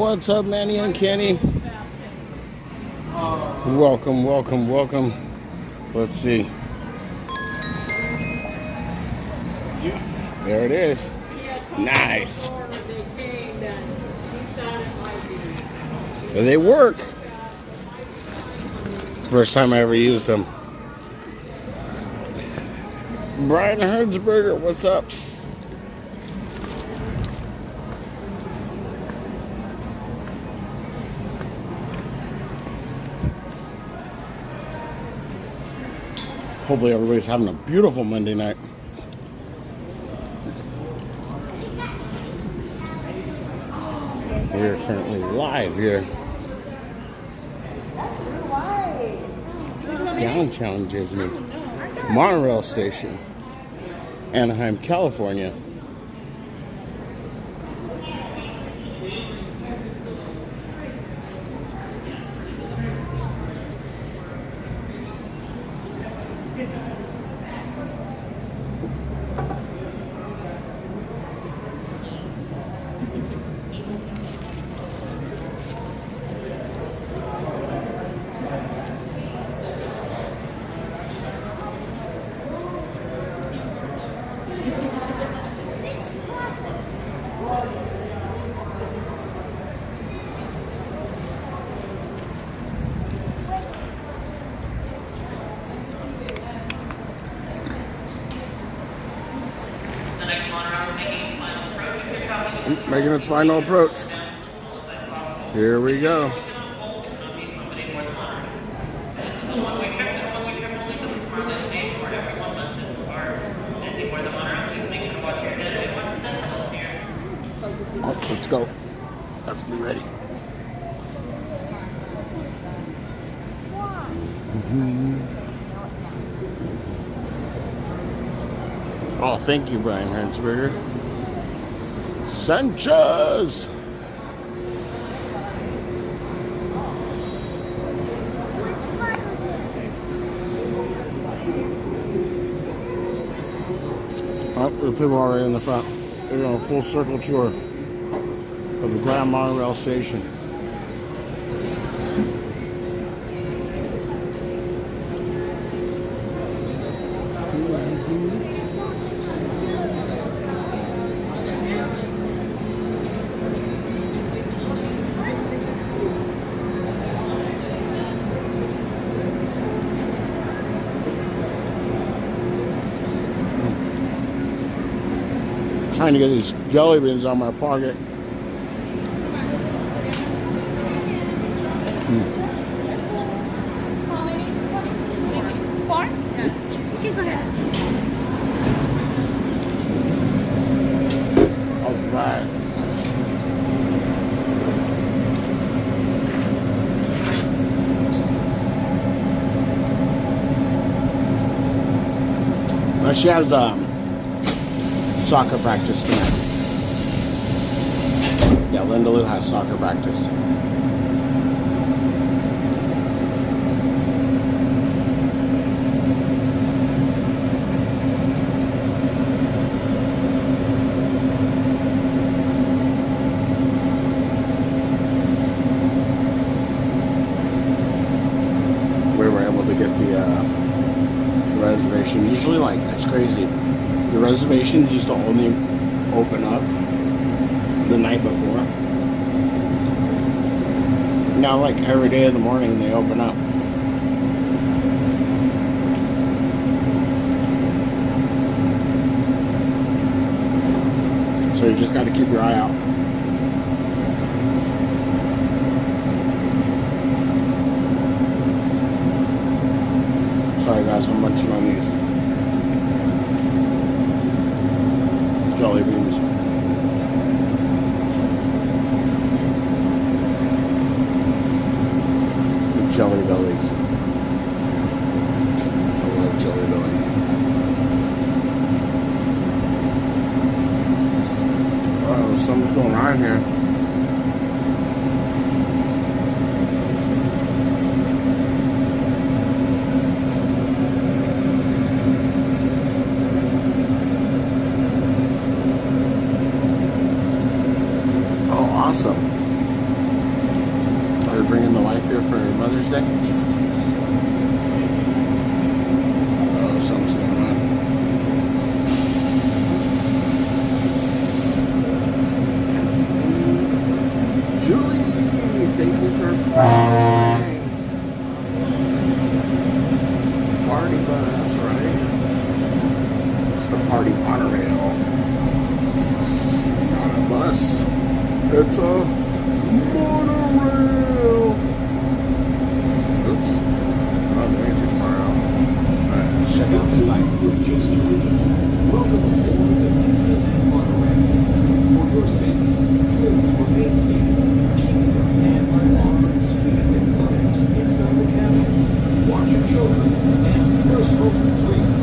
what's up, Manny and Kenny? Welcome, welcome, welcome. Let's see. There it is. Nice. They work. It's the first time I ever used them. Brian Hertzberger, what's up? Hopefully everybody's having a beautiful Monday night. We are currently live here. Downtown Disney. Monorail Station. Anaheim, California. Making its final approach. Here we go. Oh, let's go. Let's be ready. Oh, thank you, Brian Hertzberger. Sanchez! Oh, the people are already in the front. They're on a full circle tour of the Grand Monorail Station. Trying to get these jelly beans out of my pocket. Four? Yeah. Okay, go ahead. All right. Now she has soccer practice tonight. Yeah, Linda Lou has soccer practice. We were able to get the reservation. Usually, like, that's crazy. The reservations used to only open up the night before. Now, like, every day in the morning, they open up. So you just got to keep your eye out. Sorry guys, I'm munching on these jelly beans. The jelly bellies. I love jelly belly. Oh, something's going on here. Awesome. Mother's Day? Oh, something's going on. Julie, thank you for following. Party bus, right? It's the party monorail. It's not a bus. It's a monorail. Oops. I was way too far out. Alright, let's check out the sights. Welcome aboard the Disneyland monorail. For your safety, please remain seated. Keep your hands, arms, feet, and legs inside the cabin. Watch your children and no smoking, please.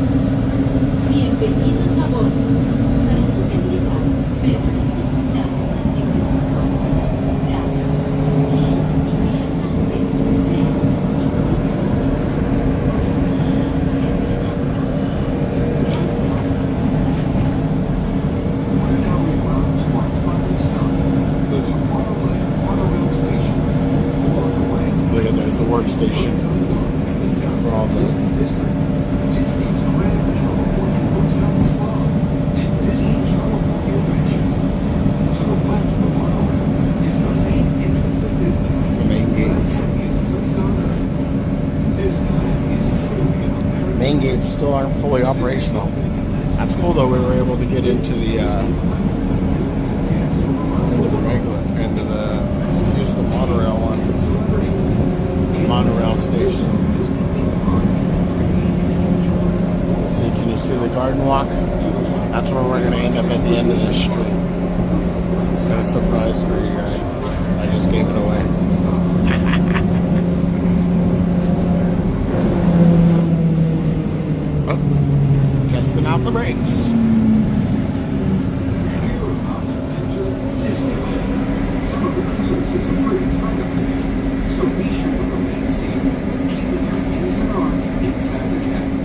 Bienvenidos a bordo. Para su seguridad, permanezca sentado y mantenga los brazos, pies y piernas dentro del tren y We're now en route to our final stop, the Tomorrowland monorail station. Along the way, Look at there's the workstation for all the Disney District, Disney's Grand California Hotel and Spa, and Disney California Adventure. To the left of the monorail is the main entrance of Disneyland. the main gates. Happiest place on earth. Disneyland is truly an American. Main gates still aren't fully operational. That's cool though. We were able to get into the regular use the monorail one. Monorail station. See, can you see the garden walk? That's where we're gonna end up at the end of this street. Got a surprise for you guys. I just gave it away. Oh, testing out the brakes. So be sure to remain safe, keeping your hands and arms inside the cabin.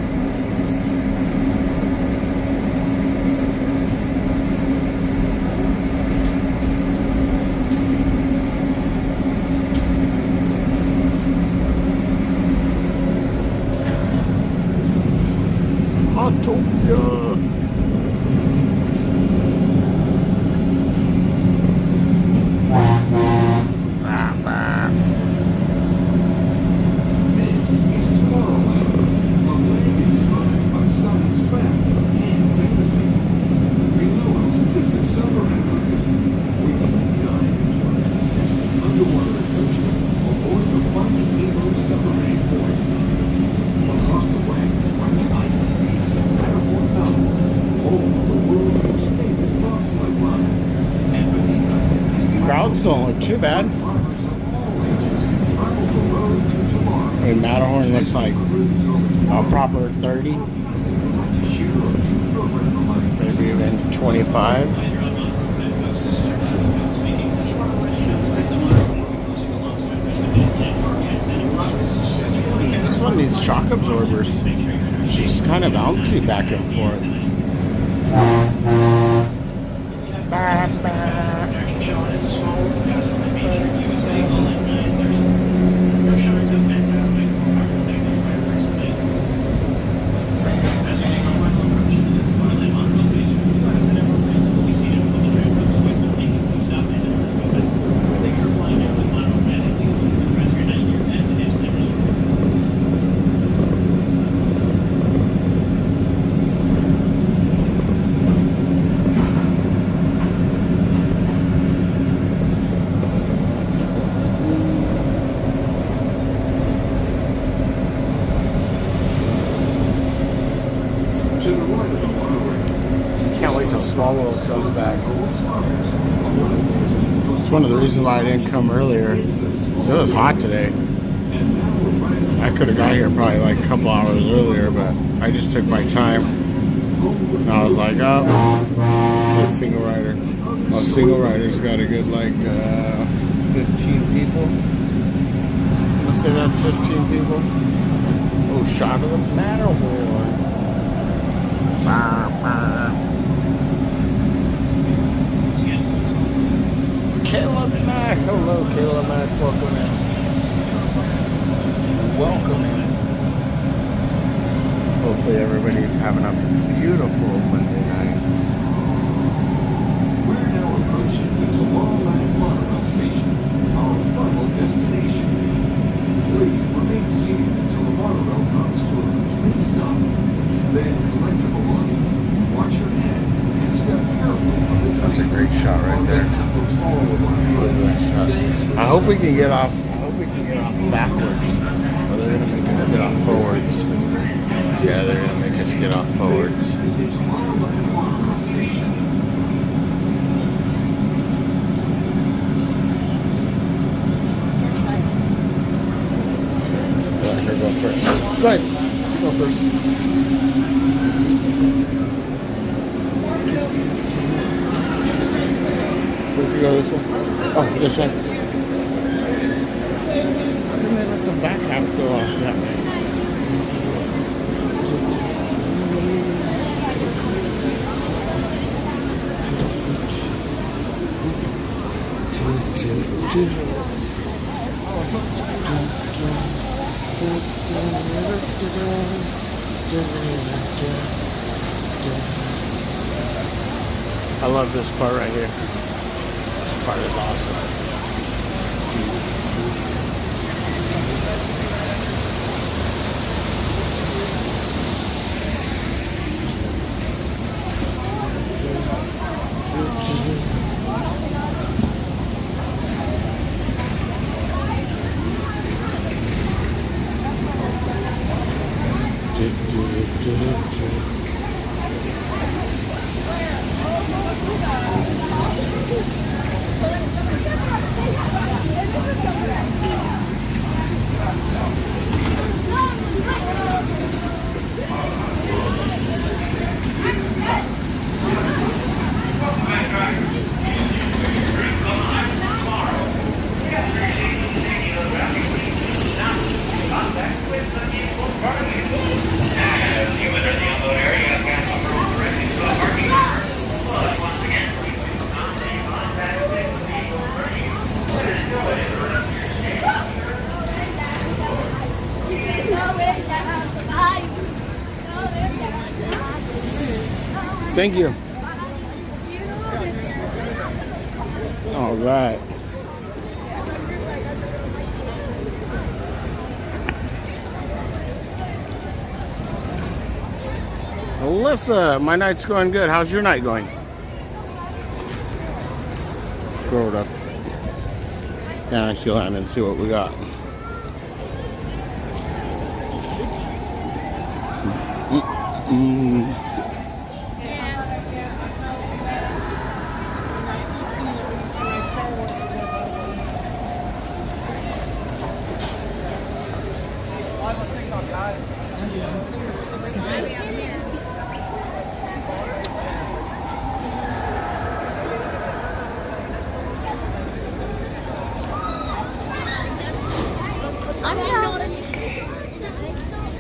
Autopia. This is Tomorrowland, a land inspired by science, fact, and fantasy. Below us is the submarine. We will dive into a fantastic underwater adventure aboard the Finding Nemo submarine voyage. Across the way are the icy peaks of Parental, home of the world's most famous bobsled ride. And beneath us is the Crowds don't look too bad. drivers of all ages can travel the road to tomorrow. I mean, Matterhorn looks like a proper 30, maybe even 25. This one needs shock absorbers. She's kind of bouncy back and forth. Bah, bah. Can't wait till Small World comes back. It's one of the reasons why I didn't come earlier. So it was hot today. I could have got here probably like a couple hours earlier, but I just took my time. And I was like, oh, it's a single rider. Well, single rider's got a good like 15 people. Let's say that's 15 people. Oh, shot of the Matterhorn. Bah, bah. Kayla Mack. Hello, Kayla Mack. Welcome in. welcoming. Hopefully everybody's having a beautiful Monday night. We're now approaching the Tomorrowland Monorail Station, our final destination. Please remain seated until the monorail comes to a complete stop. Then collect your belongings, watch your head, and step carefully on the train. That's a great shot right there. Really nice shot. I hope we can get off. I hope we can get off backwards. Or they're gonna make us get off forwards. Yeah, they're gonna make us get off forwards. Is the Tomorrowland Monorail Station. Let her go first. Go ahead. Go first. Where'd you go this way? Oh, this way. Why didn't they let the back half go off that way? I love this part right here. This part is awesome. Thank you. All right. Alyssa, my night's going good. How's your night going? Scroll it up. Yeah, I see land and see what we got.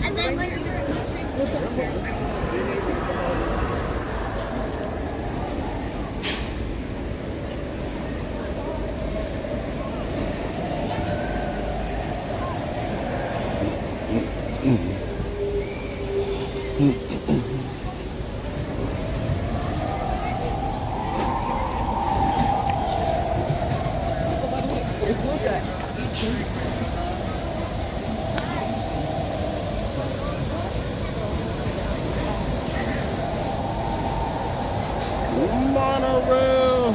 And then when Monorail.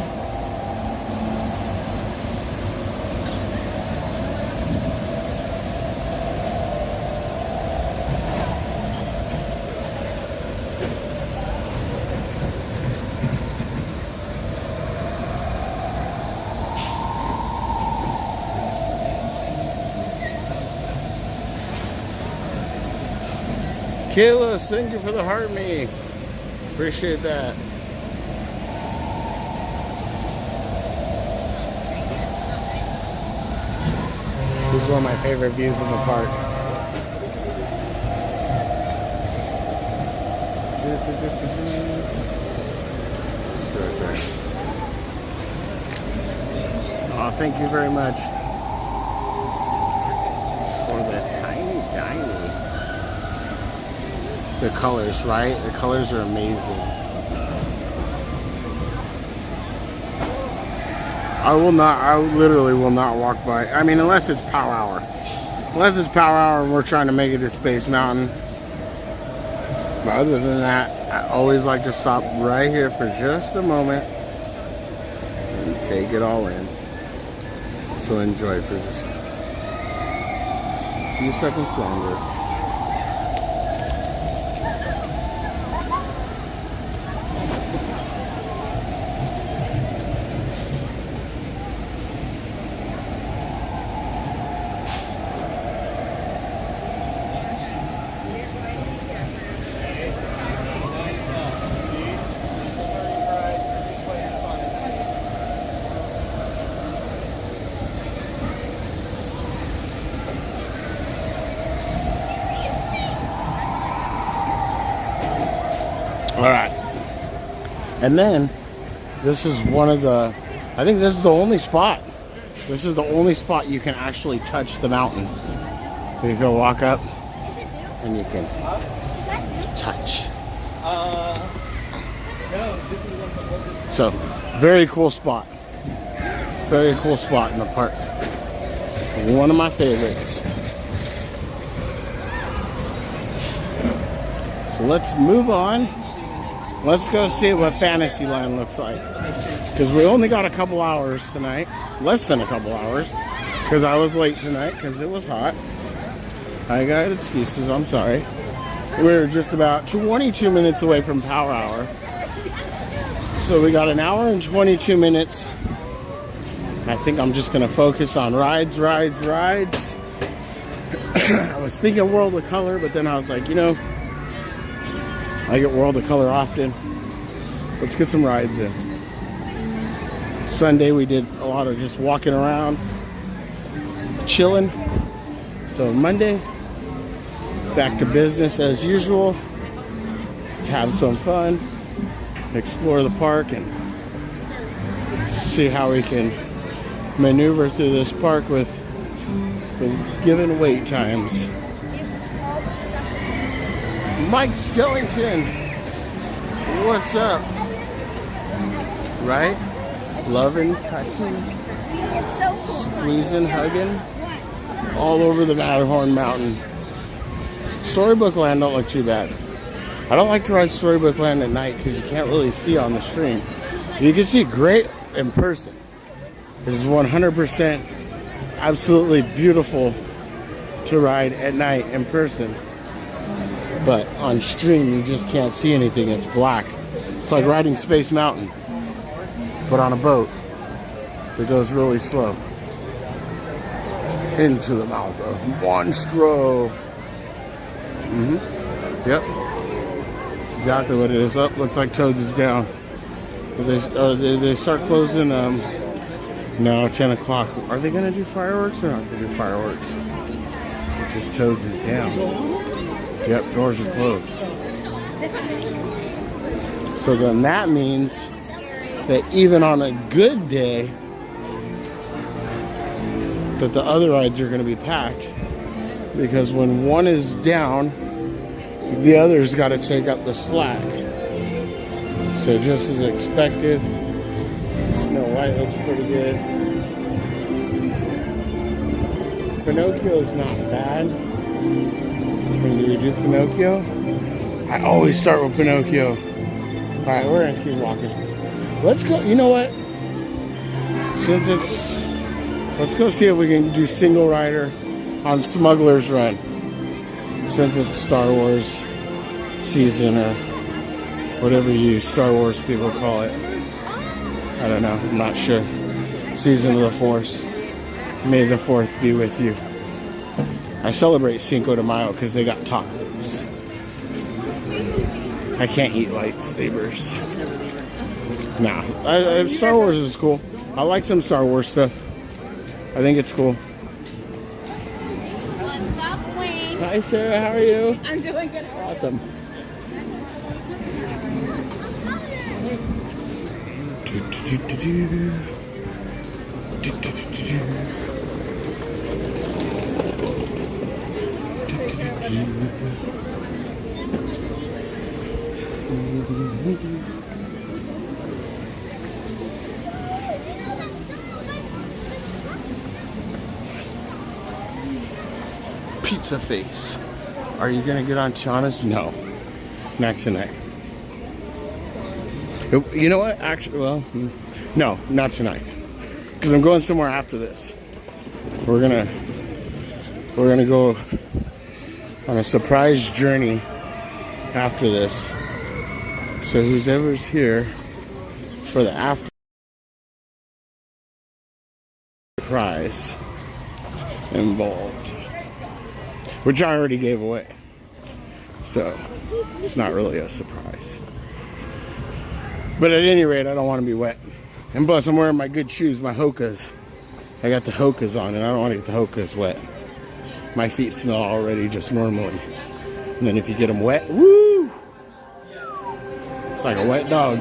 Kayla, thank you for the heart me. Appreciate that. This is one of my favorite views in the park. Oh, thank you very much for the tiny the colors, right? The colors are amazing. I literally will not walk by. I mean, unless it's Power Hour. Unless it's Power Hour and we're trying to make it to Space Mountain. But other than that, I always like to stop right here for just a moment and take it all in. So enjoy for just a few seconds longer. All right, and then this is one of the, I think this is the only spot. This is the only spot you can actually touch the mountain. So you can walk up and you can touch. So, very cool spot. Very cool spot in the park. One of my favorites. So let's move on. Let's go see what Fantasyland looks like. Because we only got a couple hours tonight. Less than a couple hours. Because I was late tonight because it was hot. I got excuses, I'm sorry. We're just about 22 minutes away from Power Hour. So we got an hour and 22 minutes. I think I'm just going to focus on rides. I was thinking World of Color, but then I was like, you know, I get World of Color often. Let's get some rides in. Sunday we did a lot of just walking around, chilling. So Monday, back to business as usual. Let's have some fun, explore the park, and see how we can maneuver through this park with the given wait times. Mike Skellington, what's up? Right? Loving, touching, squeezing, hugging, all over the Matterhorn Mountain. Storybook Land don't look too bad. I don't like to ride Storybook Land at night because you can't really see on the stream. You can see great in person. It is 100% absolutely beautiful to ride at night in person. But on stream, you just can't see anything. It's black. It's like riding Space Mountain, but on a boat that goes really slow. Into the mouth of Monstro. Yep. Exactly what it is. Up, looks like Toads is down. They start closing, no, 10 o'clock. Are they going to do fireworks or not going to do fireworks? So just Toads is down. Yep, doors are closed. So then that means that even on a good day, that the other rides are going to be packed. Because when one is down, the other's got to take up the slack. So just as expected, Snow White looks pretty good. Pinocchio's not bad. When do we do Pinocchio? I always start with Pinocchio. Alright, we're gonna keep walking. Let's go, you know what? Let's go see if we can do single rider on Smuggler's Run. Since it's Star Wars season or whatever you Star Wars people call it. I don't know, I'm not sure. Season of the Force. May the 4th be with you. I celebrate Cinco de Mayo because they got tacos. I can't eat lightsabers. Nah, Star Wars is cool. I like some Star Wars stuff. I think it's cool. What's up, Wayne? Hi, Sarah. How are you? I'm doing good. Awesome. Pizza face. Are you gonna get on Chana's? No, not tonight. You know what? Actually, well, no, not tonight. Because I'm going somewhere after this. We're gonna go on a surprise journey after this. So whoever's here for the after prize involved, which I already gave away, so it's not really a surprise. But at any rate, I don't want to be wet. And plus, I'm wearing my good shoes, my Hokas. I got the Hokas on, and I don't want to get the Hokas wet. My feet smell already just normally. And then if you get them wet, woo! It's like a wet dog.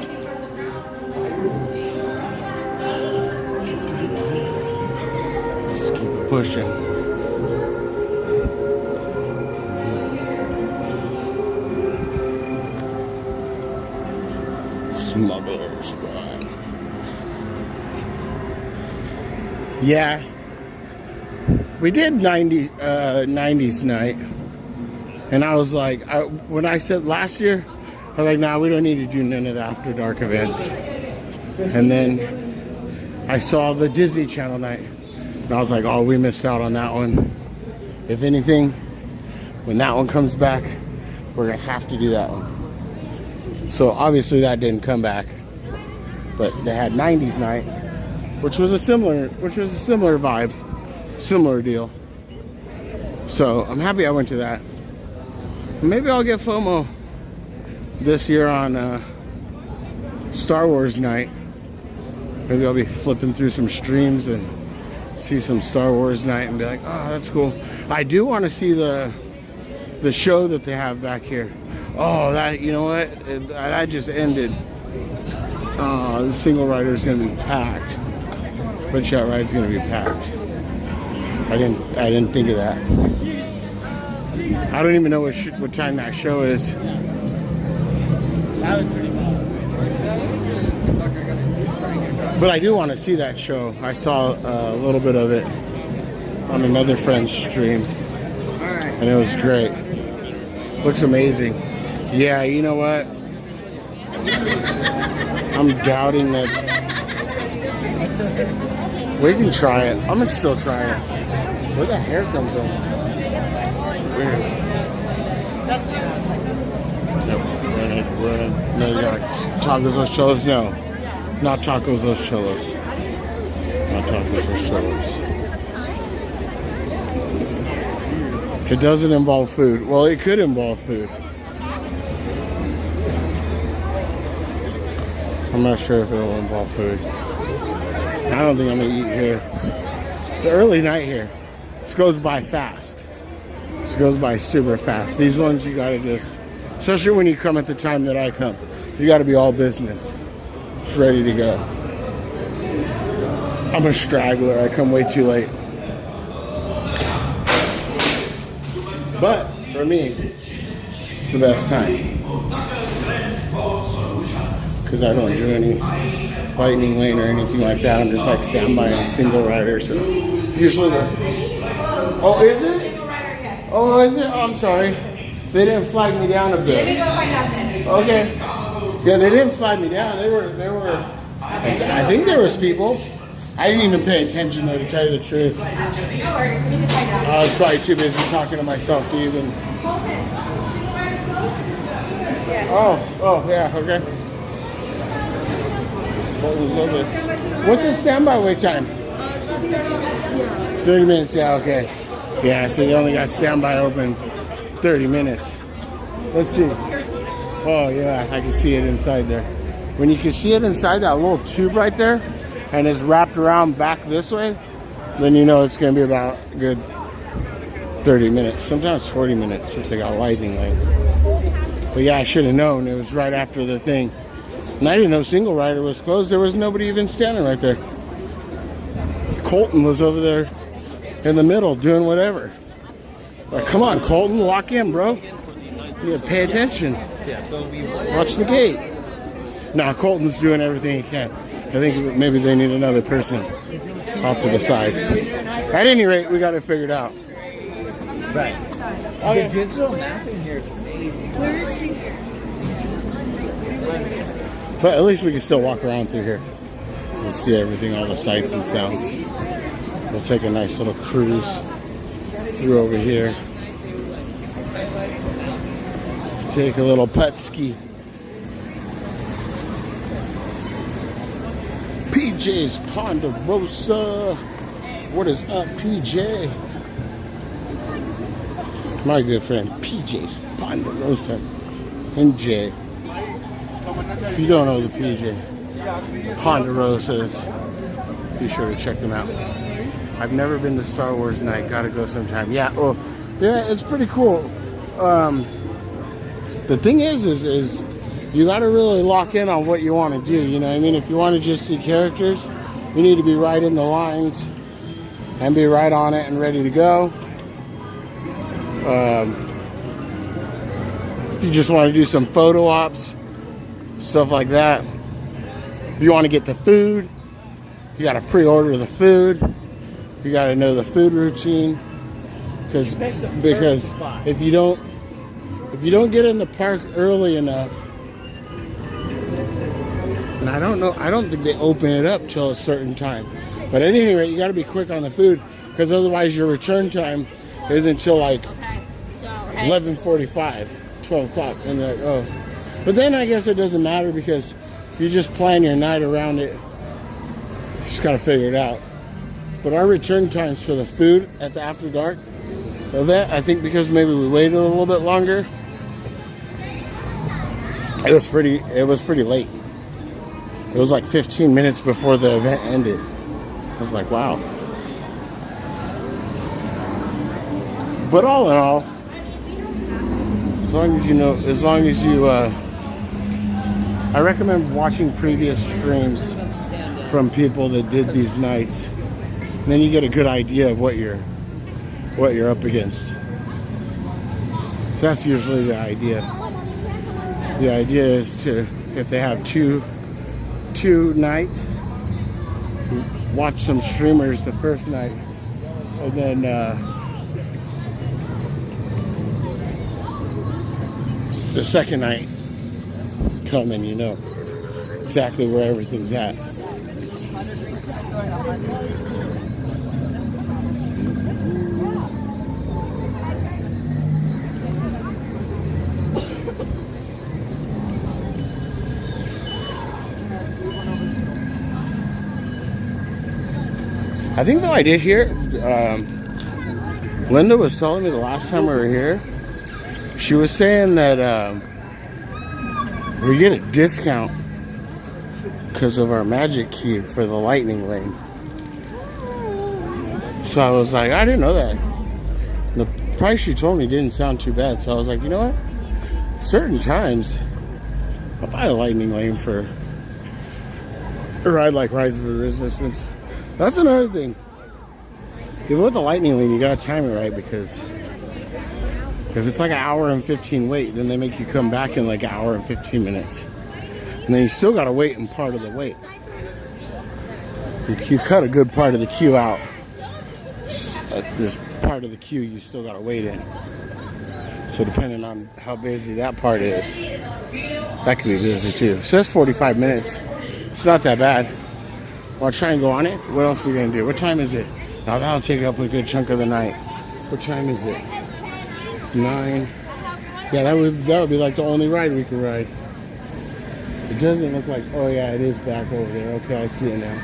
Just keep it pushing. Smuggler's Run. Yeah, we did 90s night, and I was like, when I said last year, I was like, nah, we don't need to do none of the after dark events. And then I saw the Disney Channel night, and I was like, oh, we missed out on that one. If anything, when that one comes back, we're gonna have to do that one. So obviously that didn't come back, but they had 90s night, which was a similar vibe, similar deal. So I'm happy I went to that. Maybe I'll get FOMO this year on Star Wars night. Maybe I'll be flipping through some streams and see some Star Wars night and be like, oh, that's cool. I do want to see the show that they have back here. Oh, that, you know what? That just ended. The single rider is going to be packed. Split shot ride's going to be packed. I didn't think of that. I don't even know what time that show is. That was pretty cool. But I do want to see that show. I saw a little bit of it on another friend's stream, and it was great. Looks amazing. Yeah, you know what? I'm doubting that. We can try it. I'm gonna still try it. Where the hair come from? Weird. That's weird. No, you got tacos los cholos? No. Not tacos los cholos. Not tacos los cholos. It doesn't involve food. Well, it could involve food. I'm not sure if it'll involve food. I don't think I'm gonna eat here. It's an early night here. This goes by fast. This goes by super fast. These ones you gotta just, especially when you come at the time that I come, you gotta be all business. Just ready to go. I'm a straggler. I come way too late. But for me, it's the best time. Because I don't do any lightning lane or anything like that. I'm just like standby and single rider. So usually, oh, is it? Oh, is it? Oh, I'm sorry. They didn't flag me down a bit. Okay. Yeah, they didn't flag me down. They were. I think there was people. I didn't even pay attention though, to tell you the truth. I was probably too busy talking to myself to even. Oh, yeah, okay. What's the standby wait time? 30 minutes, yeah, okay. Yeah, so they only got standby open 30 minutes. Let's see. Oh, yeah, I can see it inside there. When you can see it inside that little tube right there, and it's wrapped around back this way, then you know it's going to be about a good 30 minutes. Sometimes 40 minutes if they got lightning lane. But yeah, I should have known. It was right after the thing. And I didn't know single rider was closed. There was nobody even standing right there. Colton was over there in the middle doing whatever. Like, come on, Colton, walk in, bro. You pay attention. Yeah, so we Watch the gate. Now Colton's doing everything he can. I think maybe they need another person off to the side. At any rate, we got it figured out. right. Okay. The digital mapping here is amazing. But at least we can still walk around through here and see everything, all the sights and sounds. We'll take a nice little cruise through over here. Take a little pet ski. PJ's Ponderosa. What is up, PJ? My good friend PJ's Ponderosa and Jay. If you don't know the PJ Ponderosas, be sure to check them out. I've never been to Star Wars Night. Gotta go sometime. Yeah. Oh, yeah. It's pretty cool. The thing is you gotta really lock in on what you want to do. You know what I mean? If you want to just see characters, you need to be right in the lines and be right on it and ready to go. If you just want to do some photo ops, stuff like that. If you want to get the food, you got to pre-order the food. You got to know the food routine, because if you don't get in the park early enough, and I don't think they open it up till a certain time. But at any rate, you got to be quick on the food, because otherwise your return time is until like 11:45, 12 o'clock, and they're like, oh. But then I guess it doesn't matter, because if you just plan your night around it, you just got to figure it out. But our return times for the food at the After Dark event, I think because maybe we waited a little bit longer, it was pretty late. It was like 15 minutes before the event ended. I was like, wow. But all in all, as long as you I recommend watching previous streams from people that did these nights. And then you get a good idea of what you're up against. So that's usually the idea. The idea is to, if they have two nights, watch some streamers the first night, and then the second night come and you know exactly where everything's at. I think though I did hear, Linda was telling me the last time we were here, she was saying that we get a discount because of our magic key for the lightning lane. So I was like, I didn't know that. The price she told me didn't sound too bad. So I was like, you know what? Certain times, I'll buy a lightning lane for a ride like Rise of the Resistance. That's another thing. If you want the lightning lane, you gotta time it right, because if it's like an hour and 15 wait, then they make you come back in like an hour and 15 minutes. And then you still gotta wait in part of the wait. You cut a good part of the queue out. This part of the queue you still gotta wait in. So depending on how busy that part is, that can be busy too. It says 45 minutes. It's not that bad. I'll try and go on it. What else are we gonna do? What time is it? Now that'll take up a good chunk of the night. What time is it? 9. Yeah, that would be like the only ride we could ride. It doesn't look like. Oh yeah, it is back over there. Okay, I see it now.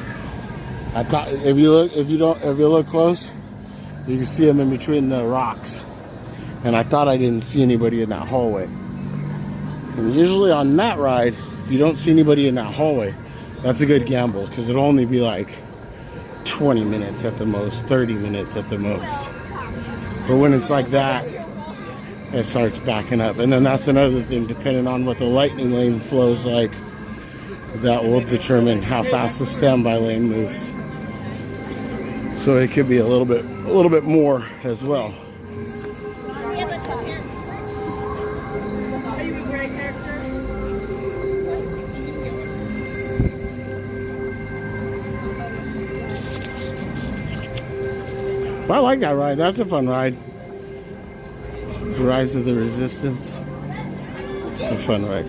I thought if you look close, you can see them in between the rocks. And I thought I didn't see anybody in that hallway. And usually on that ride, if you don't see anybody in that hallway, that's a good gamble, because it'll only be like 20 minutes at the most, 30 minutes at the most. But when it's like that, it starts backing up. And then that's another thing, depending on what the lightning lane flows like, that will determine how fast the standby lane moves. So it could be a little bit more as well. Red character. I like that ride. That's a fun ride. The Rise of the Resistance. It's a fun ride.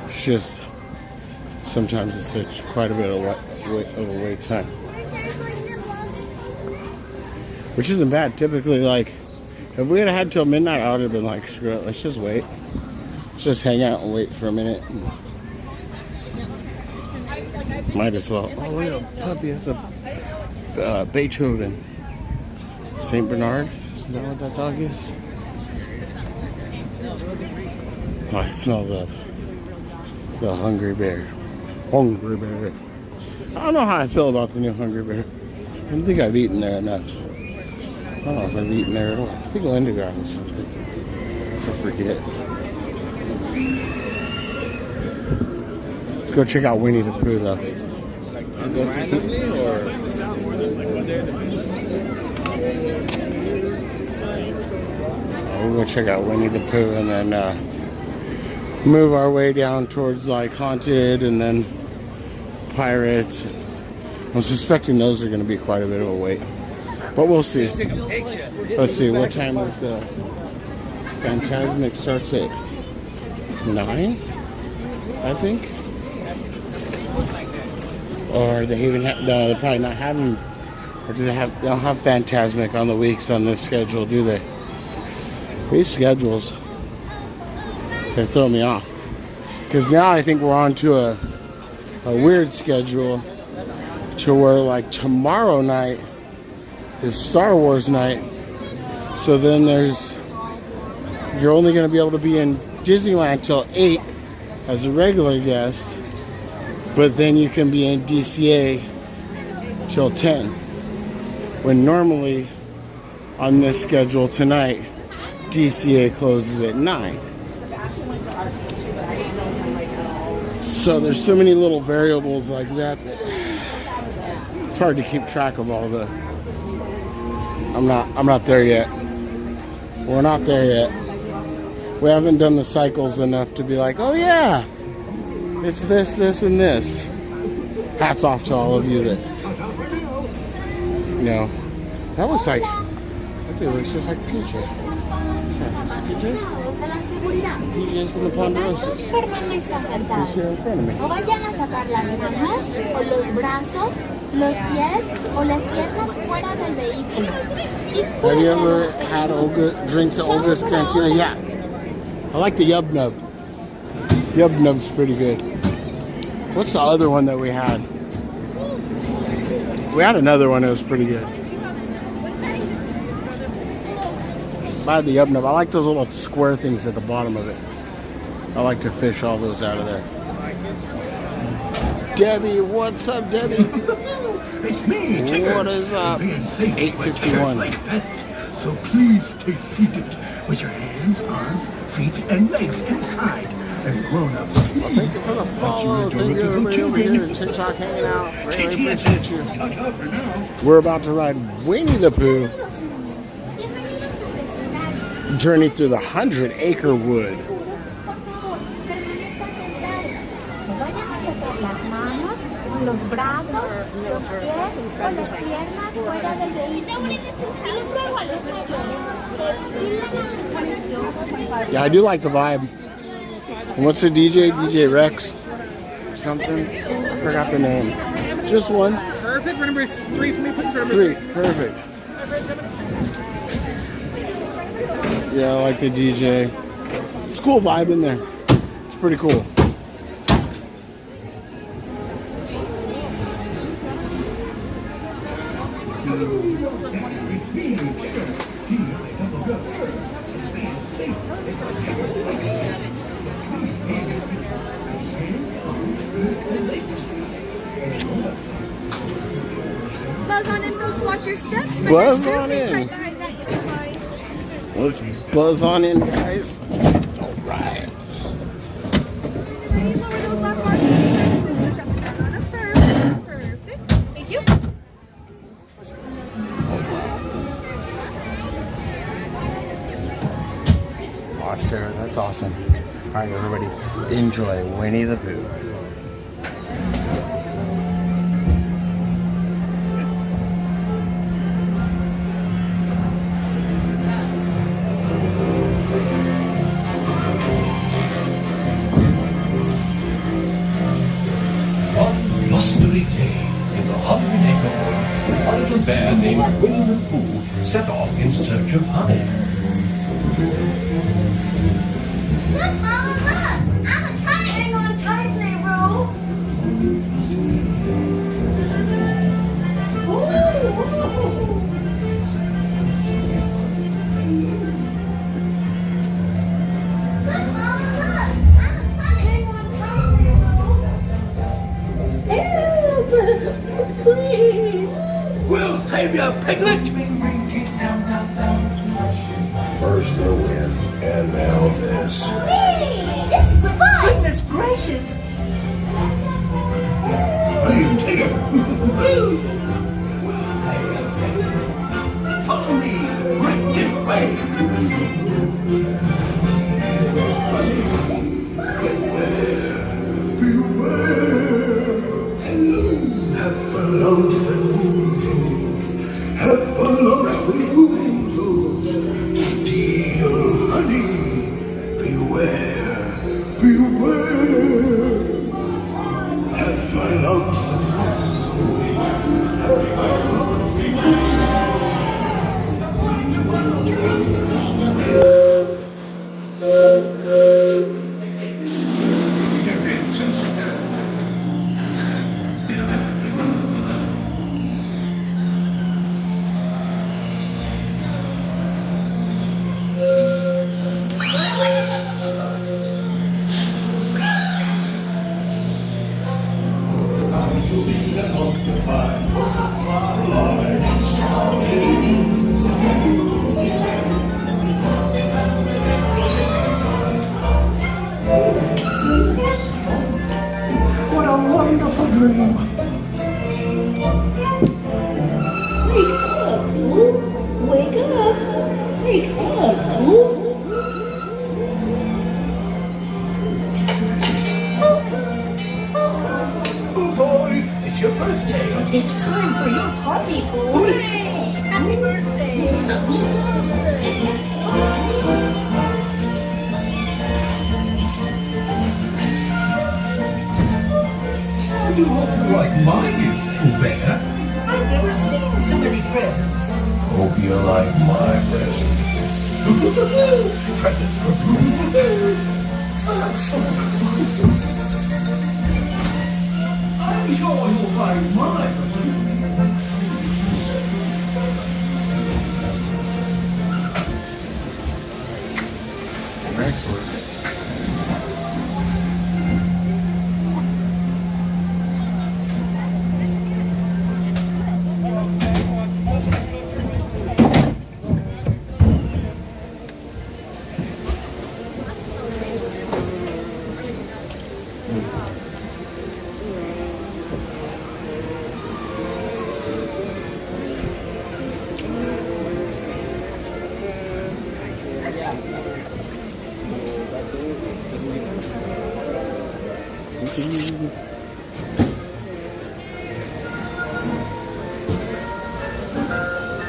It's just sometimes it takes quite a bit of a wait time, which isn't bad. Typically, like if we had till midnight, I would have been like, screw it, let's just wait. Let's just hang out and wait for a minute. Might as well. Oh, look at the puppy. That's a Beethoven. St. Bernard? Is that what that dog is? Oh, I smell the Hungry Bear. Hungry Bear. I don't know how I feel about the new Hungry Bear. I don't think I've eaten there enough. I don't know if I've eaten there at all. I think Linda got me something. I forget. Let's go check out Winnie the Pooh, though. Randomly or? We'll go check out Winnie the Pooh and then move our way down towards like Haunted and then Pirates. I'm suspecting those are going to be quite a bit of a wait, but we'll see. Let's see, what time is Phantasmic starts at 9, I think. Or they even have, no, they're probably not having, or do they have, they don't have Phantasmic on the weeks on this schedule, do they? These schedules, they throw me off. Because now I think we're on to a weird schedule to where like tomorrow night is Star Wars night. So then you're only going to be able to be in Disneyland till 8 as a regular guest. But then you can be in DCA till 10. When normally on this schedule tonight, DCA closes at 9. So there's so many little variables like that it's hard to keep track of all the. I'm not there yet. We're not there yet. We haven't done the cycles enough to be like, oh yeah, it's this, and this. Hats off to all of you that, you know, that looks like, that looks just like PJ. PJ's from the Ponderosas. He's here in front of me. O vayan a sacar las manos o los brazos, los pies o las piernas fuera del vehículo. Have you ever had drinks at Olga's Cantina? Yeah. I like the Yub Nub. Yub Nub's pretty good. What's the other one that we had? We had another one that was pretty good. I had the Yub Nub. I like those little square things at the bottom of it. I like to fish all those out of there. Debbie, what's up, Debbie? It's me, What is up? 8:51. So please stay seated with your hands, arms, feet, and legs inside. And grown-ups, Well, thank you for the follow. Thank you, everybody over here at TikTok hanging out. Really appreciate you. ta-ta for now. We're about to ride Winnie the Pooh. Journey through the 100-acre wood. Los brazos, los pies o las piernas fuera del vehículo. Y les ruego a los mayores. Yeah, I do like the vibe. And what's the DJ? DJ Rex? Something? I forgot the name. Just one? Perfect. Number 3 for me. Please. 3. Perfect. Yeah, I like the DJ. It's a cool vibe in there. It's pretty cool. Buzz on in, folks. Watch your steps. Buzz on in. Right behind that line. Let's buzz on in, guys. All right. Perfect. Thank you. Oh, Sarah, that's awesome. Alright, everybody, enjoy Winnie the Pooh. One blustery day in the hungry neighborhood, a little bear named Winnie the Pooh set off in search of honey. Look, Mama, look! I'm a kite! Hang on tightly, Roo! Look, Mama, look! I'm a kite! Hang on tightly, Roo! Help! Please! We'll save you, Piglet! First the wind, and now this. Hey, this is fun! Goodness gracious! Hey, Tigger! Follow me! Right this way! Beware! Hello! Have a lonesome Have a lonesome Steal honey! Beware! Beware! Have a lonesome What a wonderful dream! Wake up, Pooh! Wake up! Wake up, Pooh! Oh boy, it's your birthday! It's time for your party, Pooh! Happy birthday! Happy birthday! I do hope you like my gift, Pooh Bear. I've never seen so many presents. Hope you like my present. Present for Pooh. I'm sure you'll find my present. Excellent.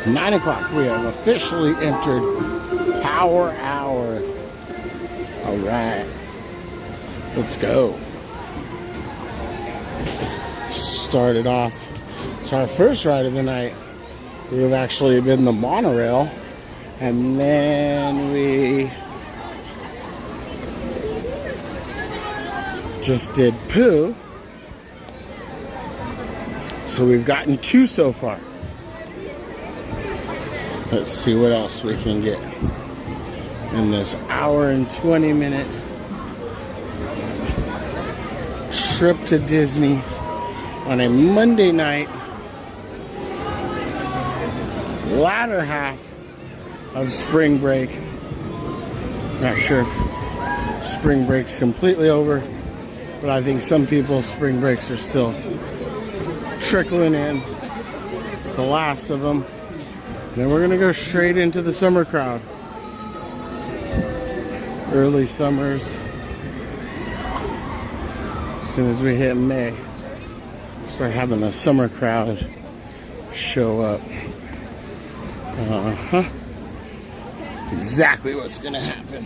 Nine o'clock. We have officially entered Power Hour. All right, let's go. Started off. It's our first ride of the night. We've actually been the monorail, and then we just did Pooh. So we've gotten two so far. Let's see what else we can get in this hour and 20-minute trip to Disney on a Monday night, latter half of spring break. Not sure if spring break's completely over, but I think some people's spring breaks are still trickling in. The last of them. Then we're gonna go straight into the summer crowd. Early summers soon as we hit May, start having the summer crowd show up. It's exactly what's gonna happen.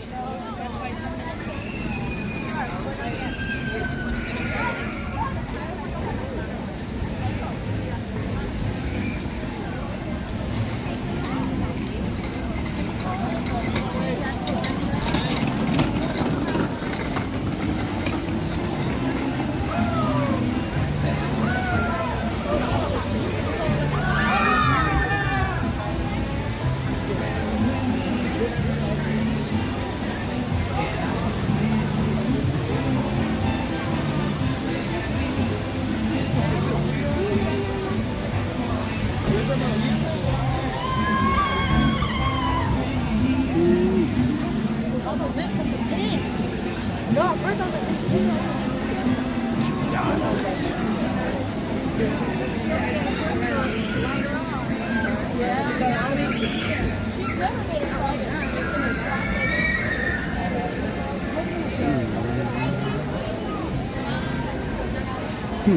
Do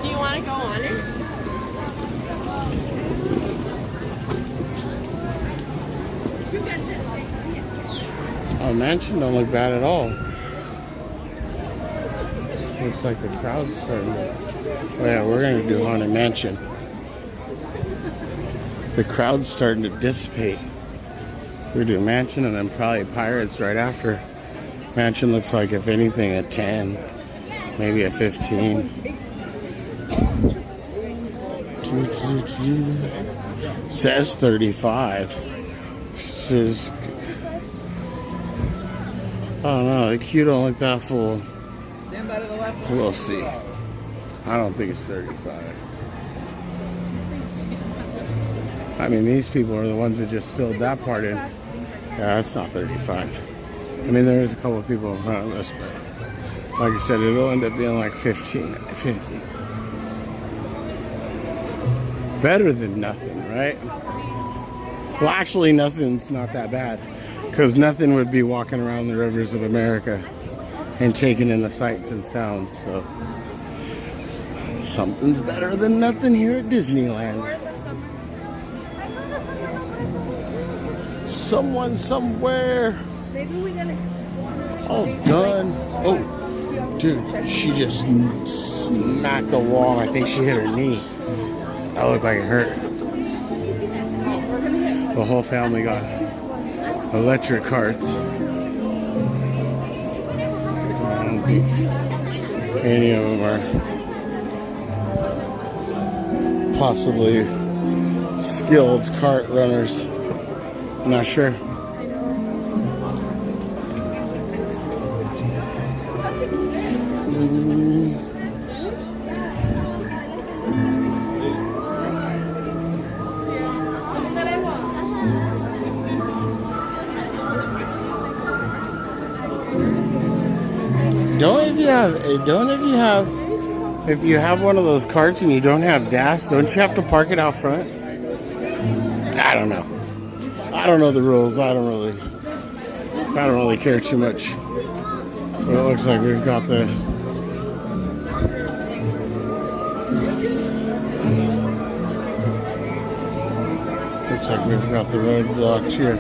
you want to go on it? Oh, mansion don't look bad at all. Looks like the crowd's starting to... Oh yeah, we're gonna do Haunted Mansion. The crowd's starting to dissipate. We're doing Mansion and then probably Pirates right after. Mansion looks like, if anything, a 10, maybe a 15. Says 35. Says, I don't know, the queue don't look that full. We'll see. I don't think it's 35. I mean, these people are the ones that just filled that part in. Yeah, that's not 35. I mean, there is a couple of people in front of us, but like I said, it'll end up being like 50. Better than nothing, right? Well, actually, nothing's not that bad, because nothing would be walking around the rivers of America and taking in the sights and sounds, so something's better than nothing here at Disneyland. Someone somewhere. Oh, done. Oh, dude, she just smacked the wall. I think she hit her knee. That looked like it hurt. The whole family got electric carts. I don't think any of them are possibly skilled cart runners. I'm not sure. If you have one of those carts and you don't have gas, don't you have to park it out front? I don't know. I don't know the rules. I don't really care too much. But it looks like we've got the road blocked here.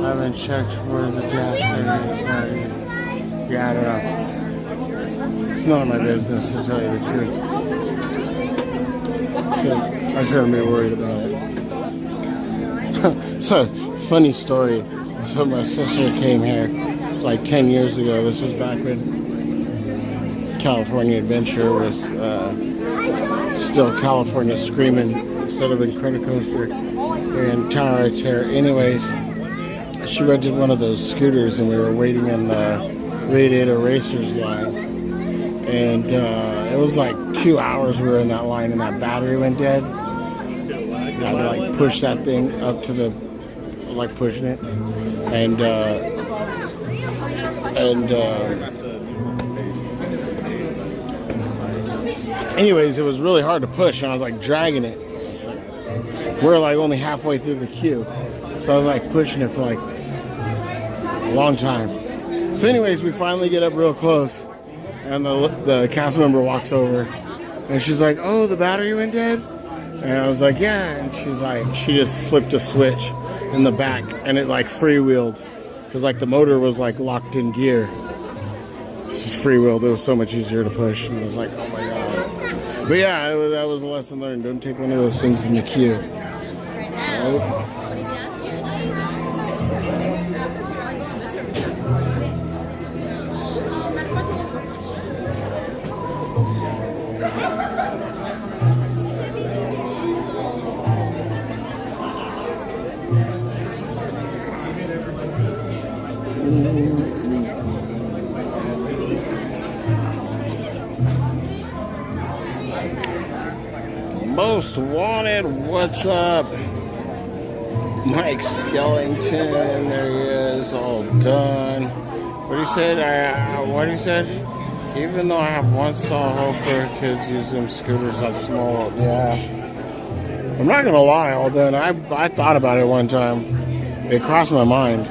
I haven't checked where the gas station is. Yeah, I don't know. It's none of my business, to tell you the truth. I shouldn't be worried about it. So, funny story. So my sister came here like 10 years ago. This was back when California Adventure with Still California Screaming instead of Incredicoaster and Tower of Terror. Anyways, she rented one of those scooters and we were waiting in the Radiator Racers line. And it was like 2 hours we were in that line and that battery went dead. I had to like push that thing up to the, like pushing it. And anyways, it was really hard to push and I was like dragging it. We're like only halfway through the queue. So I was like pushing it for like a long time. So anyways, we finally get up real close and the cast member walks over and she's like, oh, the battery went dead? And I was like, yeah. And she's like, she just flipped a switch in the back and it like freewheeled because like the motor was like locked in gear. It's just freewheeled. It was so much easier to push and I was like, oh my God. But yeah, that was a lesson learned. Don't take one of those things in the queue. Nope. Most Wanted, what's up? Mike Skellington, there he is, all done. What he said? What he said? Even though I have once saw hope for kids use them scooters on small, yeah. I'm not gonna lie, all done. I thought about it one time. It crossed my mind.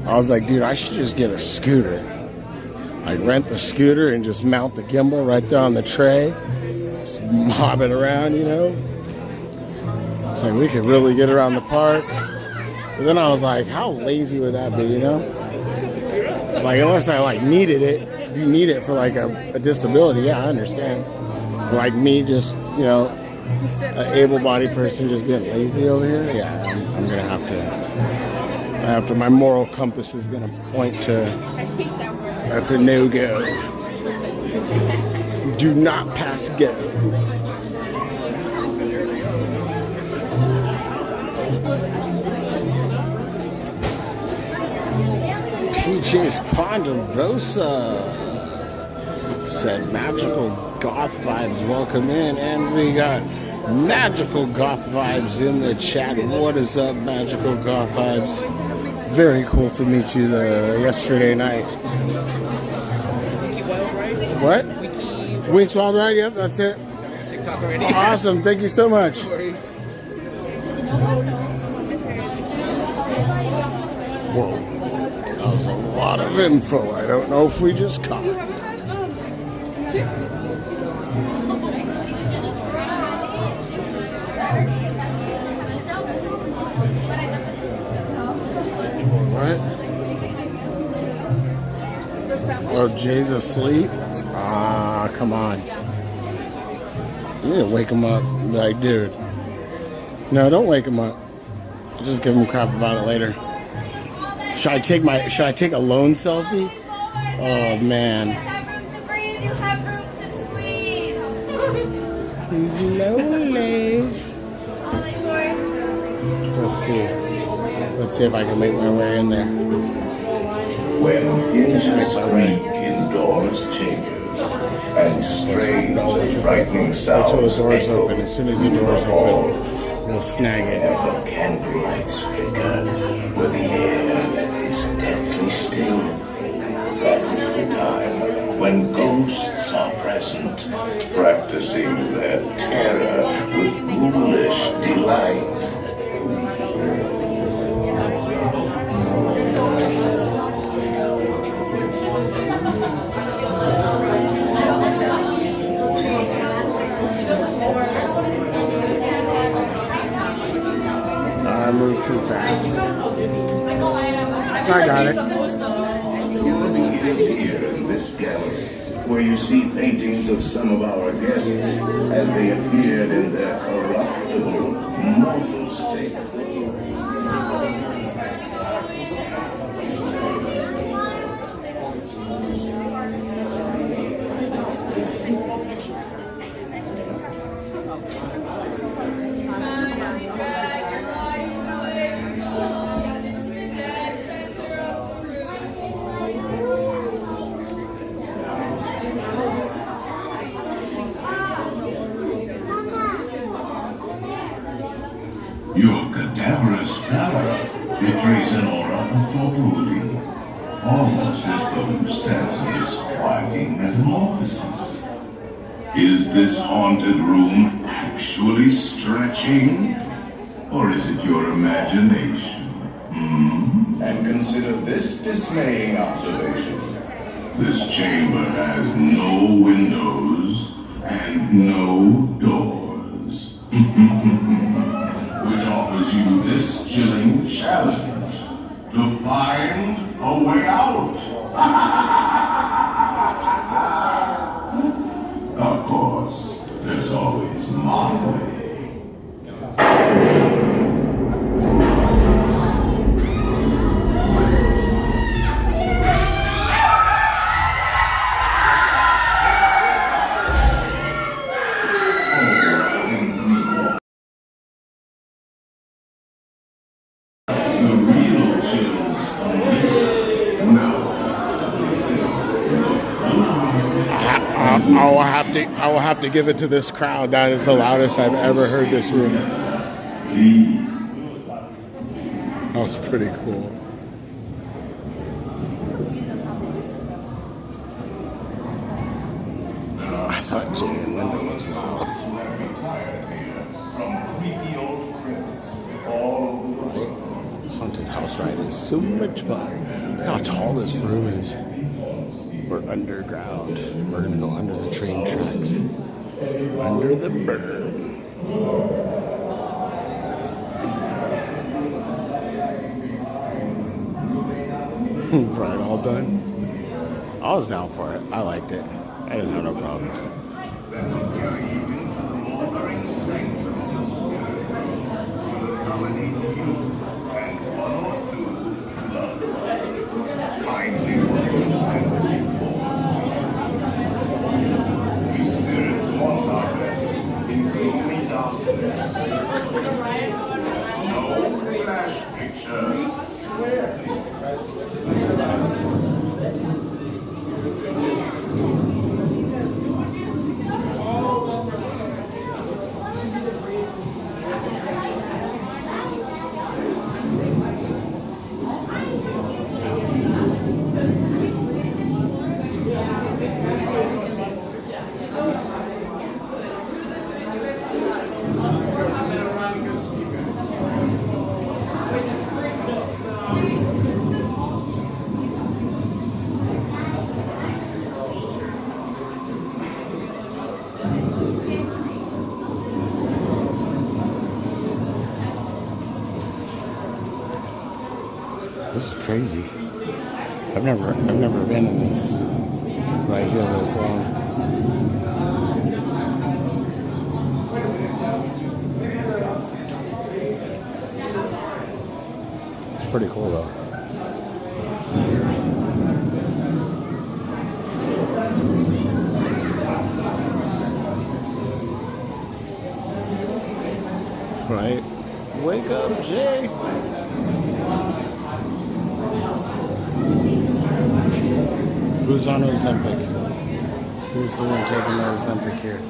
I was like, dude, I should just get a scooter. Like rent the scooter and just mount the gimbal right there on the tray. Just mob it around, you know? It's like we could really get around the park. But then I was like, how lazy would that be, you know? Like unless I like needed it. If you need it for like a disability, yeah, I understand. But like me just, you know, an able-bodied person just being lazy over here, yeah, I'm gonna have to, my moral compass is gonna point to, that's a no-go. Do not pass go. PJ's Ponderosa said magical goth vibes, welcome in, and we got magical goth vibes in the chat. What is up, magical goth vibes? Very cool to meet you yesterday night. What? WinksWildRide, yep, that's it. TikTok already. Awesome, thank you so much. Whoa, that was a lot of info. I don't know if we just caught it. What? Oh, Jay's asleep? Ah, come on. You need to wake him up. Be like, dude. No, don't wake him up. Just give him crap about it later. Should I take a lone selfie? Oh, man. You have room to breathe, you have room to squeeze. He's lonely. Let's see if I can make my way in there. When hinges creak in doors chambers, and strange and frightening sounds Wait till the doors echo open. As soon as the doors open, we'll snag it. and the candlelights flicker, where the air is deathly still. That is the time when ghosts are present, practicing their terror with ghoulish delight. I moved too fast. I got it. Touring is here in this gallery, where you see paintings of some of our guests as they appeared in their corruptible, mortal state. Betrays an aura of foreboding, almost as though you sense a disquieting metamorphosis. Is this haunted room actually stretching? Or is it your imagination? And consider this dismaying observation. This chamber has no windows and no doors. Which offers you this chilling challenge to find a way out. Of course, there's always my way. I will have to give it to this crowd. That is the loudest I've ever heard this room. That was pretty cool. I thought Jay and Linda was loud. Right? Haunted house ride is so much fun. Look how tall this room is. We're underground. We're gonna go under the train tracks. Under the bird. Right, all done? I was down for it. I liked it. I didn't have no problem. This is crazy. I've never been in this right here this long. It's pretty cool though. Right? Wake up, Jay! Who's on Ozempic? Who's the one taking the Ozempic here?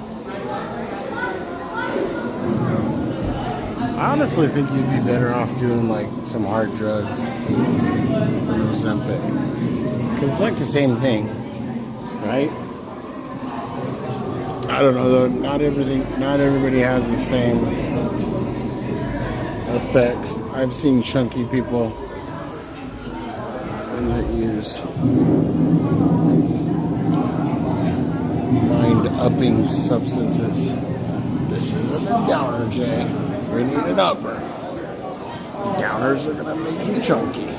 I honestly think you'd be better off doing like some hard drugs than Ozempic. Because it's like the same thing, right? I don't know though, not everybody has the same effects. I've seen chunky people that use mind-upping substances. This isn't a downer, Jay. We need an upper. Downers are gonna make you chunky.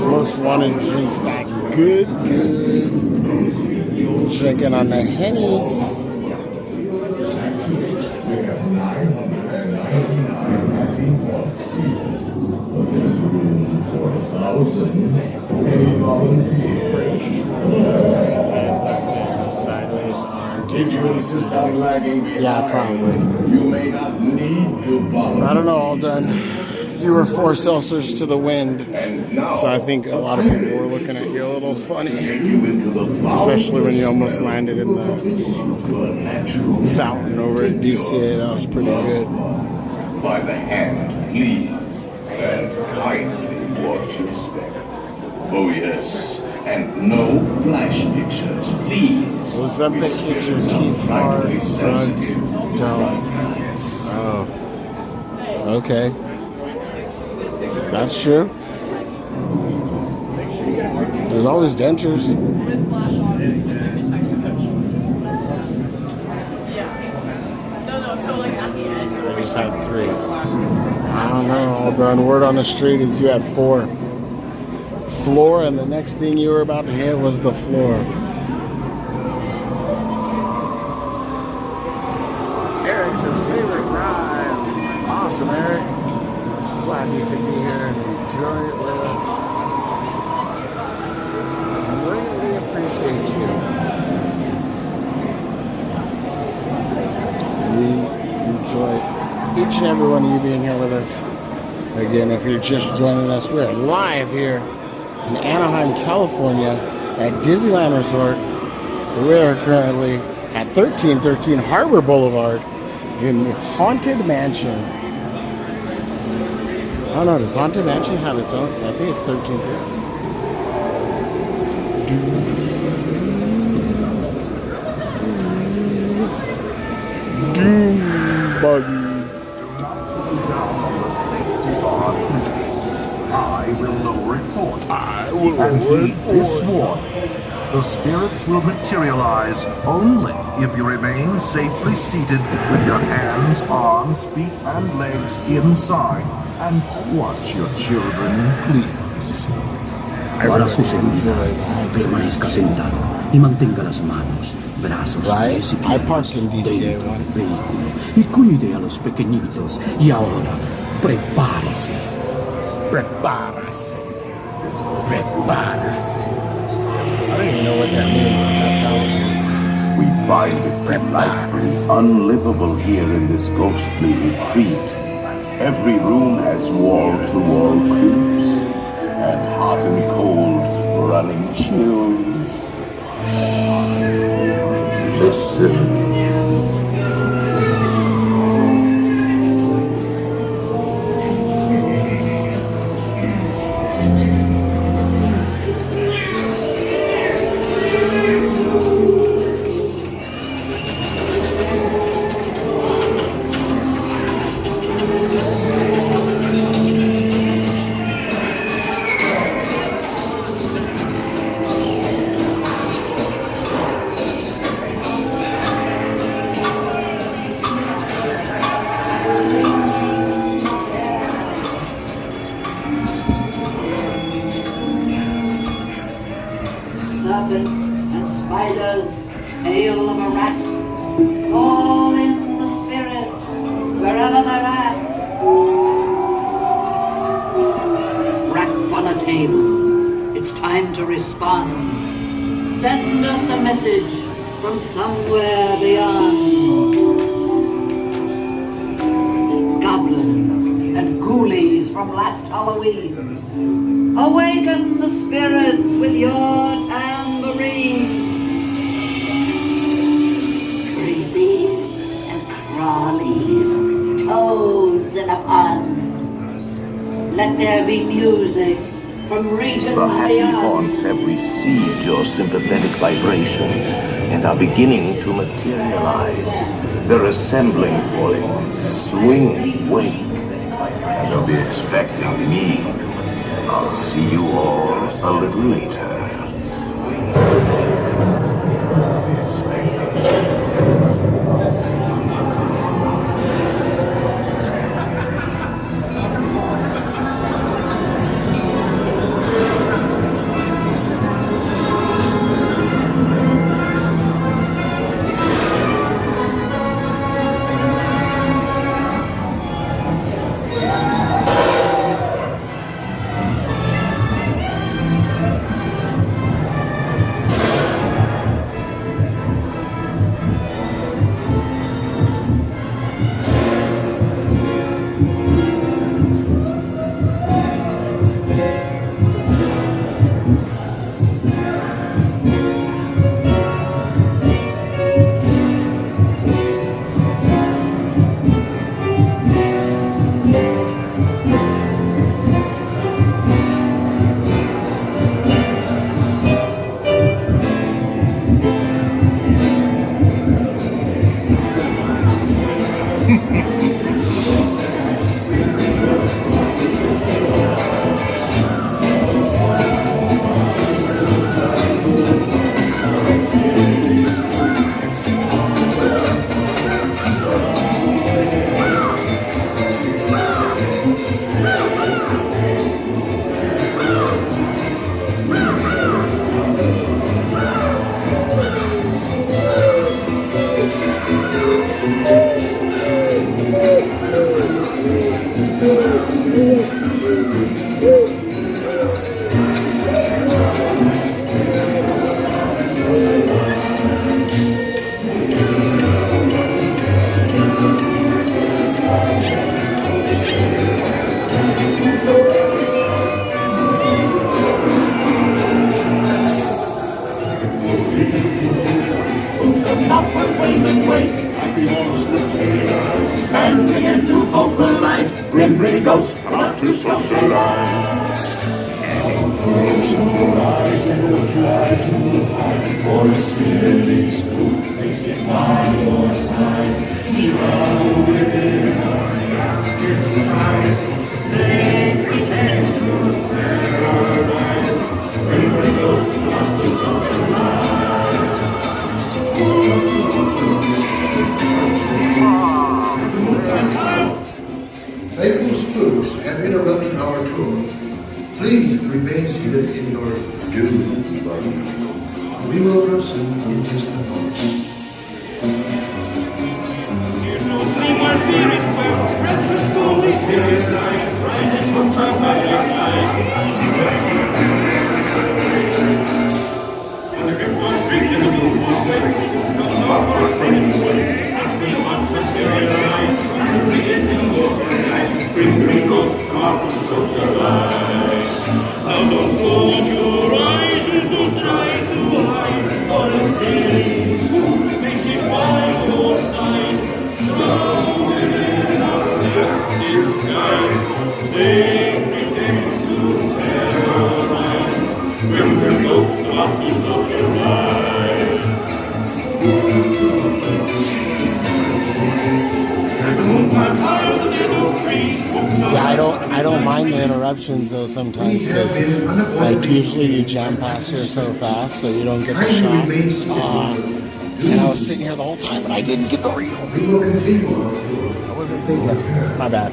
Most wanted drinks that good. Drinking on the Henny. Sideways on. If you insist on lagging behind, yeah, probably. You may not need to follow. I don't know, all done. you were 4 seltzers to the wind. So I think a lot of people were looking at you a little funny. Especially when you almost landed in the fountain over at DCA. That was pretty good. By the hand, please, and kindly watch your step. Oh yes, and no flash pictures, please. Ozempic keeps your teeth hard, drugs don't. Oh. Okay. That's true. There's always dentures. I just had 3. I don't know. All done. Word on the street is you had 4. Floor, and the next thing you were about to hit was the floor. Eric's his favorite ride. Awesome, Eric. Glad you could be here and enjoy it with us. Greatly appreciate you. We enjoy each and every one of you being here with us. Again, if you're just joining us, we're live here in Anaheim, California at Disneyland Resort. We are currently at 1313 Harbor Boulevard in Haunted Mansion. I don't know, does Haunted Mansion have its own? I think it's 1313. Doom buggy. I will no report. I will and report. heed this warning. The spirits will materialize only if you remain safely seated with your hands, arms, feet, and legs inside. And watch your children, please. Para su seguridad, permanezca sentado y mantenga las manos, brazos, pies y piernas dentro del vehículo y cuide a los pequeñitos. Y ahora, prepárese. Prepárese. Prepárese. I don't even know what that means. That sounds good. We find it delightfully unlivable here in this ghostly retreat. Every room has wall-to-wall creeps, and hot and cold running chills. Listen. Serpents and spiders, tail of a rat, call in the spirits wherever they're at. Rap on a table, it's time to respond. Send us a message from somewhere beyond. Goblins and ghoulies from last Halloween, awaken the spirits with your tambourine. Creepies and crawlies, toads in a pond. Let there be music from regions The happy beyond. haunts have received your sympathetic vibrations and are beginning to materialize. They're assembling for a swinging wake. They'll be expecting me. I'll see you all a little later. When pretty ghosts come out to socialize. Close your eyes and don't try to hide, for a silly spook makes it by your side. Shrouded in our dark disguise, they pretend to terrorize. When pretty ghosts come out to socialize. Faithful spooks have interrupted our tour. Please remain seated in your doomed buggy. We will proceed in just a moment. Meanwhile, spirits where precious holy spirit lies, rises from the valley sides. And the great one street in the blue way, comes over a friendly way. And the monsters materialize, and we begin to organize. Bring the ghosts come out and socialize. Now don't close your eyes and don't try to hide, for a silly spook makes it by your side. Shrouded in our dark disguise, they pretend to terrorize. When the ghosts come out to socialize. There's a moon cloud higher than the oak trees. Yeah, I don't mind the interruptions though sometimes, because like usually you jam past here so fast so you don't get the shot. And I was sitting here the whole time and I didn't get the reel. I wasn't thinking. My bad.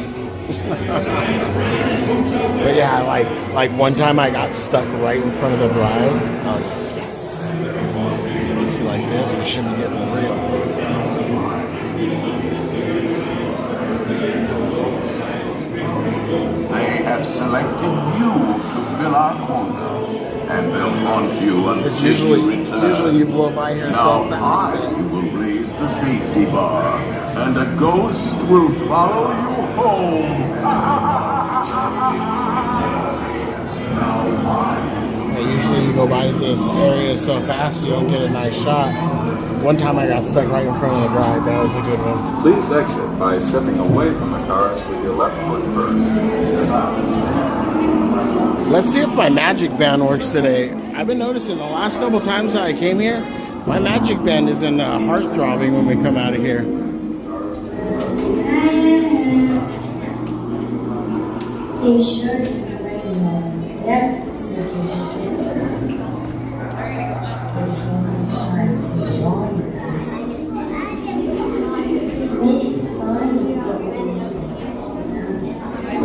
But yeah, like one time I got stuck right in front of the bride. I was like, yes. See, like this, I should be getting the reel. They have selected you to fill our corner, and they'll haunt you until you return. Usually you blow by here so fast. I will raise the safety bar, and a ghost will follow you home. Usually you go by this area so fast you don't get a nice shot. One time I got stuck right in front of the bride. That was a good one. Please exit by stepping away from the cars with your left foot first. Let's see if my magic band works today. I've been noticing the last couple times that I came here, my magic band isn't heart throbbing when we come out of here. Please sure to bring that certificate.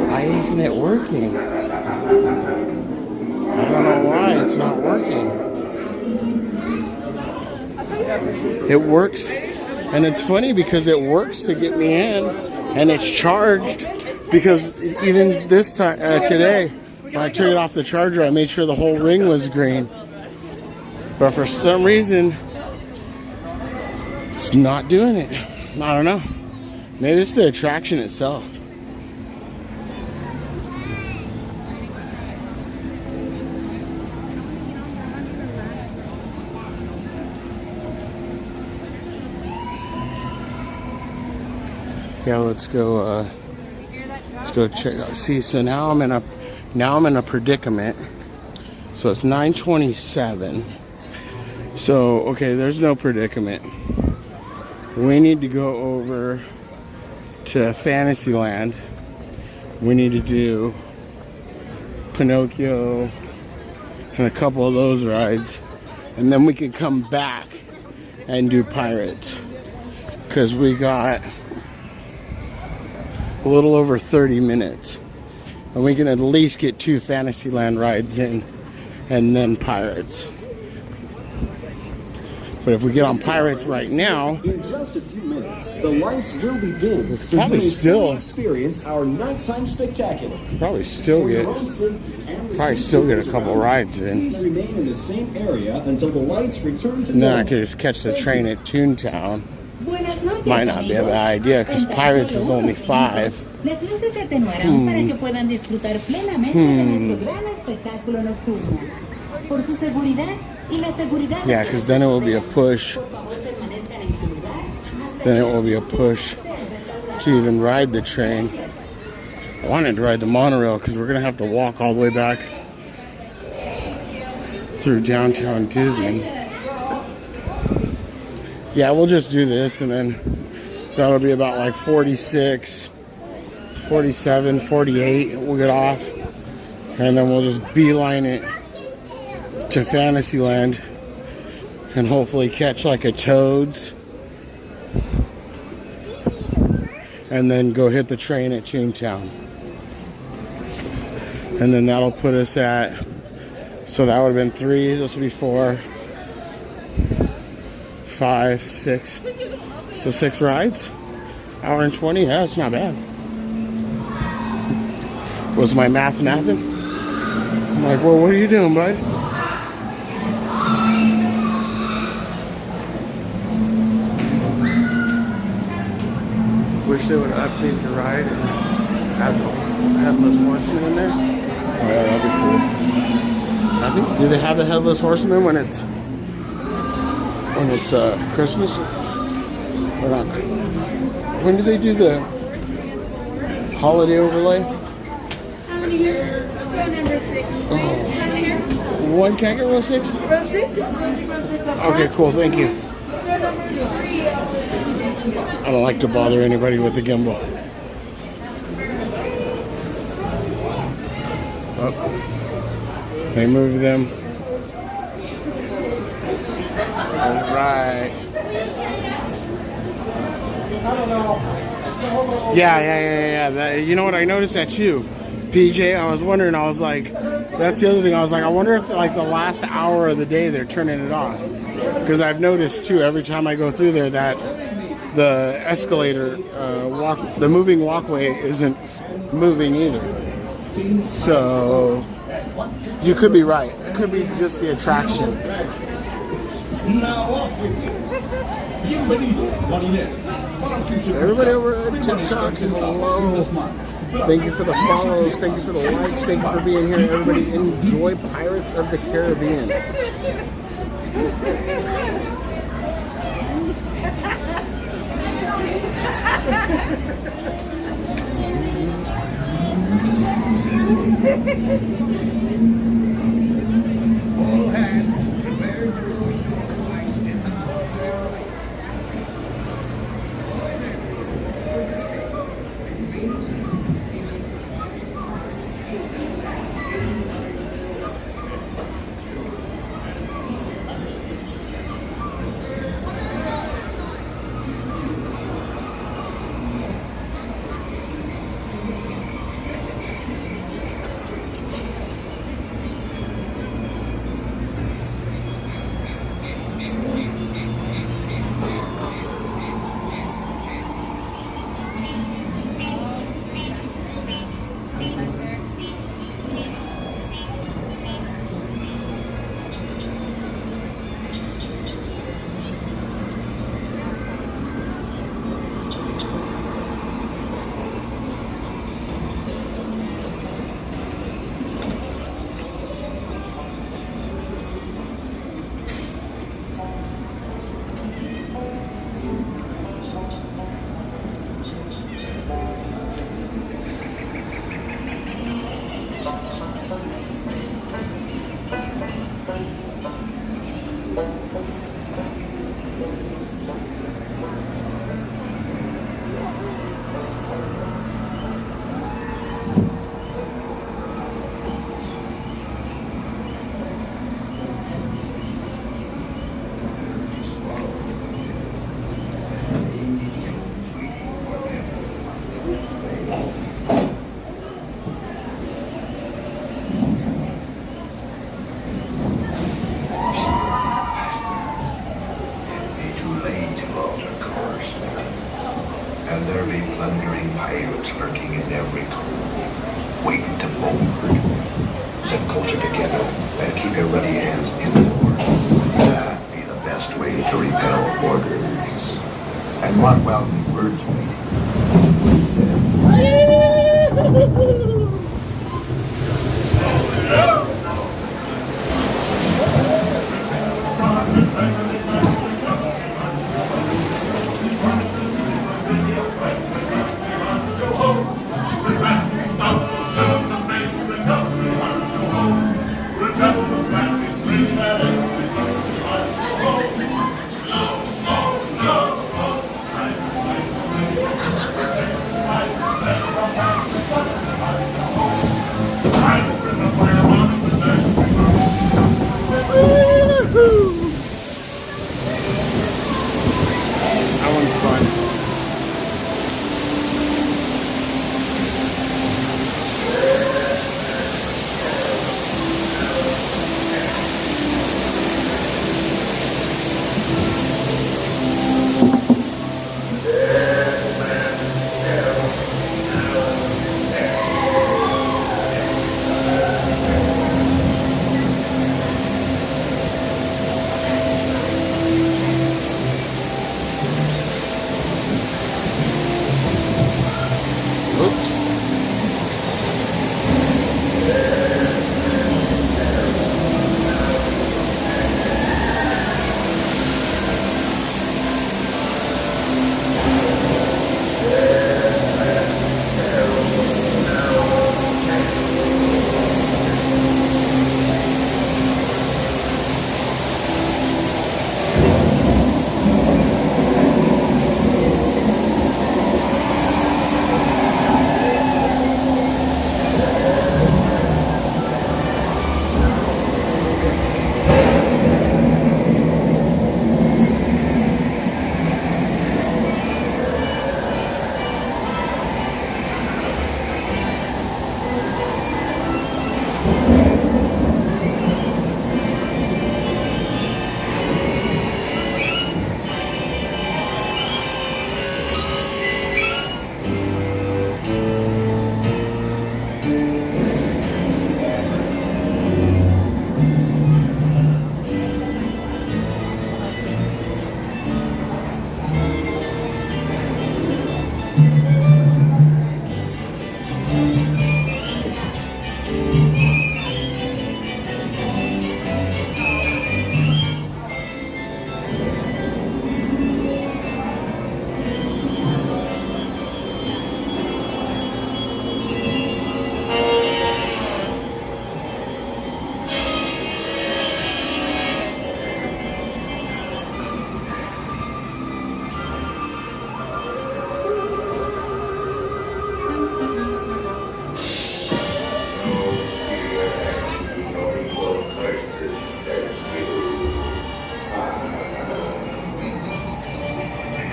Why isn't it working? I don't know why it's not working. It works, and it's funny because it works to get me in, and it's charged, because even this time today, when I took it off the charger, I made sure the whole ring was green. But for some reason, it's not doing it. I don't know. Maybe it's the attraction itself. Yeah, let's go check. See, so now I'm in a predicament. So it's 9:27. So okay, there's no predicament. We need to go over to Fantasyland. We need to do Pinocchio and a couple of those rides, and then we can come back and do Pirates, because we got a little over 30 minutes, and we can at least get 2 Fantasyland rides in, and then Pirates. But if we get on Pirates right now, in just a few minutes, the lights will be dimmed, so you can fully experience our nighttime spectacular. Probably still get a couple rides in. Please remain in the same area until the lights return to And then I normal. could just catch the train at Toontown. Might not be a bad idea, because Pirates is only 5. Las luces se atenuarán para que puedan disfrutar plenamente de nuestro gran espectáculo nocturno. Por su seguridad y la seguridad de Yeah, because then it will be a push. Then it will be a push to even ride the train. I wanted to ride the monorail because we're going to have to walk all the way back through downtown Disney. Yeah, we'll just do this, and then that'll be about like 46, 47, 48. We'll get off, and then we'll just beeline it to Fantasyland and hopefully catch like a Toad's, and then go hit the train at Toontown. And then that'll put us at, so that would have been 3, this will be 4, 5, 6. So 6 rides, hour and 20. Yeah, that's not bad. Was my math napping? I'm like, well, what are you doing, bud? Wish they would update the ride and add the Headless Horseman in there. Oh yeah, that'd be cool. I think, do they have the Headless Horseman when it's Christmas? Or not? When do they do the holiday overlay? How many here? Number 6. Oh. One can't get row 6? Row 6? Okay, cool, thank you. I don't like to bother anybody with the gimbal. Oh. They moved them. Alright. Yeah. You know what? I noticed that too. PJ, I was wondering, I was like, that's the other thing. I was like, I wonder if like the last hour of the day they're turning it off. Because I've noticed too, every time I go through there, that the escalator, the moving walkway isn't moving either. So, you could be right. It could be just the attraction. Everybody over at TikTok, hello. Thank you for the follows. Thank you for the likes. Thank you for being here. Everybody enjoy Pirates of the Caribbean. All hands prepare to go show ice in the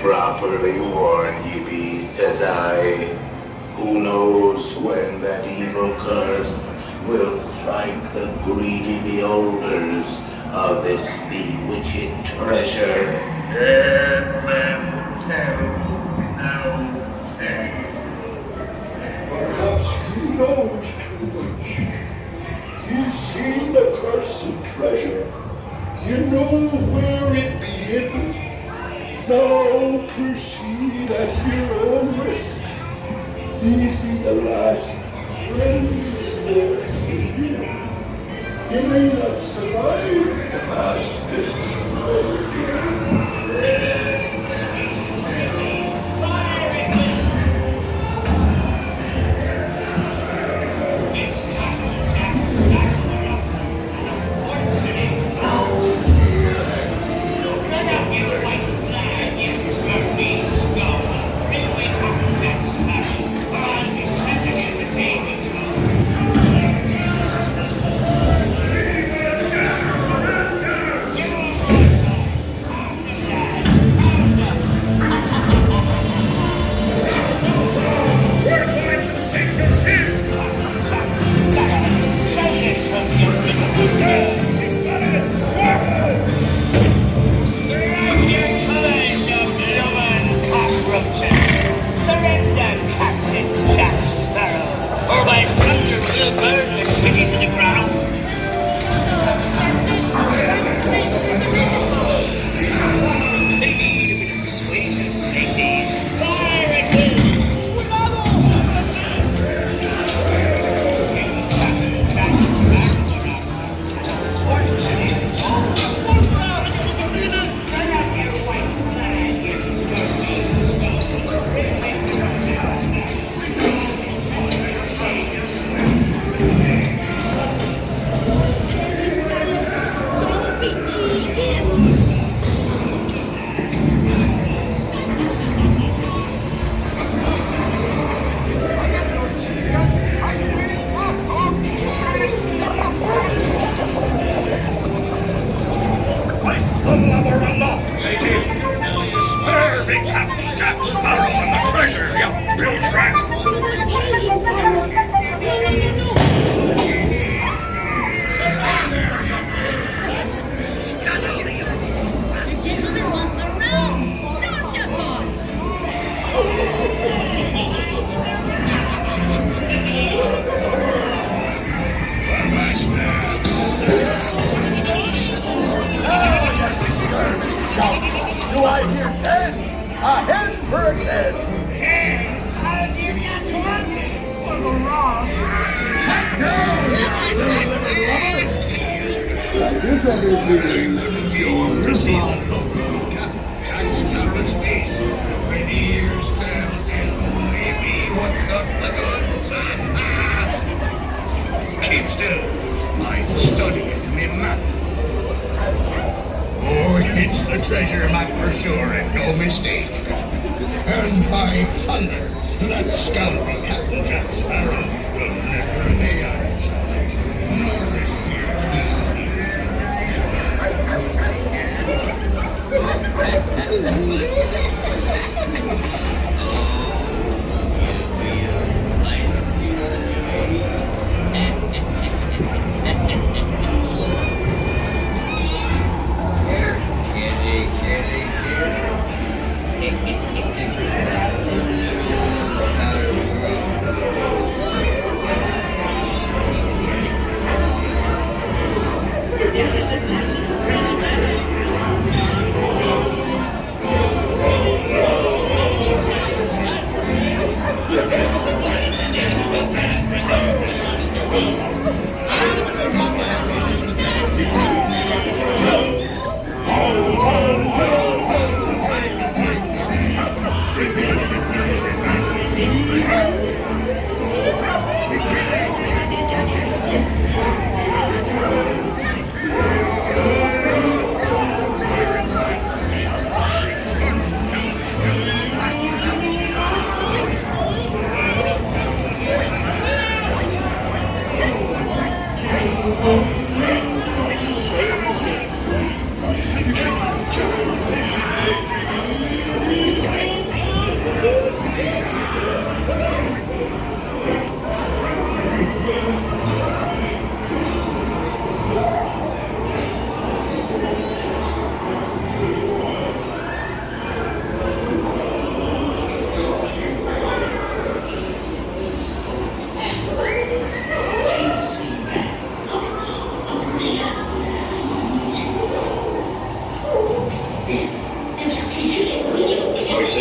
Properly warned ye be, says I. Who knows when that evil curse will strike the greedy beholders of this bewitching treasure. Dead men tell no tale. Perhaps he knows too much. He's seen the cursed treasure. You know where it be hidden. Now proceed at your own risk. These be the last friends of you. You may not survive to pass this road. Keep still. I'm studying me map. Oh, it's the treasure map for sure and no mistake. And by thunder, that scoundrel Captain Jack Sparrow will never lay eyes nor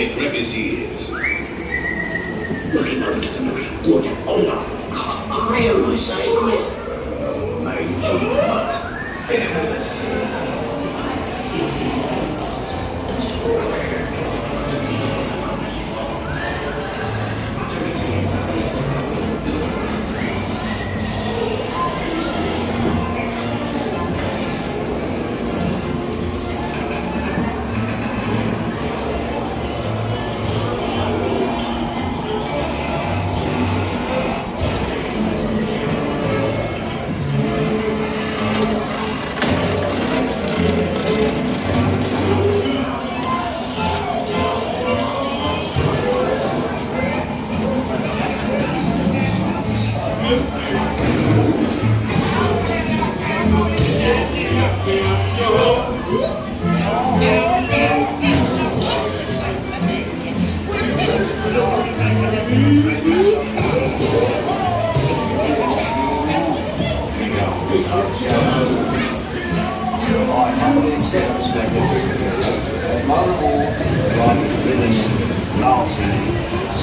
may grab his ears. Looking over to the most good. Oh no, I am sacred. Made too much.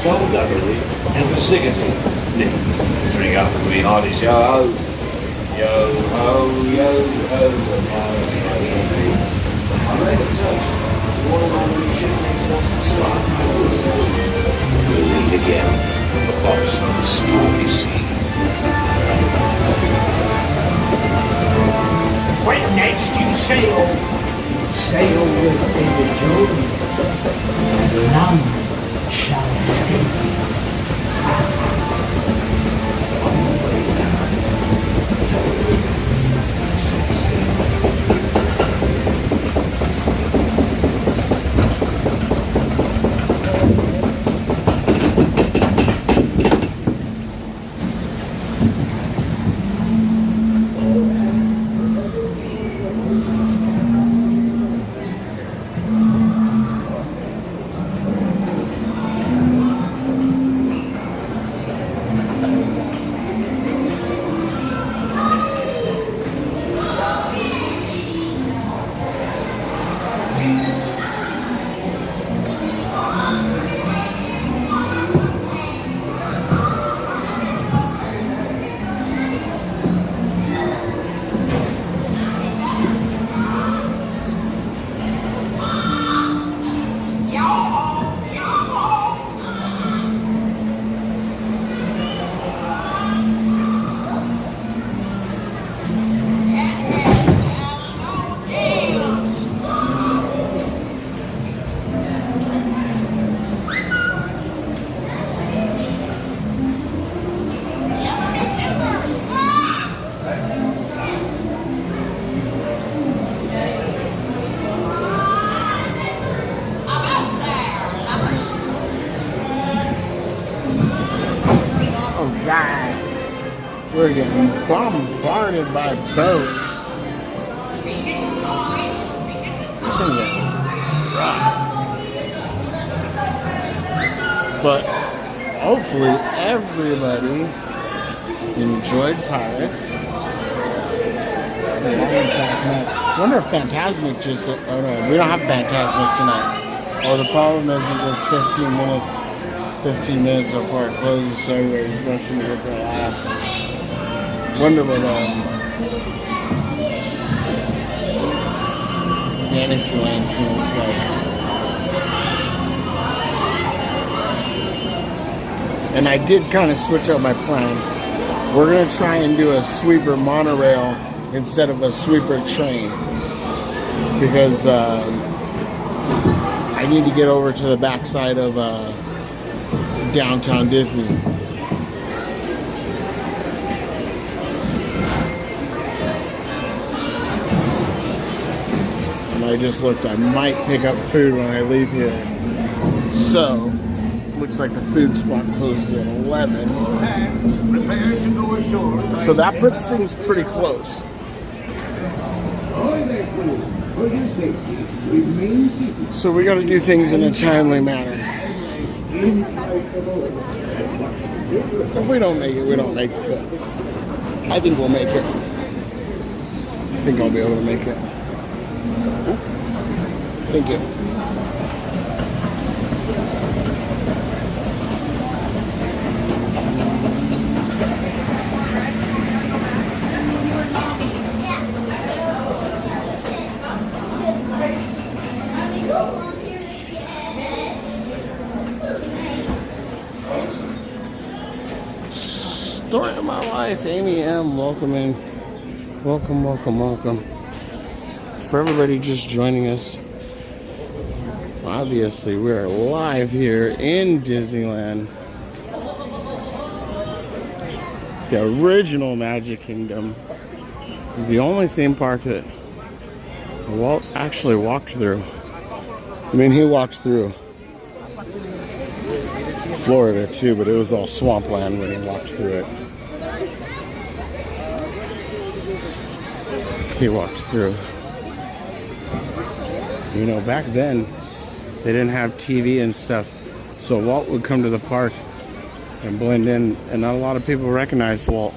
Skullduggery and persnickety. Drink up with me hearties, yo ho, yo ho, yo ho, and now it's like I'm ready to touch. One of my new shipmates wants to start. We'll meet again at the box of the stormy sea. When next you sail with the Jones, and none shall escape you. We're getting bombarded by boats. This thing's rough. But hopefully everybody enjoyed Pirates. I wonder if Fantasmic just... Oh no, we don't have Fantasmic tonight. Oh, the problem is it's 15 minutes before it closes, so everybody's rushing to get their laugh. Wonder what Fantasyland's gonna look like. And I did kind of switch up my plan. We're gonna try and do a sweeper monorail instead of a sweeper train, because I need to get over to the backside of downtown Disney. And I just looked, I might pick up food when I leave here. So, looks like the food spot closes at 11. So that puts things pretty close. So we got to do things in a timely manner. If we don't make it, we don't make it. But I think we'll make it. I think I'll be able to make it. Thank you. Story of my life. Amy M. Welcome in. Welcome, welcome, welcome. For everybody just joining us, obviously we're live here in Disneyland. The original Magic Kingdom. The only theme park that Walt actually walked through. I mean, he walked through Florida too, but it was all swampland when he walked through it. He walked through. You know, back then they didn't have TV and stuff, so Walt would come to the park and blend in, and not a lot of people recognized Walt.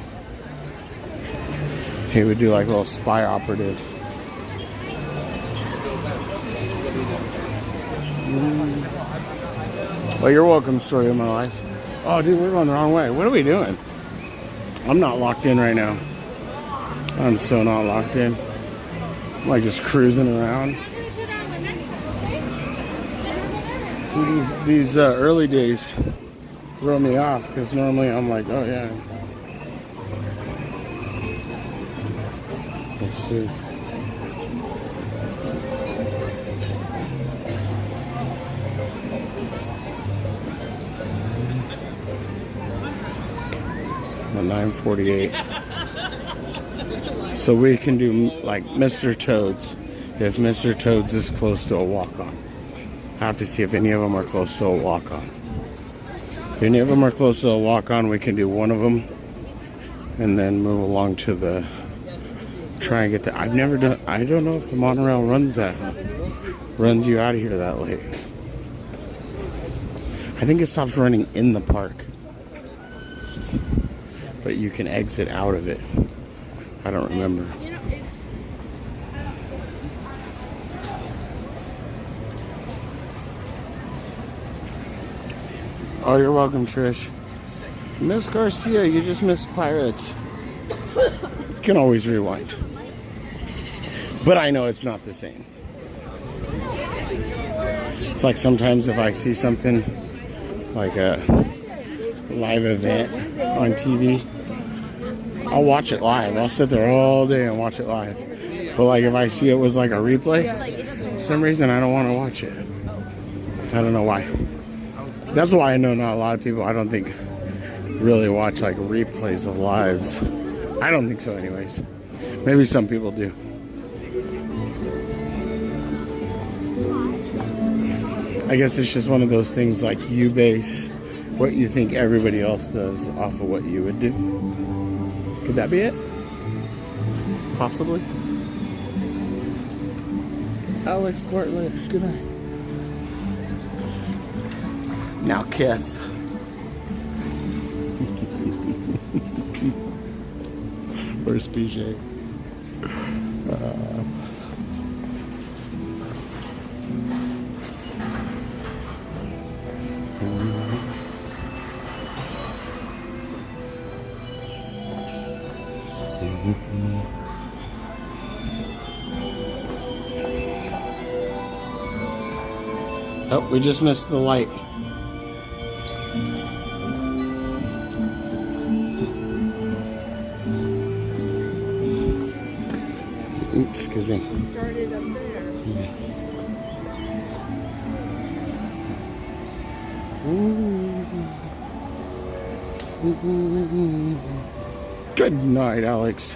He would do like little spy operatives. Well, you're welcome, Story of my life. Oh, dude, we're going the wrong way. What are we doing? I'm not locked in right now. I'm so not locked in. I'm like just cruising around. These early days throw me off because normally I'm like, oh yeah. Let's see. At 9:48. So we can do like Mr. Toad's if Mr. Toad's is close to a walk-on. I have to see if any of them are close to a walk-on. If any of them are close to a walk-on, we can do one of them and then move along to the try and get the. I've never done. I don't know if the monorail runs you out of here that late. I think it stops running in the park, but you can exit out of it. I don't remember. Oh, you're welcome, Trish. Miss Garcia, you just missed Pirates. You can always rewind. But I know it's not the same. It's like sometimes if I see something like a live event on TV, I'll watch it live. I'll sit there all day and watch it live. But like if I see it was like a replay, for some reason I don't want to watch it. I don't know why. That's why I know not a lot of people, I don't think, really watch like replays of lives. I don't think so anyways. Maybe some people do. I guess it's just one of those things like you base what you think everybody else does off of what you would do. Could that be it? Possibly. Alex Portland, good night. Now, Keth. Where's PJ? Oh, we just missed the light. Excuse me. Started up there. Good night, Alex.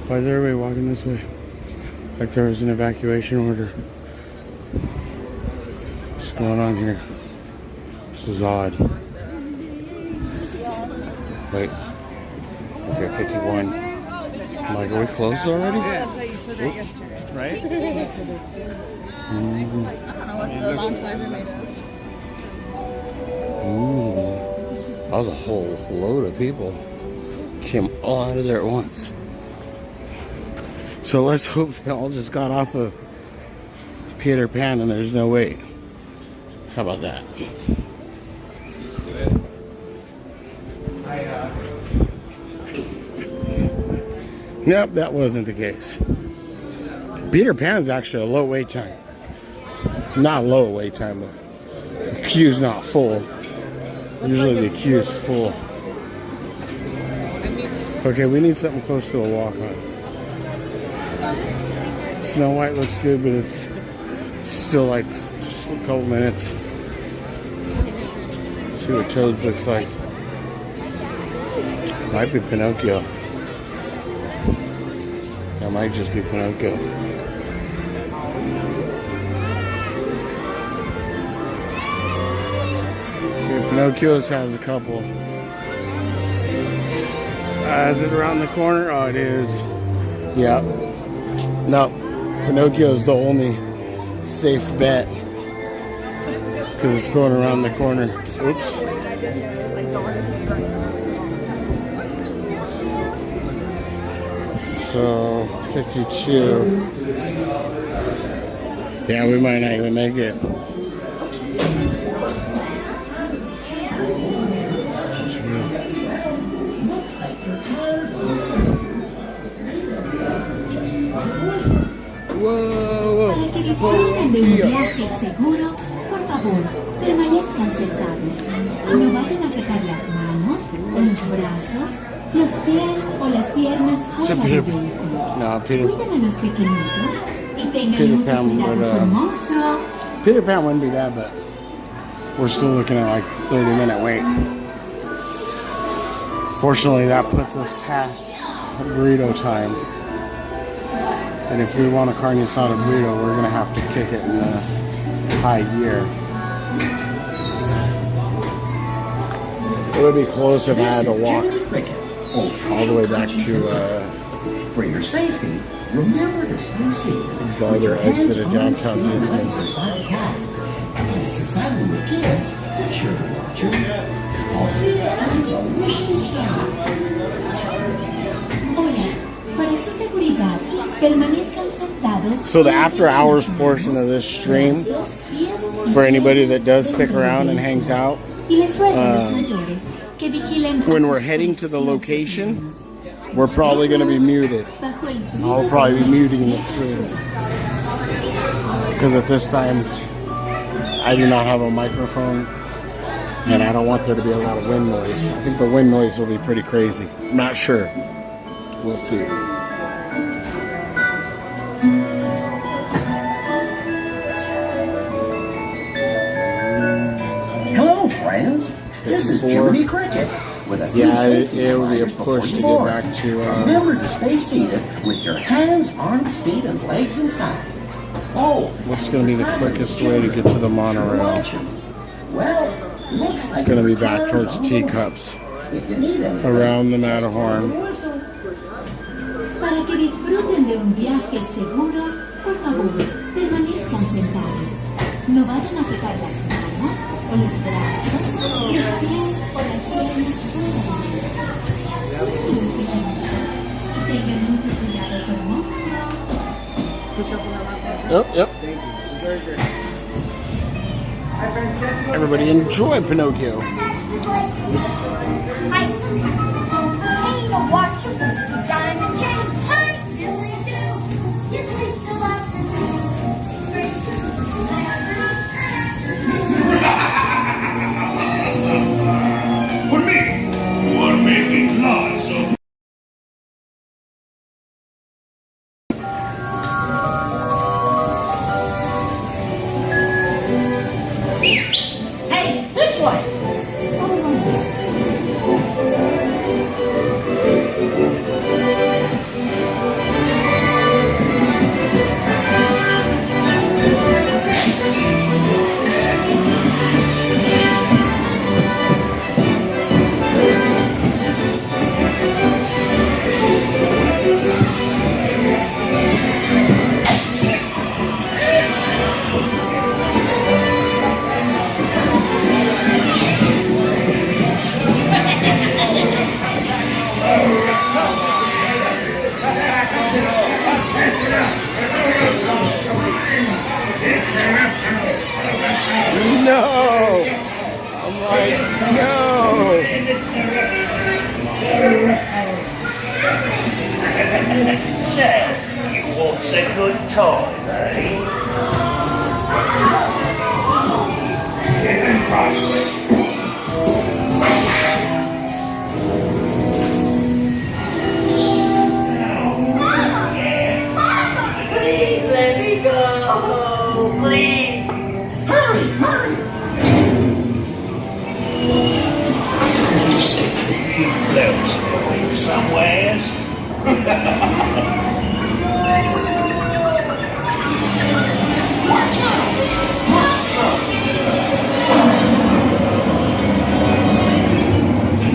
Why is everybody walking this way? Like there was an evacuation order. What's going on here? This is odd. Wait. Okay, 51. I'm like, are we closed already? Yeah, that's why you said that yesterday. Right? I don't know what the launch lines are made of. That was a whole load of people. Came all out of there at once. So let's hope they all just got off of Peter Pan and there's no wait. How about that? Nope, that wasn't the case. Peter Pan's actually a low wait time. Not low wait time, but the queue's not full. Usually the queue's full. Okay, we need something close to a walk-on. Snow White looks good, but it's still like a couple minutes. Let's see what Toads looks like. Might be Pinocchio. That might just be Pinocchio. Okay, Pinocchio's has a couple. Is it around the corner? Oh, it is. Yeah. No, Pinocchio's the only safe bet because it's going around the corner. Oops. So 52. Yeah, we might not even make it. Para que disfruten de un viaje seguro, por favor, permanezcan sentados. No vayan a sacar las manos o los brazos, los pies o las piernas fuera del vehículo. No, Peter. Cuiden a los pequeñitos y tengan mucho cuidado con monstruo. Peter Pan wouldn't be bad, but we're still looking at like 30-minute wait. Fortunately, that puts us past burrito time. And if we want a carne asada burrito, we're going to have to kick it in the high gear. It would be close if I had to walk all the way back to For your safety, remember to stay seated. the other exit of downtown Disney. With kids, be sure to watch it. Hola, para su seguridad, permanezcan sentados. So the after hours portion of this stream, for anybody that does stick around and hangs out, when we're heading to the location, we're probably going to be muted. I'll probably be muting the stream because at this time I do not have a microphone and I don't want there to be a lot of wind noise. I think the wind noise will be pretty crazy. I'm not sure. We'll see. Hello, friends. This is Jiminy Cricket. With a few it will be a push to get back to. Remember to stay seated with your hands, arms, feet, and legs inside. Oh, what's going to be the quickest way to get to the monorail? Well, looks like it's going to be back towards Teacups, around the Matterhorn. Para que disfruten de un viaje seguro, por favor, permanezcan sentados. No vayan a sacar las manos o los brazos, los pies o las piernas fuera. Y tengan mucho cuidado con monstruos. Yep. Everybody enjoy Pinocchio. Watch your diamond chain. Hey, Billy do. Yes, we still love For me, who are making lots of. Hey, this way! No! I'm like, no! So, you want a good time, eh? Please. Hurry, hurry. There's going somewhere. Watch out! Watch out!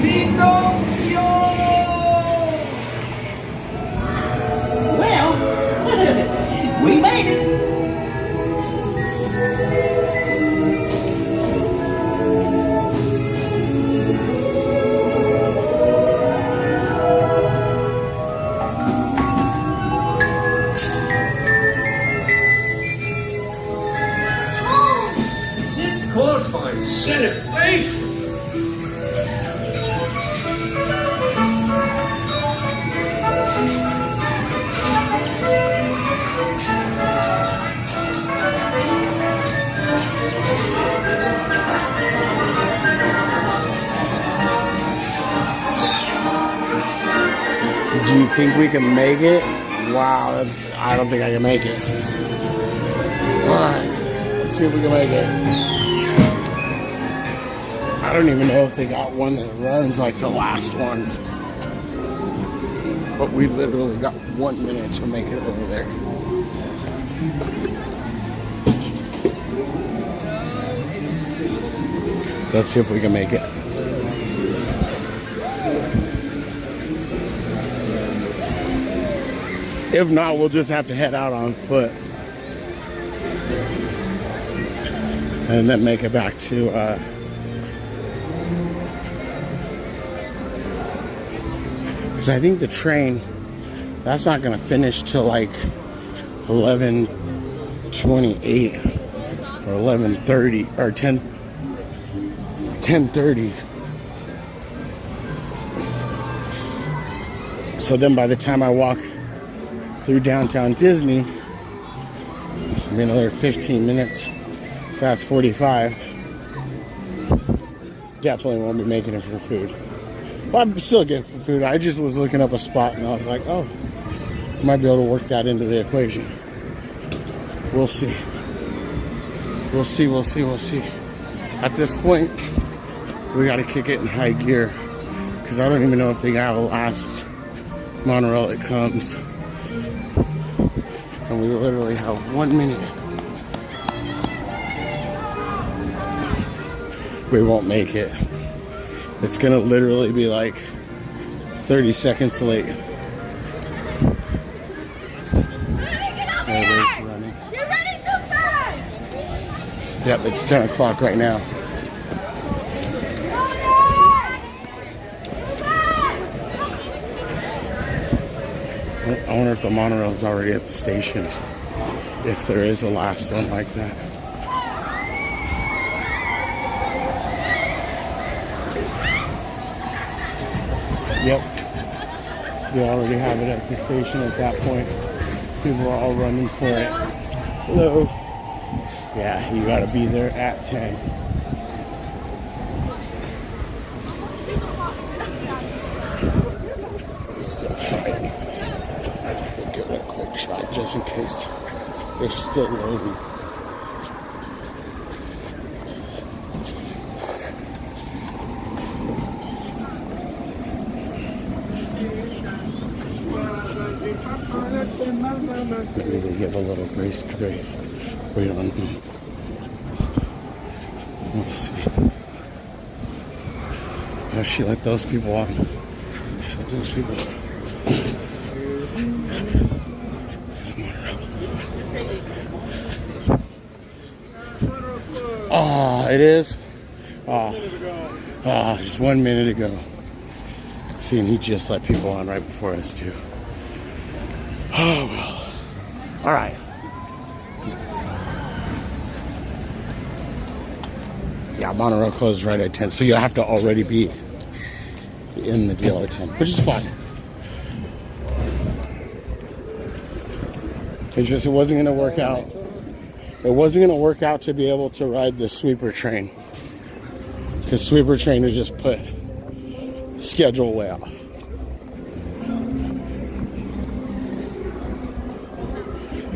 Pinocchio! Well, we made it. This calls for a celebration. Do you think we can make it? Wow, I don't think I can make it. Alright, let's see if we can make it. I don't even know if they got one that runs like the last one. But we literally got 1 minute to make it over there. Let's see if we can make it. If not, we'll just have to head out on foot. And then make it back to, because I think the train, that's not going to finish till like 11:28 or 11:30 or 10:30. So then by the time I walk through downtown Disney, it's gonna be another 15 minutes. So that's 45. Definitely won't be making it for food. But I'm still good for food. I just was looking up a spot and I was like, oh, I might be able to work that into the equation. We'll see. We'll see, we'll see, we'll see. At this point, we gotta kick it in high gear because I don't even know if they got a last monorail that comes. And we literally have 1 minute. We won't make it. It's gonna literally be like 30 seconds late. Everybody's running. You're running too fast! Yep, it's 10 o'clock right now. I wonder if the monorail is already at the station. If there is a last one like that. Yep. They already have it at the station at that point. People are all running for it. Hello. Yeah, you gotta be there at 10. Still trying. We'll give it a quick try just in case they're still loading. Maybe they give a little grace period. Wait on them. We'll see. No, she let those people on. She let those people on. Oh, it is? Just 1 minute ago. See, and he just let people on right before us too. Oh, well. All right. Yeah, monorail closed right at 10, so you'll have to already be in the deal at 10, which is fine. It's just it wasn't going to work out. It wasn't going to work out to be able to ride the sweeper train. Because sweeper train would just put schedule way off.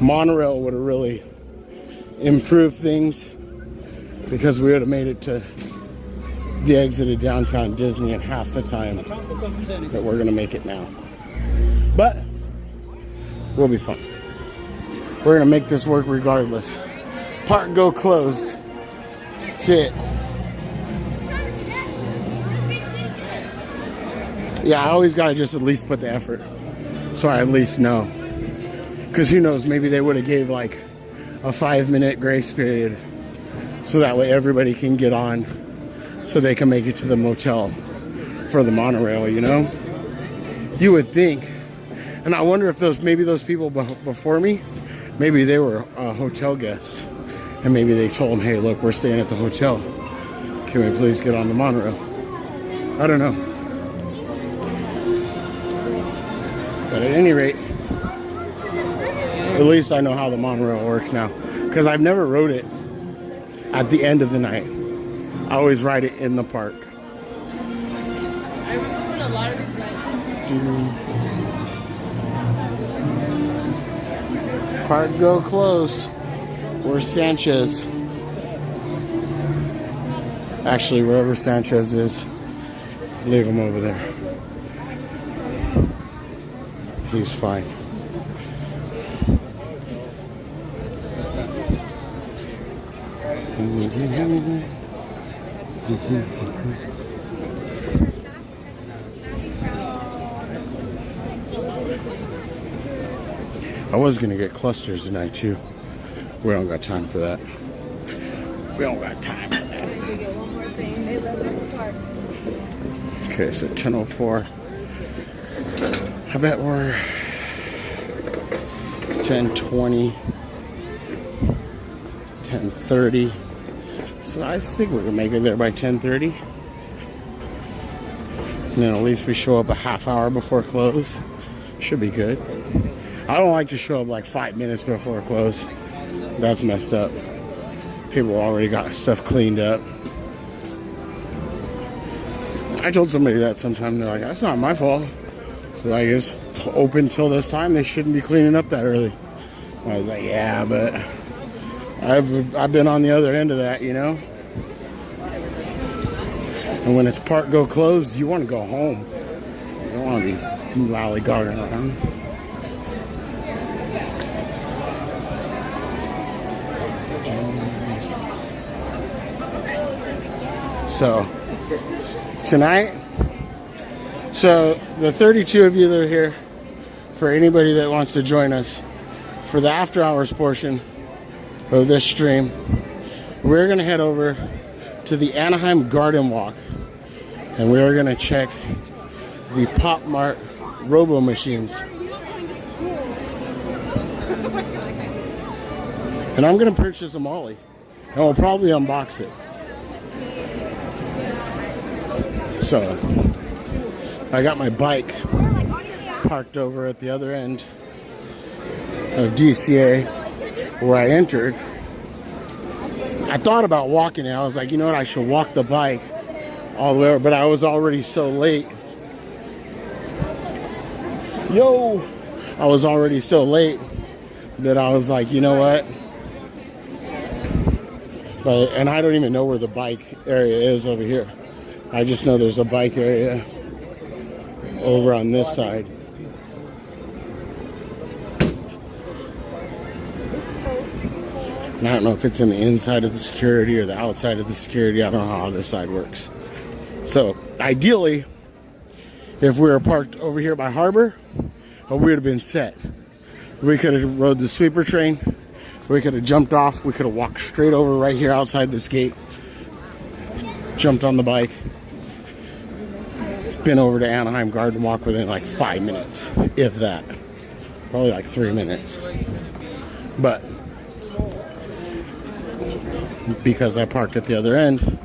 Monorail would have really improve things, because we would have made it to the exit of downtown Disney in half the time that we're gonna make it now. But we'll be fine. We're gonna make this work regardless. Park go closed. That's it. Yeah, I always gotta just at least put the effort, so I at least know. Because who knows, maybe they would have gave like a 5-minute grace period, so that way everybody can get on, so they can make it to the motel for the monorail, you know? You would think. And I wonder if maybe those people before me, maybe they were hotel guests, and maybe they told them, hey, look, we're staying at the hotel. Can we please get on the monorail? I don't know. But at any rate, at least I know how the monorail works now, because I've never rode it at the end of the night. I always ride it in the park. I remember a lot of Park go closed. Where's Sanchez? Actually, wherever Sanchez is, leave him over there. He's fine. I was gonna get clusters tonight too. We don't got time for that. We don't got time for that. Okay, so 10:04. I bet we're 10:20, 10:30. So I think we're gonna make it there by 10:30. And then at least we show up a half hour before close. Should be good. I don't like to show up like 5 minutes before close. That's messed up. People already got stuff cleaned up. I told somebody that sometime. They're like, that's not my fault. Like, it's open till this time. They shouldn't be cleaning up that early. I was like, yeah, but I've been on the other end of that, you know? And when it's park go closed, you want to go home. You don't want to be lollygagging around. So, tonight, so the 32 of you that are here, for anybody that wants to join us for the after hours portion of this stream, we're going to head over to the Anaheim Garden Walk, and we're going to check the Pop Mart robo machines. And I'm going to purchase a Molly, and we'll probably unbox it. So, I got my bike parked over at the other end of DCA where I entered. I thought about walking it. I was like, you know what, I should walk the bike all the way over, but I was already so late. I was already so late that I was like, you know what? And I don't even know where the bike area is over here. I just know there's a bike area over on this side. And I don't know if it's in the inside of the security or the outside of the security. I don't know how this side works. So, ideally, if we were parked over here by Harbor, we would have been set. We could have rode the sweeper train. We could have jumped off. We could have walked straight over right here outside this gate. Jumped on the bike. Been over to Anaheim Garden Walk within like 5 minutes, if that. Probably like 3 minutes. But because I parked at the other end,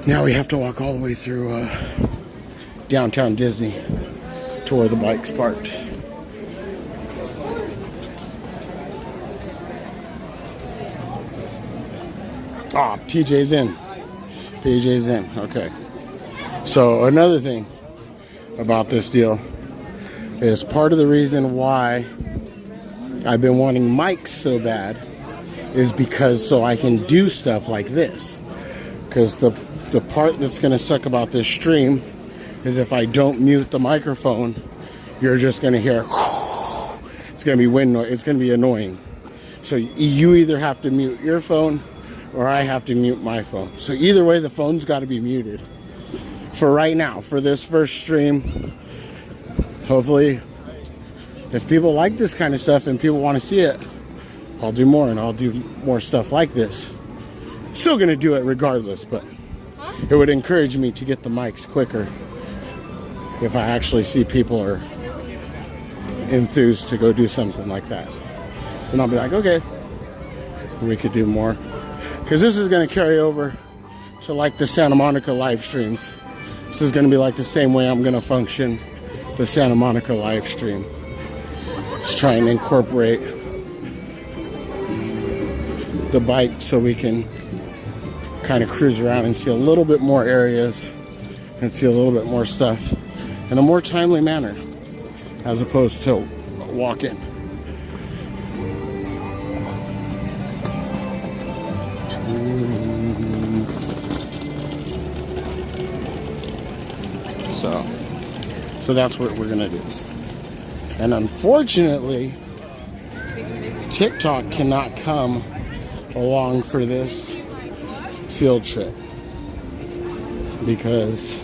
now we have to walk all the way through downtown Disney to where the bike's parked. Ah, PJ's in. PJ's in. Okay. So another thing about this deal is part of the reason why I've been wanting mics so bad is because so I can do stuff like this. Because the part that's going to suck about this stream is if I don't mute the microphone, you're just going to hear it's going to be wind noise. It's going to be annoying. So you either have to mute your phone or I have to mute my phone. So either way, the phone's got to be muted. For right now, for this first stream, hopefully, if people like this kind of stuff and people want to see it, I'll do more and I'll do more stuff like this. Still going to do it regardless, but it would encourage me to get the mics quicker if I actually see people are enthused to go do something like that. And I'll be like, okay, we could do more. Because this is going to carry over to like the Santa Monica live streams. This is going to be like the same way I'm going to function the Santa Monica live stream. Just try and incorporate the bike so we can kind of cruise around and see a little bit more areas and see a little bit more stuff in a more timely manner as opposed to walking. So that's what we're gonna do. And unfortunately, TikTok cannot come along for this field trip because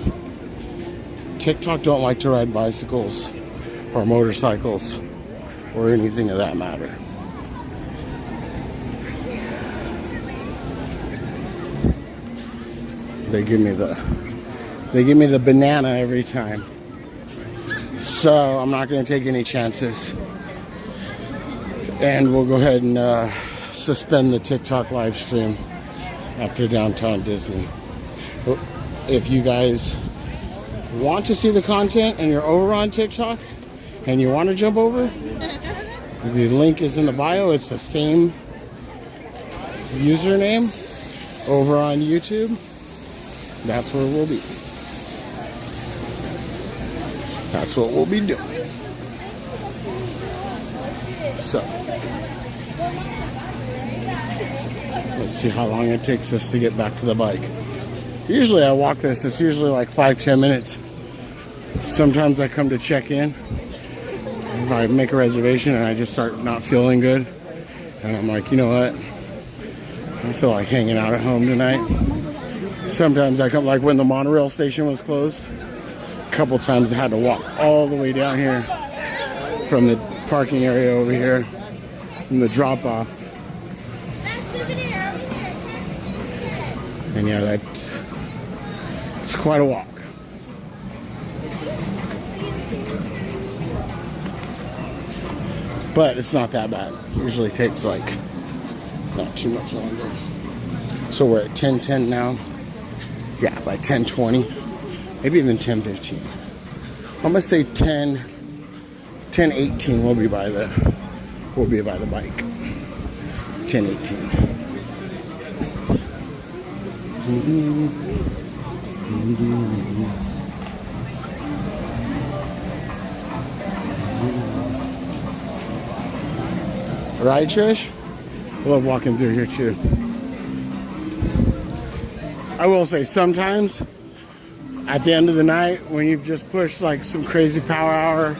TikTok don't like to ride bicycles or motorcycles or anything of that matter. They give me the banana every time. So I'm not going to take any chances. And we'll go ahead and suspend the TikTok live stream after Downtown Disney. If you guys want to see the content and you're over on TikTok and you want to jump over, the link is in the bio. It's the same username over on YouTube. That's where we'll be. That's what we'll be doing. So, let's see how long it takes us to get back to the bike. Usually I walk this, it's usually like 5-10 minutes. Sometimes I come to check in. If I make a reservation and I just start not feeling good, and I'm like, you know what? I feel like hanging out at home tonight. Sometimes I come, like when the monorail station was closed. A couple times I had to walk all the way down here from the parking area over here from the drop off. And yeah, it's quite a walk. But it's not that bad. Usually takes like not too much longer. So we're at 10:10 now. Yeah, by 10:20. Maybe even 10:15. I'm gonna say 10:18 we'll be by the bike. 10:18. Right, Trish? I love walking through here too. I will say sometimes at the end of the night, when you've just pushed like some crazy power hour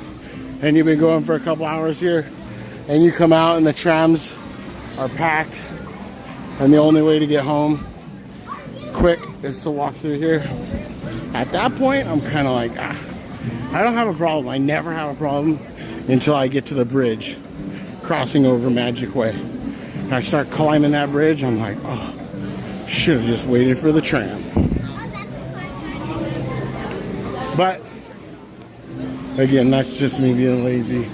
and you've been going for a couple hours here and you come out and the trams are packed and the only way to get home quick is to walk through here. At that point, I'm kind of like, I don't have a problem. I never have a problem until I get to the bridge crossing over Magic Way. And I start climbing that bridge, I'm like, oh, should have just waited for the tram. But again, that's just me being lazy.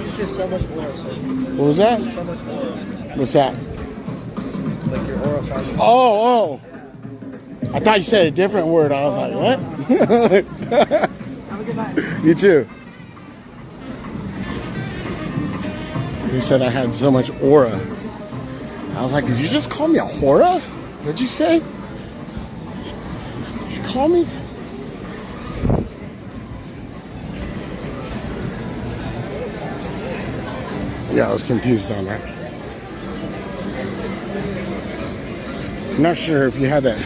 It's just so much more. So what was that? So much more. What's that? Like your aura fighting. Oh. I thought you said a different word. I was like, what? Have a good night. You too. He said I had so much aura. I was like, did you just call me a hora? What'd you say? call me? Yeah, I was confused on that. I'm not sure if you had that.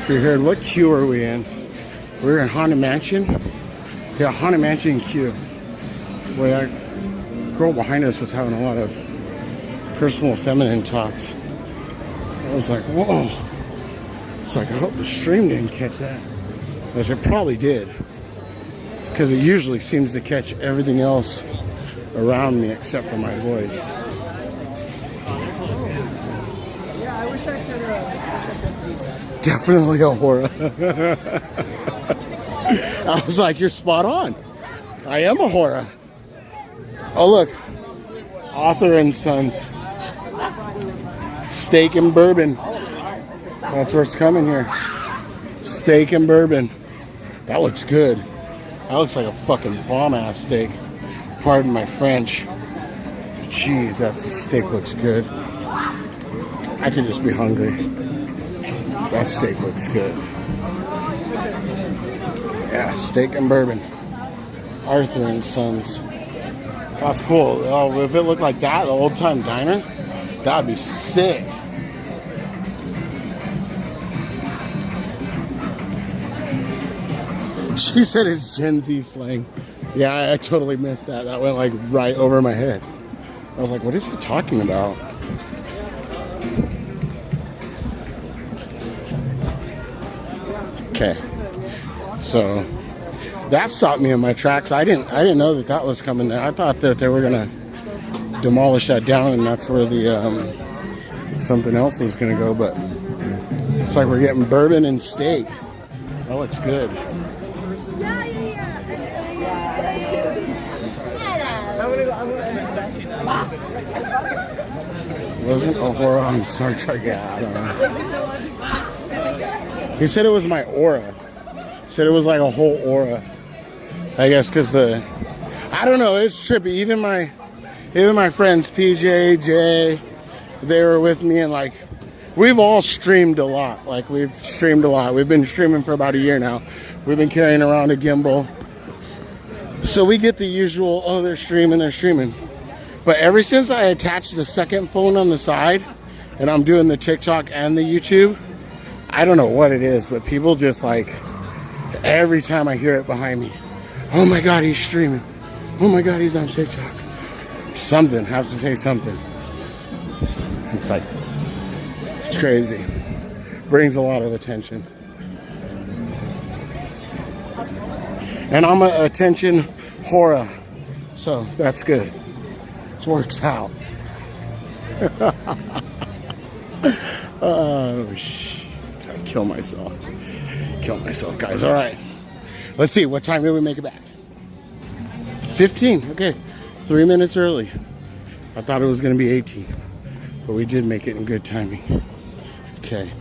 If you heard, what queue are we in? We're in Haunted Mansion. Yeah, Haunted Mansion queue. Boy, that girl behind us was having a lot of personal feminine talks. I was like, whoa. It's like, I hope the stream didn't catch that. Which it probably did. Because it usually seems to catch everything else around me except for my voice. Yeah, I wish I could see that. Definitely a horror. I was like, you're spot on. I am a horror. Oh, look. Author and Sons. Steak and bourbon. That's where it's coming here. Steak and bourbon. That looks good. That looks like a fucking bomb-ass steak. Pardon my French. Jeez, that steak looks good. I could just be hungry. That steak looks good. Yeah, steak and bourbon. Arthur and Sons. That's cool. Oh, if it looked like that, the old-time diner, that'd be sick. She said it's Gen Z slang. Yeah, I totally missed that. That went like right over my head. I was like, what is he talking about? Okay. So that stopped me in my tracks. I didn't know that was coming there. I thought that they were gonna demolish that down and that's where the something else was gonna go, but it's like we're getting bourbon and steak. That looks good. Wasn't a horror on Star Trek? Yeah, I don't know. He said it was my aura. He said it was like a whole aura. I guess because I don't know, it's trippy. Even my friends, PJ, Jay, they were with me and like, we've all streamed a lot. Like we've streamed a lot. We've been streaming for about a year now. We've been carrying around a gimbal. So we get the usual, oh, they're streaming. But ever since I attached the second phone on the side and I'm doing the TikTok and the YouTube, I don't know what it is, but people just like, every time I hear it behind me, oh my God, he's streaming. Oh my God, he's on TikTok. Something, have to say something. It's like, it's crazy. Brings a lot of attention. And I'm an attention horror, so that's good. It works out. Oh, shit. I kill myself, guys. All right. Let's see. What time did we make it back? 15. Okay. 3 minutes early. I thought it was going to be 18, but we did make it in good timing. Okay.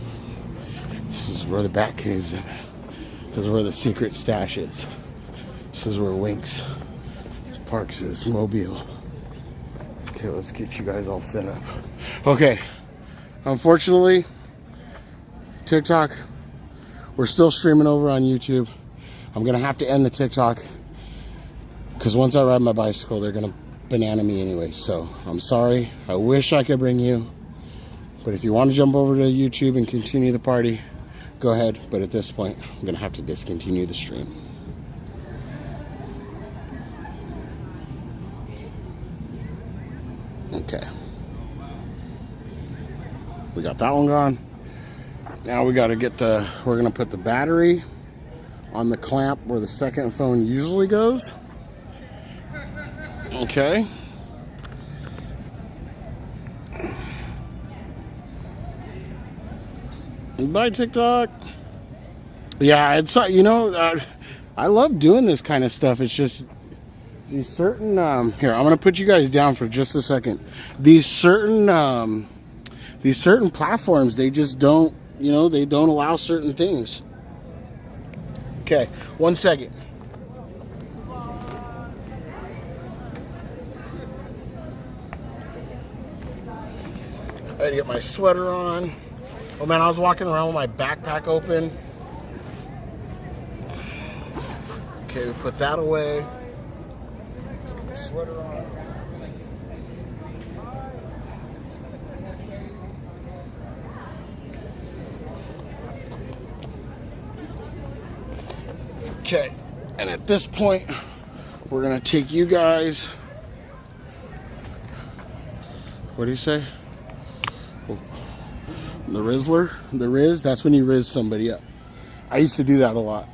This is where the Bat Cave's at. This is where the secret stash is. This is where Winks Parks is, Mobile. Okay, let's get you guys all set up. Okay, unfortunately, TikTok, we're still streaming over on YouTube. I'm gonna have to end the TikTok because once I ride my bicycle, they're gonna banana me anyway. So I'm sorry. I wish I could bring you, but if you want to jump over to YouTube and continue the party, go ahead. But at this point, I'm gonna have to discontinue the stream. Okay. We got that one gone. Now we got to get we're going to put the battery on the clamp where the second phone usually goes. Okay. Bye, TikTok. Yeah, it's, I love doing this kind of stuff. It's just these certain, here, I'm going to put you guys down for just a second. These certain platforms, they just don't, they don't allow certain things. Okay, 1 second. I had to get my sweater on. Oh man, I was walking around with my backpack open. Okay, we put that away. Sweater on. Okay, and at this point, we're gonna take you guys. What do you say? The Rizzler? The Riz? That's when you Riz somebody up. I used to do that a lot.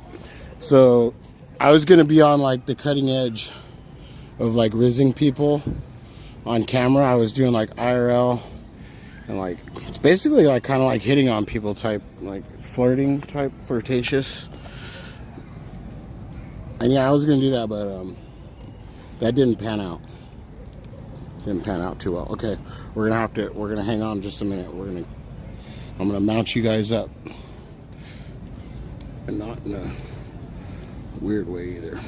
So I was gonna be on like the cutting edge of like rizzing people on camera. I was doing like IRL and like it's basically like kind of like hitting on people type, like flirting type, flirtatious. And yeah, I was gonna do that, but that didn't pan out. Didn't pan out too well. Okay, we're gonna hang on just a minute. I'm gonna mount you guys up, and not in a weird way either.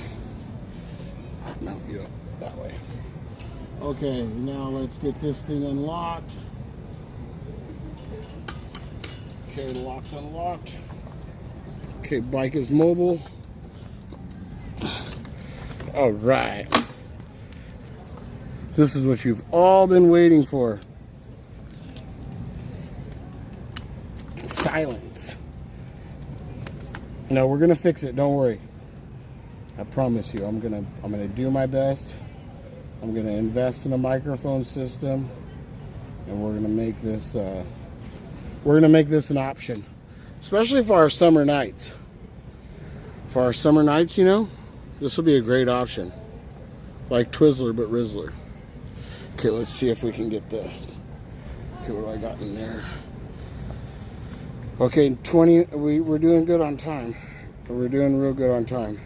Mount you up that way. Okay, now let's get this thing unlocked. Okay, the lock's unlocked. Okay, bike is mobile. All right. This is what you've all been waiting for. Silence. No, we're gonna fix it. Don't worry. I promise you. I'm gonna do my best. I'm gonna invest in a microphone system, and we're gonna make this an option, especially for our summer nights. For our summer nights, you know, this will be a great option, like Twizzler but Rizzler. Okay, let's see if we can get the. Okay, what do I got in there? Okay, 20. We're doing good on time. We're doing real good on time.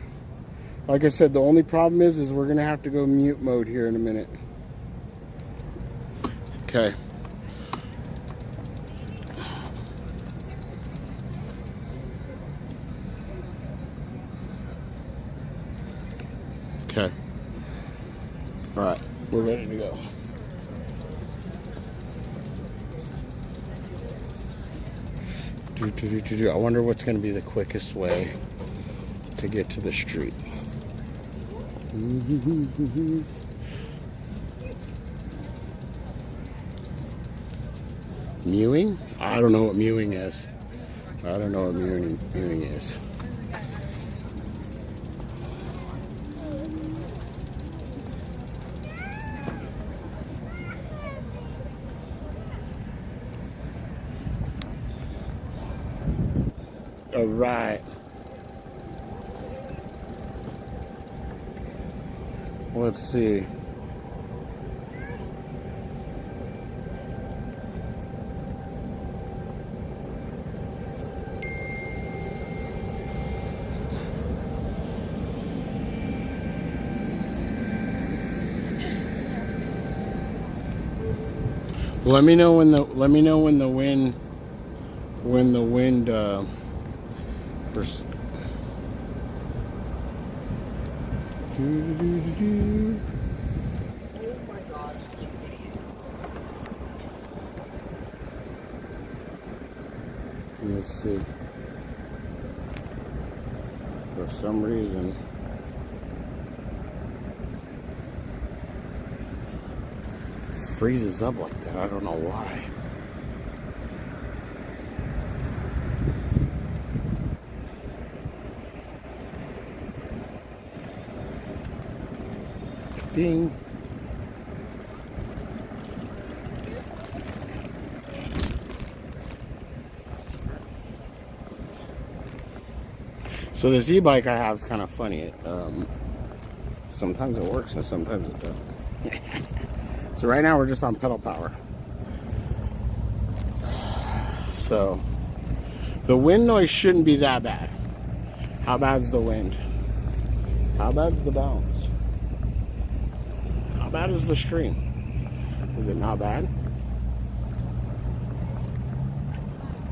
Like I said, the only problem is we're gonna have to go mute mode here in a minute. Okay. Okay. All right, we're ready to go. I wonder what's going to be the quickest way to get to the street. Mewing? I don't know what mewing is. I don't know what mewing is. All right. Let's see. Let me know when the wind first. Let's see. For some reason, freezes up like that. I don't know why. Ding. So this e-bike I have is kind of funny. Sometimes it works and sometimes it doesn't. So right now we're just on pedal power. So the wind noise shouldn't be that bad. How bad's the wind? How bad's the bounce? How bad is the stream? Is it not bad?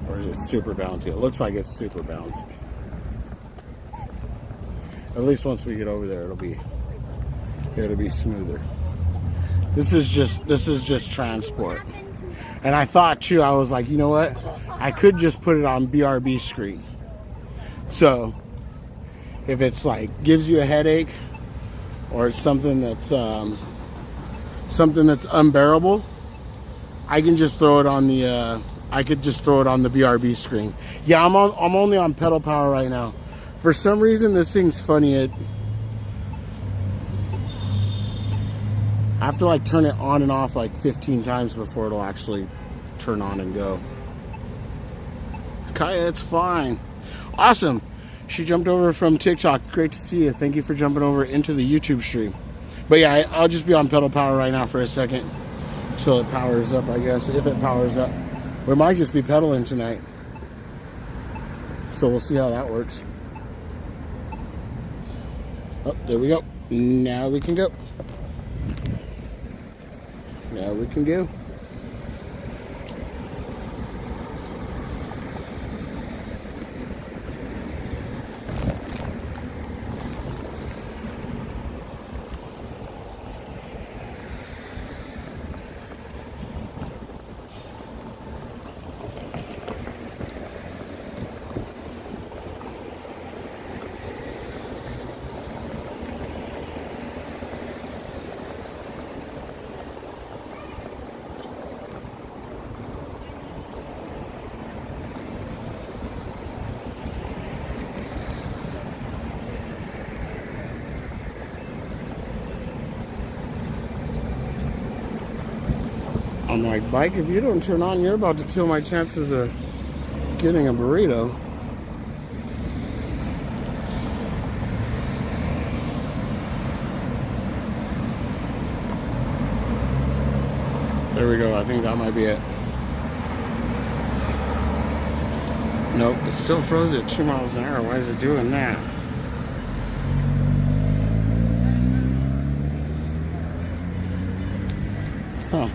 Or is it super bouncy? It looks like it's super bouncy. At least once we get over there, it'll be smoother. This is just transport. And I thought too, I was like, you know what? I could just put it on BRB screen. So if it's like gives you a headache or it's something that's unbearable, I can just throw it on the I could just throw it on the BRB screen. Yeah, I'm only on pedal power right now. For some reason this thing's funny. I have to like turn it on and off like 15 times before it'll actually turn on and go. Kaya, it's fine. Awesome. She jumped over from TikTok. Great to see you. Thank you for jumping over into the YouTube stream. But yeah, I'll just be on pedal power right now for a second until it powers up, I guess, if it powers up. We might just be pedaling tonight. So we'll see how that works. Oh, there we go. Now we can go. Now we can go. I'm like, bike, if you don't turn on, you're about to kill my chances of getting a burrito. There we go. I think that might be it. Nope, it still froze at 2 miles an hour. Why is it doing that? Huh.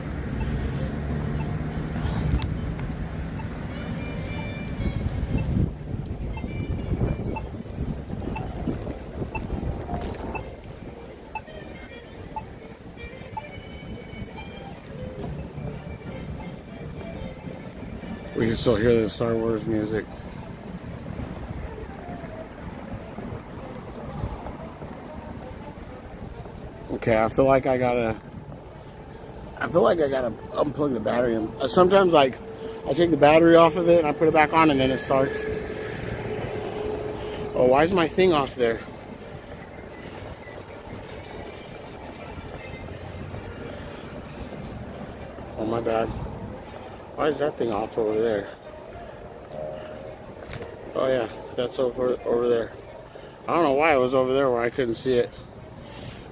We can still hear the Star Wars music. Okay, I feel like I gotta unplug the battery. Sometimes, like, I take the battery off of it and I put it back on and then it starts. Oh, why is my thing off there? Oh, my bad. Why is that thing off over there? Oh yeah, that's over there. I don't know why it was over there where I couldn't see it.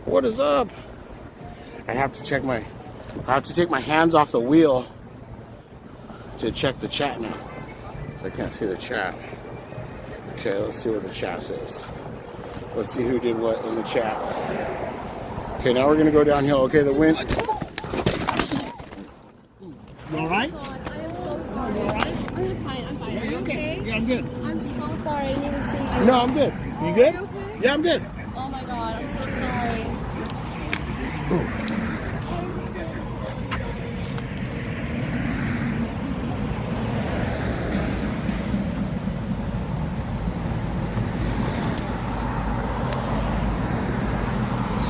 What is up? I have to take my hands off the wheel to check the chat now. So I can't see the chat. Okay, let's see what the chat says. Let's see who did what in the chat. Okay, now we're gonna go downhill. Okay, the wind. You alright? I'm fine. I'm fine. Are you okay? Yeah, I'm good. I'm so sorry. I didn't even see you. No, I'm good. You good? Are you okay? Yeah, I'm good. Oh my god, I'm so sorry.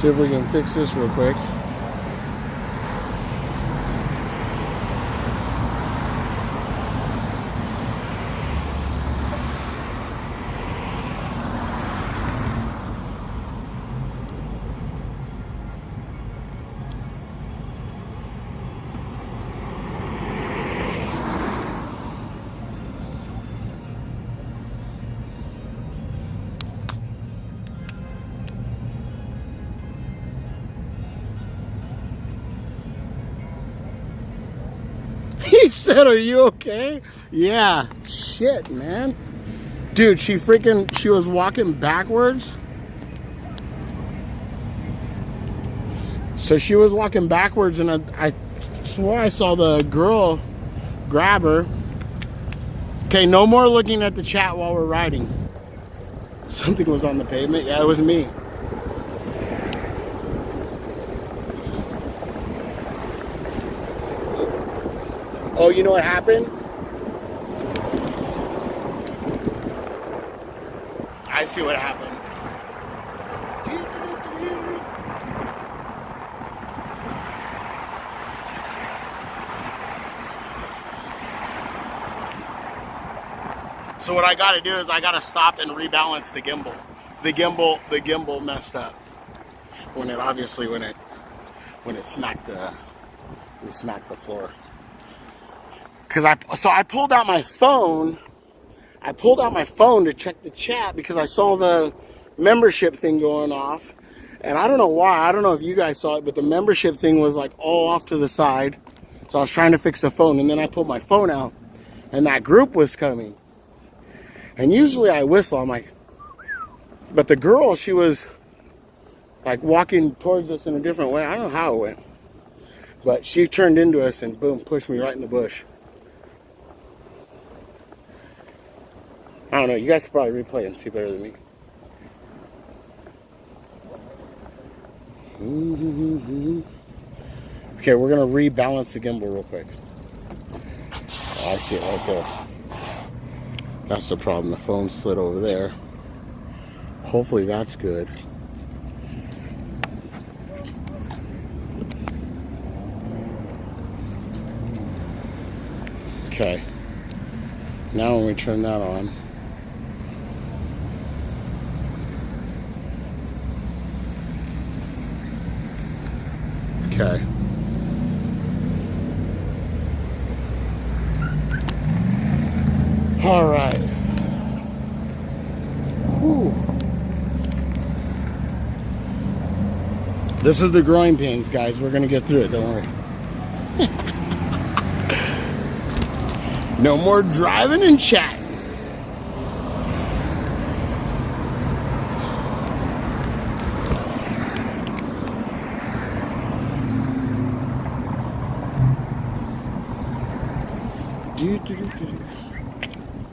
See if we can fix this real quick. He said, are you okay? Yeah. Shit, man. Dude, she was walking backwards. So she was walking backwards and I swore I saw the girl grab her. Okay, no more looking at the chat while we're riding. Something was on the pavement. Yeah, it was me. Oh, you know what happened? I see what happened. So what I got to do is I got to stop and rebalance the gimbal. The gimbal messed up when it smacked the floor. So I pulled out my phone. I pulled out my phone to check the chat because I saw the membership thing going off. And I don't know why. I don't know if you guys saw it, but the membership thing was like all off to the side. So I was trying to fix the phone, and then I pulled my phone out, and that group was coming. And usually I whistle. I'm like, but the girl, she was like walking towards us in a different way. I don't know how it went. But she turned into us and boom, pushed me right in the bush. I don't know. You guys could probably replay and see better than me. Okay, we're going to rebalance the gimbal real quick. Oh, I see it right there. That's the problem. The phone slid over there. Hopefully that's good. Okay. Now when we turn that on. Okay. All right. Whew. This is the growing pains, guys. We're going to get through it. Don't worry. No more driving and chatting.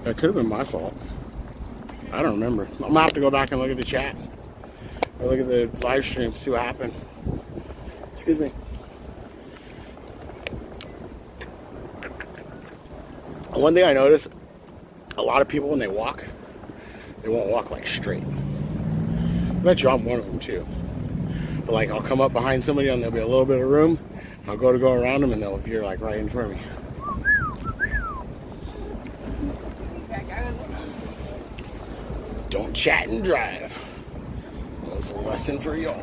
That could have been my fault. I don't remember. I'm gonna have to go back and look at the chat. Or look at the live stream, see what happened. Excuse me. One thing I noticed, a lot of people when they walk, they won't walk like straight. I bet you I'm one of them too. But like I'll come up behind somebody and there'll be a little bit of room. I'll go around them and they'll veer like right in front of me. Don't chat and drive. That was a lesson for y'all.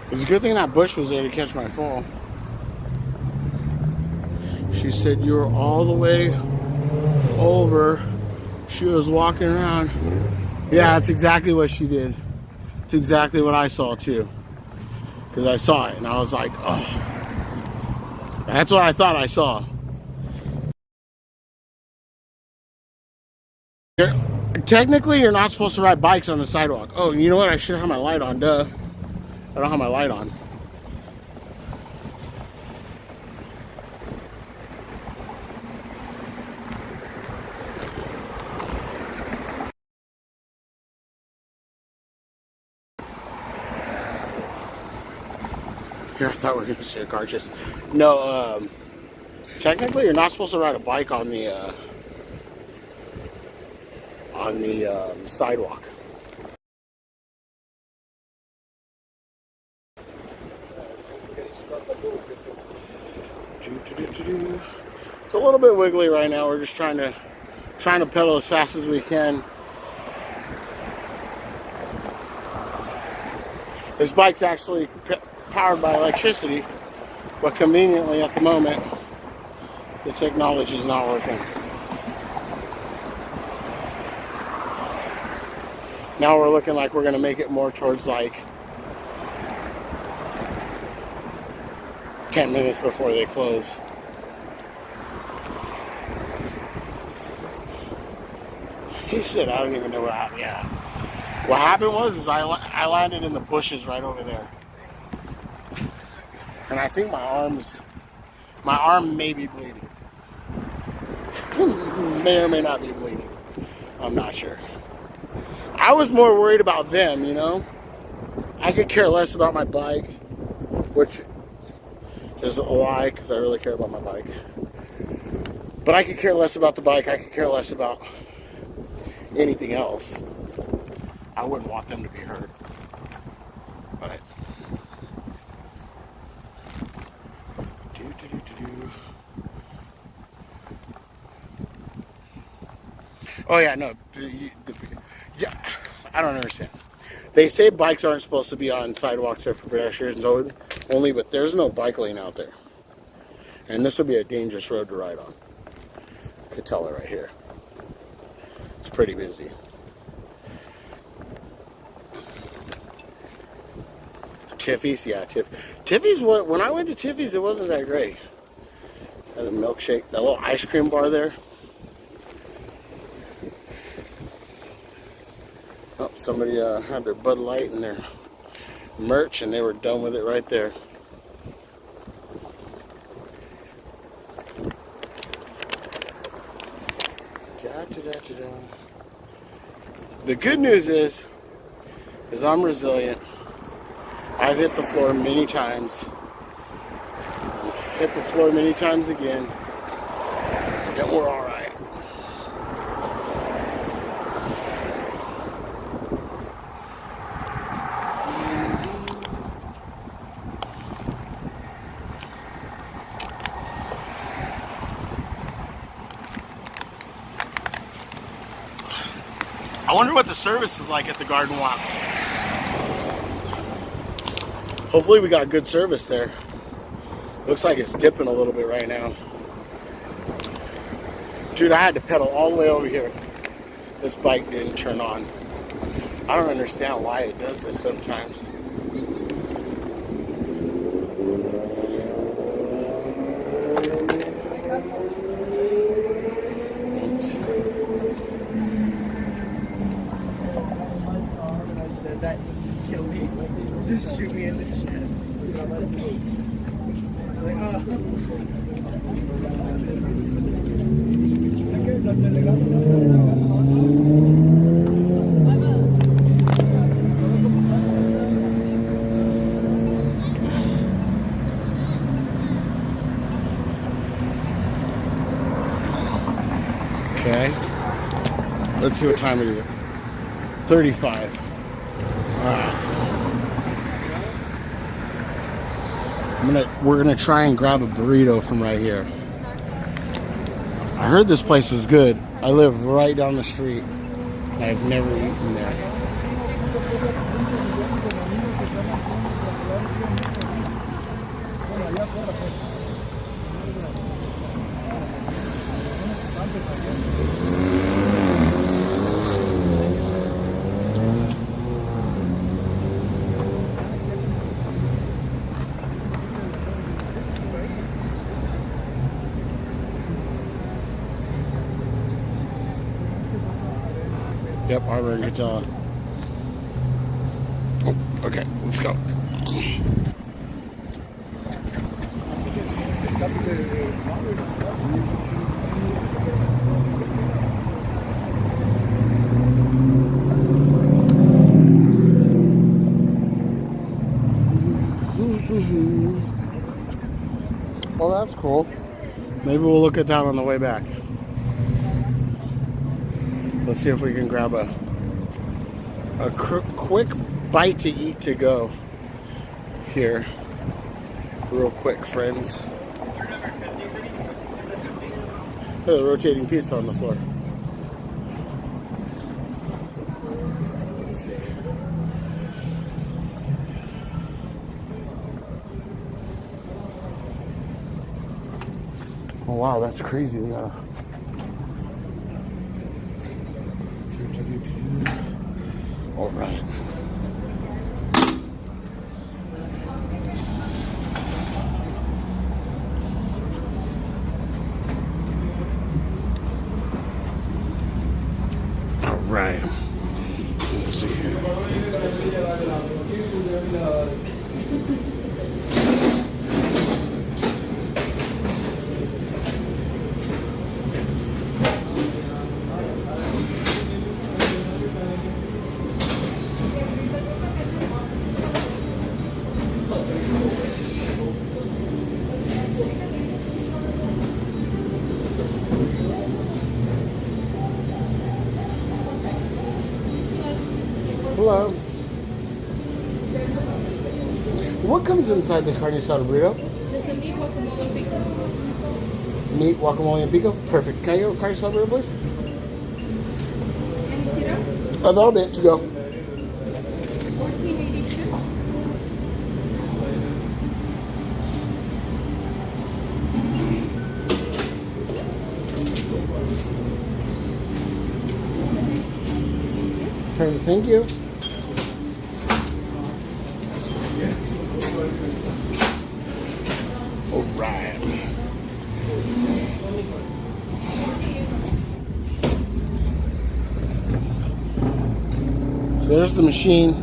It was a good thing that bush was there to catch my fall. She said you were all the way over. She was walking around. Yeah, that's exactly what she did. It's exactly what I saw too. Because I saw it and I was like, oh. That's what I thought I saw. Technically, you're not supposed to ride bikes on the sidewalk. Oh, and you know what? I should have my light on, duh. I don't have my light on. Here, I thought we were going to see a car just... No, technically, you're not supposed to ride a bike on the sidewalk. It's a little bit wiggly right now. We're just trying to pedal as fast as we can. This bike's actually powered by electricity, but conveniently at the moment, the technology is not working. Now we're looking like we're going to make it more towards like 10 minutes before they close. He said, I don't even know what happened. Yeah. What happened was I landed in the bushes right over there. And I think my arm may be bleeding. May or may not be bleeding. I'm not sure. I was more worried about them, you know. I could care less about my bike, which is a lie because I really care about my bike. But I could care less about the bike. I could care less about anything else. I wouldn't want them to be hurt. But oh yeah, no. Yeah, I don't understand. They say bikes aren't supposed to be on sidewalks or for pedestrians only, but there's no bike lane out there. And this will be a dangerous road to ride on. I could tell it right here. It's pretty busy. Tiffy's, yeah, Tiffy's. When I went to Tiffy's, it wasn't that great. Had a milkshake, that little ice cream bar there. Oh, somebody had their Bud Light and their merch, and they were done with it right there. The good news is I'm resilient. I've hit the floor many times. Hit the floor many times again. And we're all right. I wonder what the service is like at the Garden Walk. Hopefully we got good service there. Looks like it's dipping a little bit right now. Dude, I had to pedal all the way over here. This bike didn't turn on. I don't understand why it does this sometimes. That kill me. Just shoot me in the chest. Like, Okay. Let's see what time it is. 35. We're gonna try and grab a burrito from right here. I heard this place was good. I live right down the street. I've never eaten there. Yep, Arbor and Guitar. Oh, okay, let's go. Well, that's cool. Maybe we'll look at that on the way back. Let's see if we can grab a quick bite to eat to go here. Real quick, friends. There's a rotating pizza on the floor. Let's see. Oh wow, that's crazy. All right. Hello. What comes inside the carne asada burrito? Just a meat guacamole and pico. Meat, guacamole, and pico? Perfect. Can I get a carne asada burrito, please? Anything else? A little bit to go. $14.82. Perfect. Thank you. All right. So there's the machine.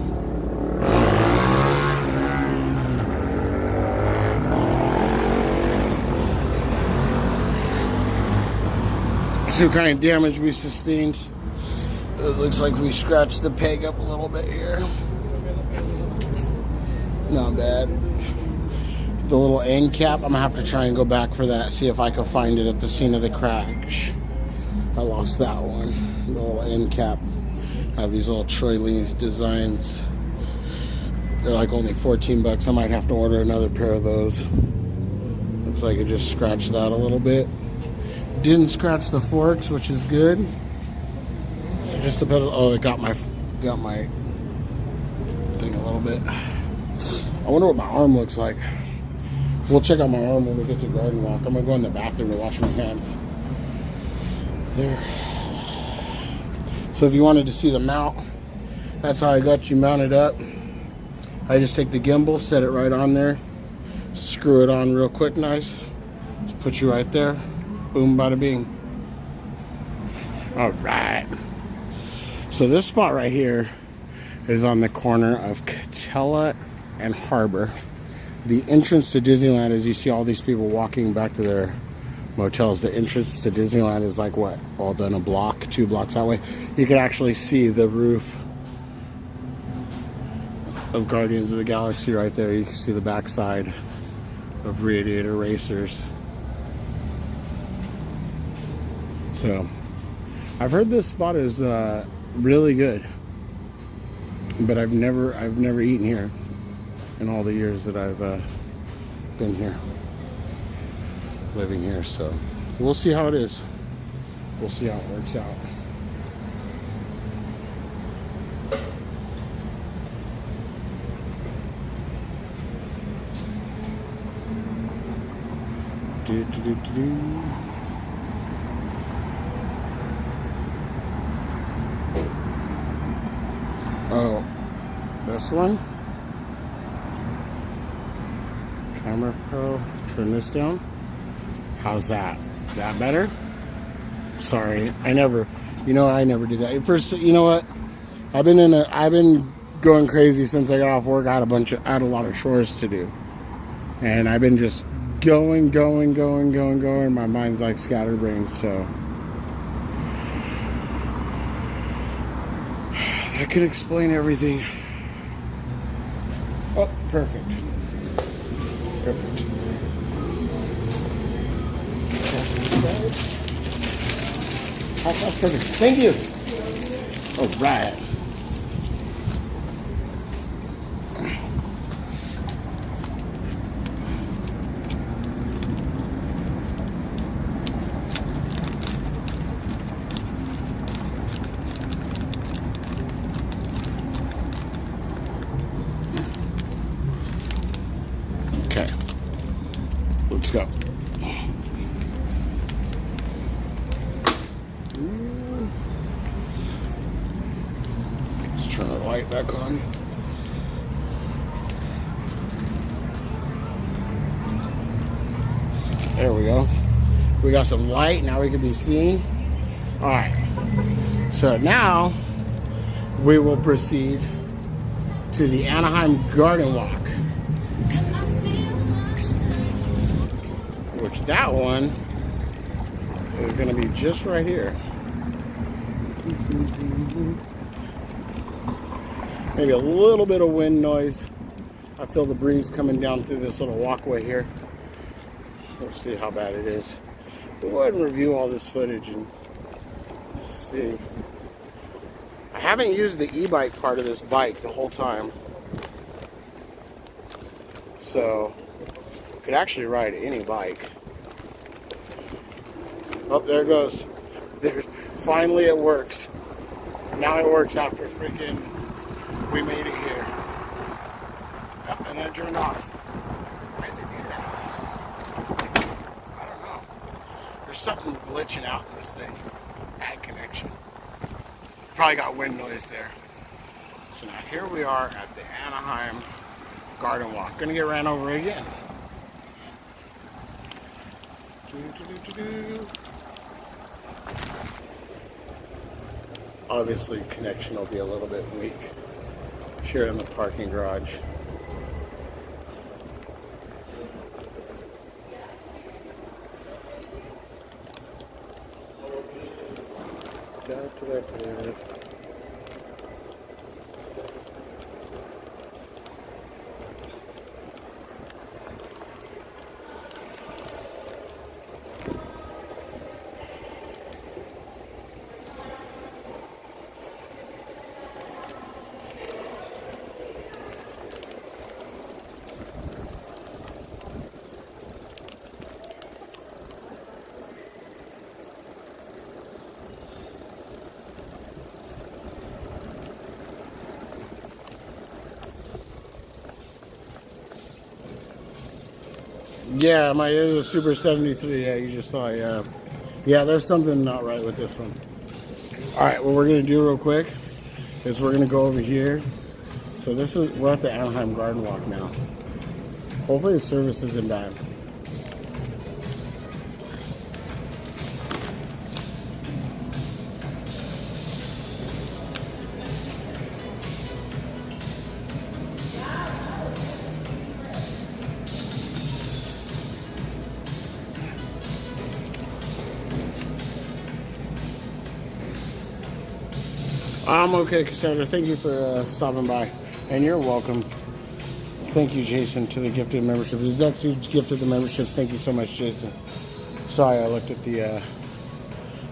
See what kind of damage we sustained. It looks like we scratched the peg up a little bit here. Not bad. The little end cap, I'm gonna have to try and go back for that, see if I can find it at the scene of the crash. I lost that one. The little end cap. I have these little Troy Lee's designs. They're like only 14 bucks. I might have to order another pair of those. Looks like it just scratched that a little bit. Didn't scratch the forks, which is good. So just the pedal. Oh, it got my thing a little bit. I wonder what my arm looks like. We'll check out my arm when we get to Garden Walk. I'm gonna go in the bathroom to wash my hands. There. So if you wanted to see the mount, that's how I got you mounted up. I just take the gimbal, set it right on there, screw it on real quick, nice. Just put you right there. Boom, bada bing. All right. So this spot right here is on the corner of Catella and Harbor. The entrance to Disneyland is, you see all these people walking back to their motels. The entrance to Disneyland is like what? All done a block, 2 blocks that way. You can actually see the roof of Guardians of the Galaxy right there. You can see the backside of Radiator Racers. So, I've heard this spot is really good, but I've never eaten here in all the years that I've been here, living here. So, we'll see how it is. We'll see how it works out. Oh, this one. Camera Pro. Turn this down. How's that? That better? Sorry, I never did that. First, you know what? I've been going crazy since I got off work. I had a lot of chores to do, and I've been just going. My mind's like scatterbrained, so that could explain everything. Oh, perfect. That's perfect. Thank you. All right. Okay, let's go. Let's turn the light back on. There we go. We got some light, now we can be seen. All right, so now we will proceed to the Anaheim Garden Walk. Which that one is going to be just right here. Maybe a little bit of wind noise. I feel the breeze coming down through this little walkway here. We'll see how bad it is. We'll go ahead and review all this footage and see. I haven't used the e-bike part of this bike the whole time. So, I could actually ride any bike. Oh, there it goes. There, finally it works. Now it works after freaking we made it here. Yep, and then it turned off. Why does it do that? I don't know. There's something glitching out in this thing. Bad connection. Probably got wind noise there. So now here we are at the Anaheim Garden Walk. Gonna get ran over again. Obviously connection will be a little bit weak here in the parking garage. Yeah, it is a Super 73. Yeah, you just saw it. Yeah. Yeah, there's something not right with this one. Alright, what we're going to do real quick is we're going to go over here. So we're at the Anaheim Garden Walk now. Hopefully the service isn't bad. I'm okay, Cassandra. Thank you for stopping by. And you're welcome. Thank you, Jason, to the gifted membership. That's who gifted the memberships. Thank you so much, Jason. Sorry, I looked at the...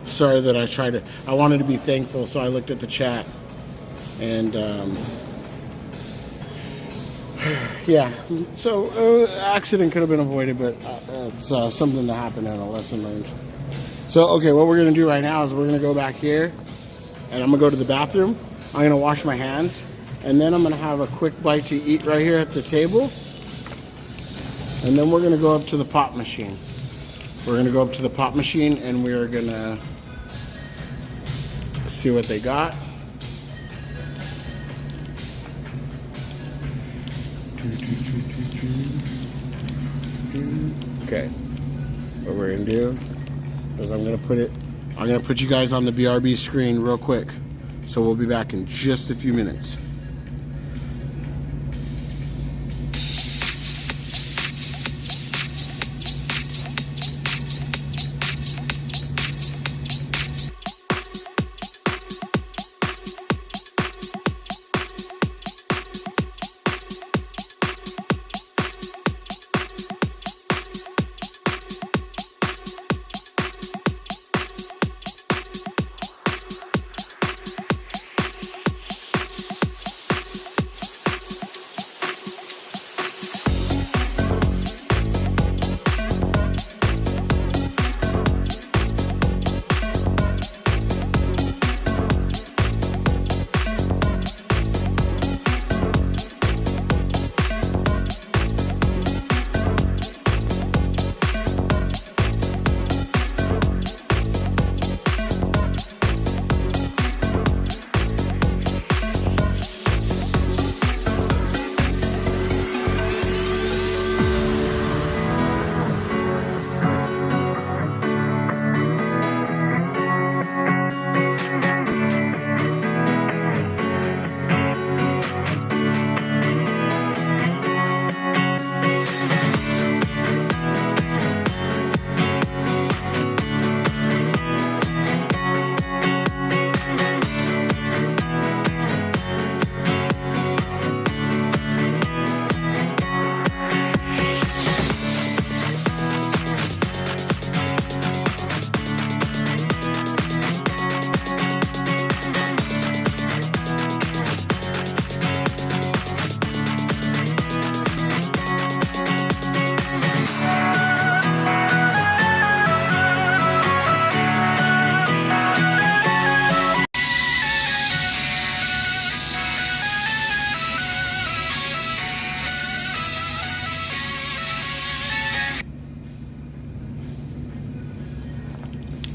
sorry that I wanted to be thankful, so I looked at the chat. And, yeah. So, accident could have been avoided, but it's something that happened and a lesson learned. So, okay, what we're going to do right now is we're going to go back here. And I'm going to go to the bathroom. I'm going to wash my hands. And then I'm going to have a quick bite to eat right here at the table. And then we're going to go up to the pop machine. We're going to go up to the pop machine and we're going to see what they got. Okay. What we're going to do is I'm going to put you guys on the BRB screen real quick. So we'll be back in just a few minutes.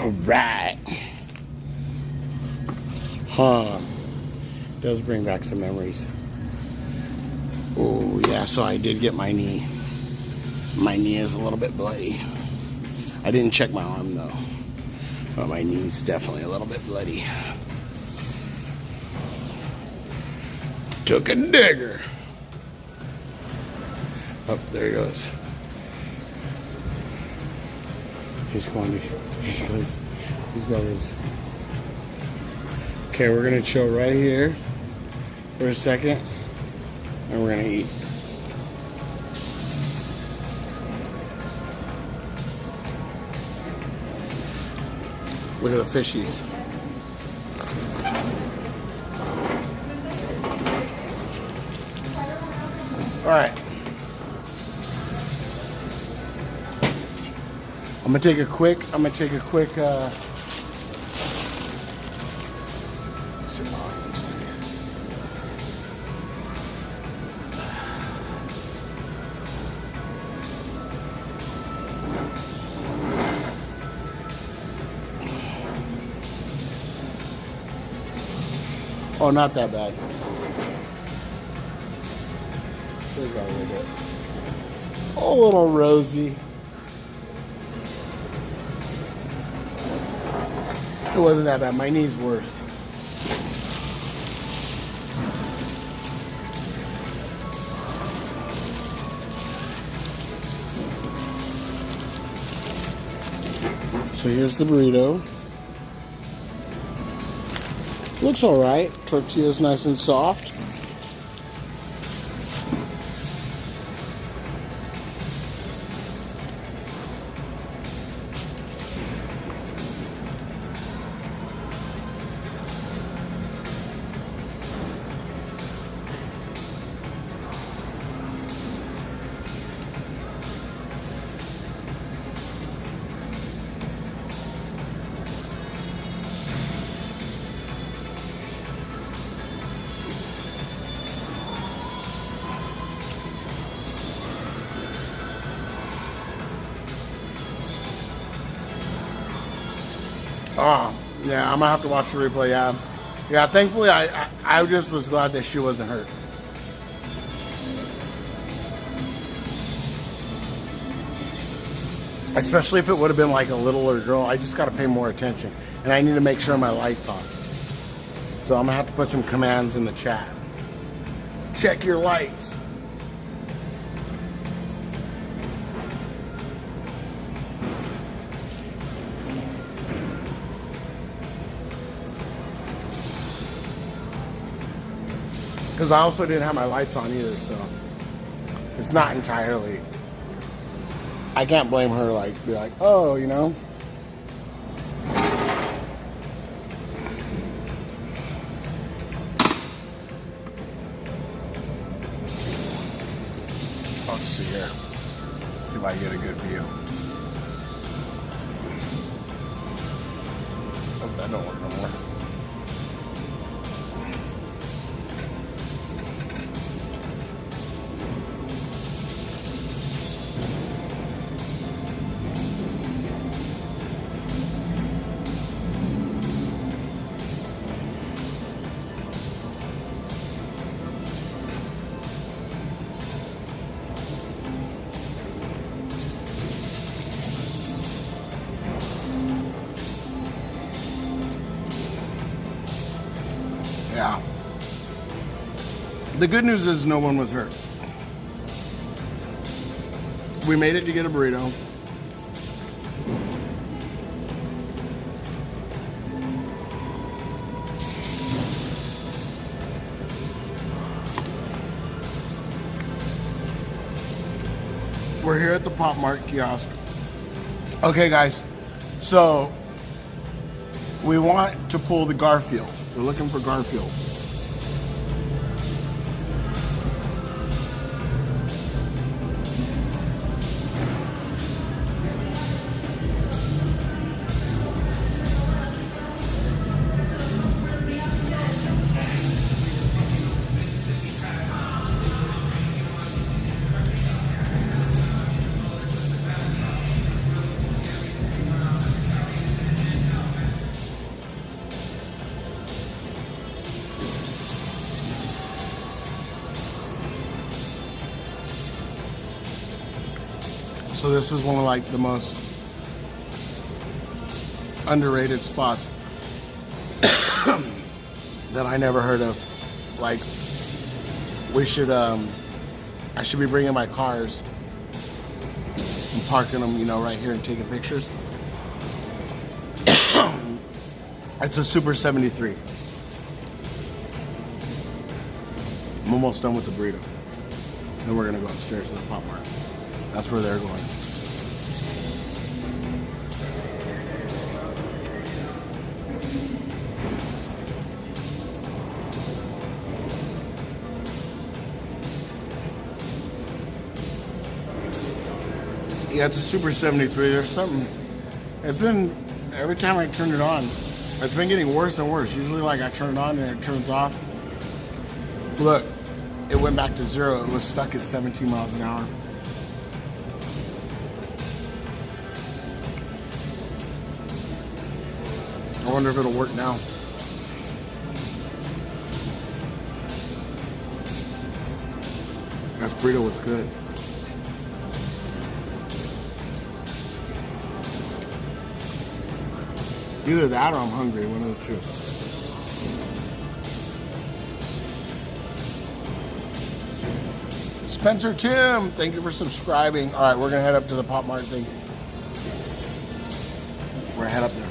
Alright. Huh. Does bring back some memories. Oh, yeah, so I did get my knee. My knee is a little bit bloody. I didn't check my arm, though. But my knee's definitely a little bit bloody. Took a digger. Oh, there he goes. He's going to... He's got his... Okay, we're going to chill right here for a second. And we're going to eat. Look at the fishies. All right. I'm gonna take a quick. Oh, not that bad. There's a little bit. Oh, little Rosie. It wasn't that bad. My knee's worse. So here's the burrito. Looks all right. Tortilla's nice and soft. Oh, yeah, I'm gonna have to watch the replay. Yeah. Thankfully, I just was glad that she wasn't hurt. Especially if it would have been like a littler girl. I just gotta pay more attention, and I need to make sure my light's on. So I'm gonna have to put some commands in the chat. Check your lights. Because I also didn't have my lights on either, so it's not entirely. I can't blame her, like, be like, oh, you know. I'll just see here. See if I get a good view. Oh, that don't work no more. Yeah. The good news is no one was hurt. We made it to get a burrito. We're here at the Pop Mart kiosk. Okay, guys. So we want to pull the Garfield. We're looking for Garfield. So this is one of like the most underrated spots that I never heard of. Like, we should, I should be bringing my cars and parking them, you know, right here and taking pictures. It's a Super 73. I'm almost done with the burrito. Then we're gonna go upstairs to the Pop Mart. That's where they're going. Yeah, it's a Super 73. There's something, it's been, every time I turn it on, it's been getting worse and worse. Usually like I turn it on and it turns off. Look, it went back to 0. It was stuck at 17 miles an hour. I wonder if it'll work now. That burrito was good. Either that or I'm hungry, one of the two. Spencer Tim, thank you for subscribing. All right, we're gonna head up to the Pop Mart thing. We're gonna head up there.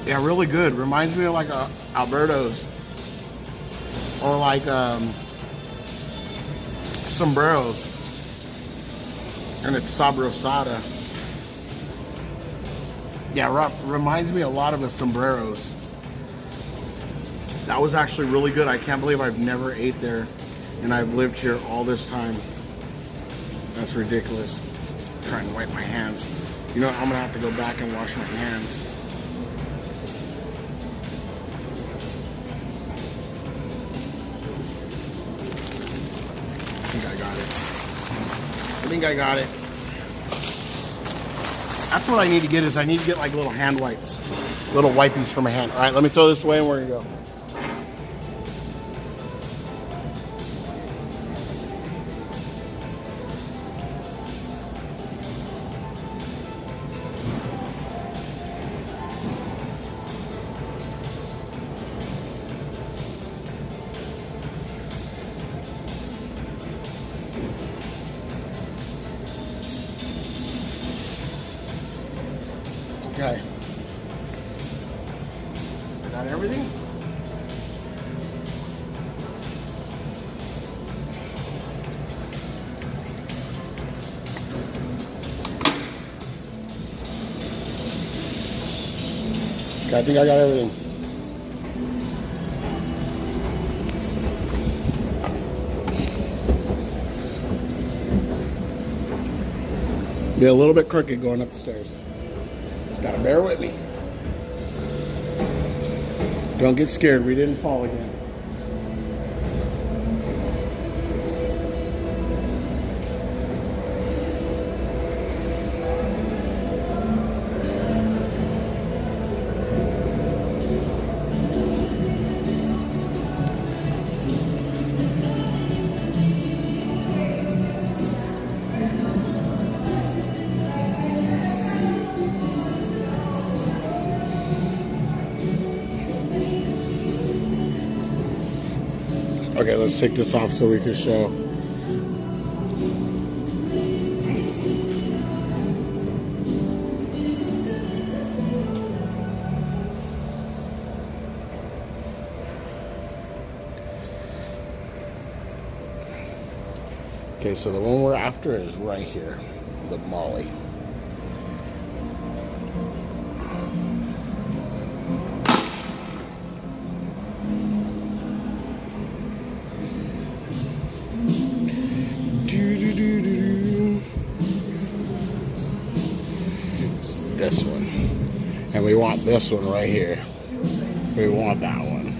Yeah, really good. Reminds me of like Alberto's. Or like sombreros, and it's sabrosada. Yeah, reminds me a lot of a sombreros. That was actually really good. I can't believe I've never ate there, and I've lived here all this time. That's ridiculous. I'm trying to wipe my hands. You know, I'm gonna have to go back and wash my hands. I think I got it. That's what I need to get, is I need to get like little hand wipes. Little wipies for my hand. All right, let me throw this away and we're gonna go. Okay. I got everything? Okay, I think I got everything. Be a little bit crooked going up the stairs. Gotta bear with me. Don't get scared, we didn't fall again. Okay, let's take this off so we can show. Okay, so the one we're after is right here, the Molly. This one, and we want this one right here. We want that one.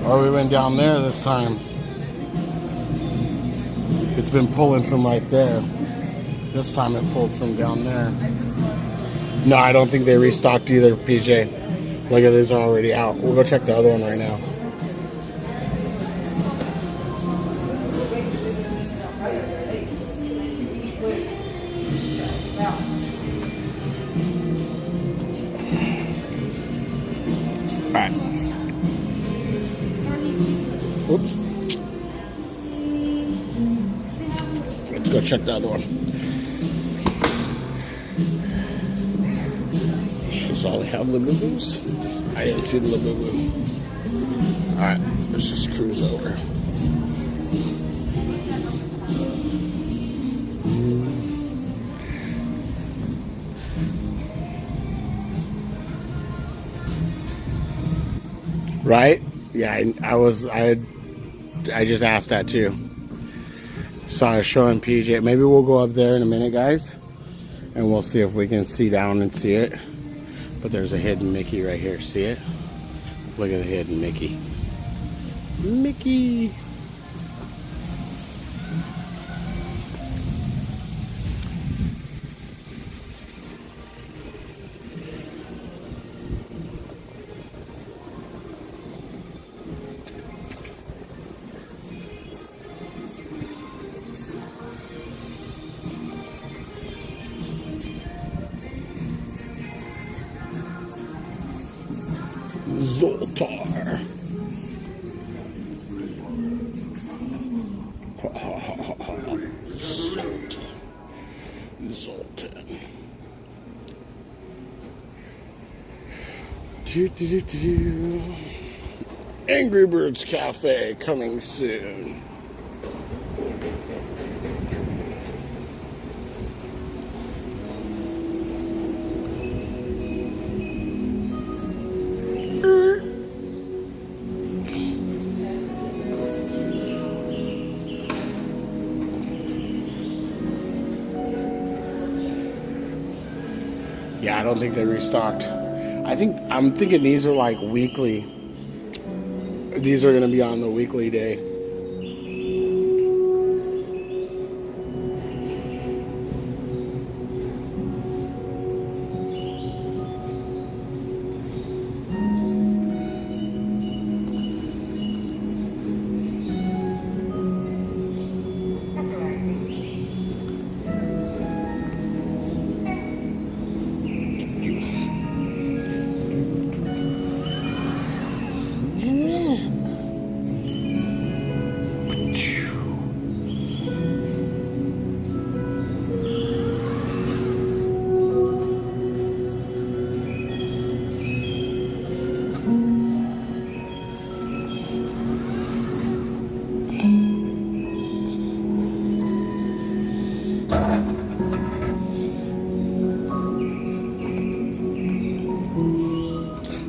Or we went down there this time. It's been pulling from right there. This time it pulled from down there. No, I don't think they restocked either, PJ. Look at this, already out. We'll go check the other one right now. Alright. Oops. Let's go check the other one. Does all they have Labubus? I didn't see the Labubu. Alright, let's just cruise over. Right? Yeah, I just asked that too. So I was showing PJ. Maybe we'll go up there in a minute, guys, and we'll see if we can see down and see it. But there's a hidden Mickey right here. See it? Look at the hidden Mickey. Mickey. Zoltar. Zoltan. Angry Birds Cafe coming soon. Yeah, I don't think they restocked. I'm thinking these are like weekly. These are gonna be on the weekly day.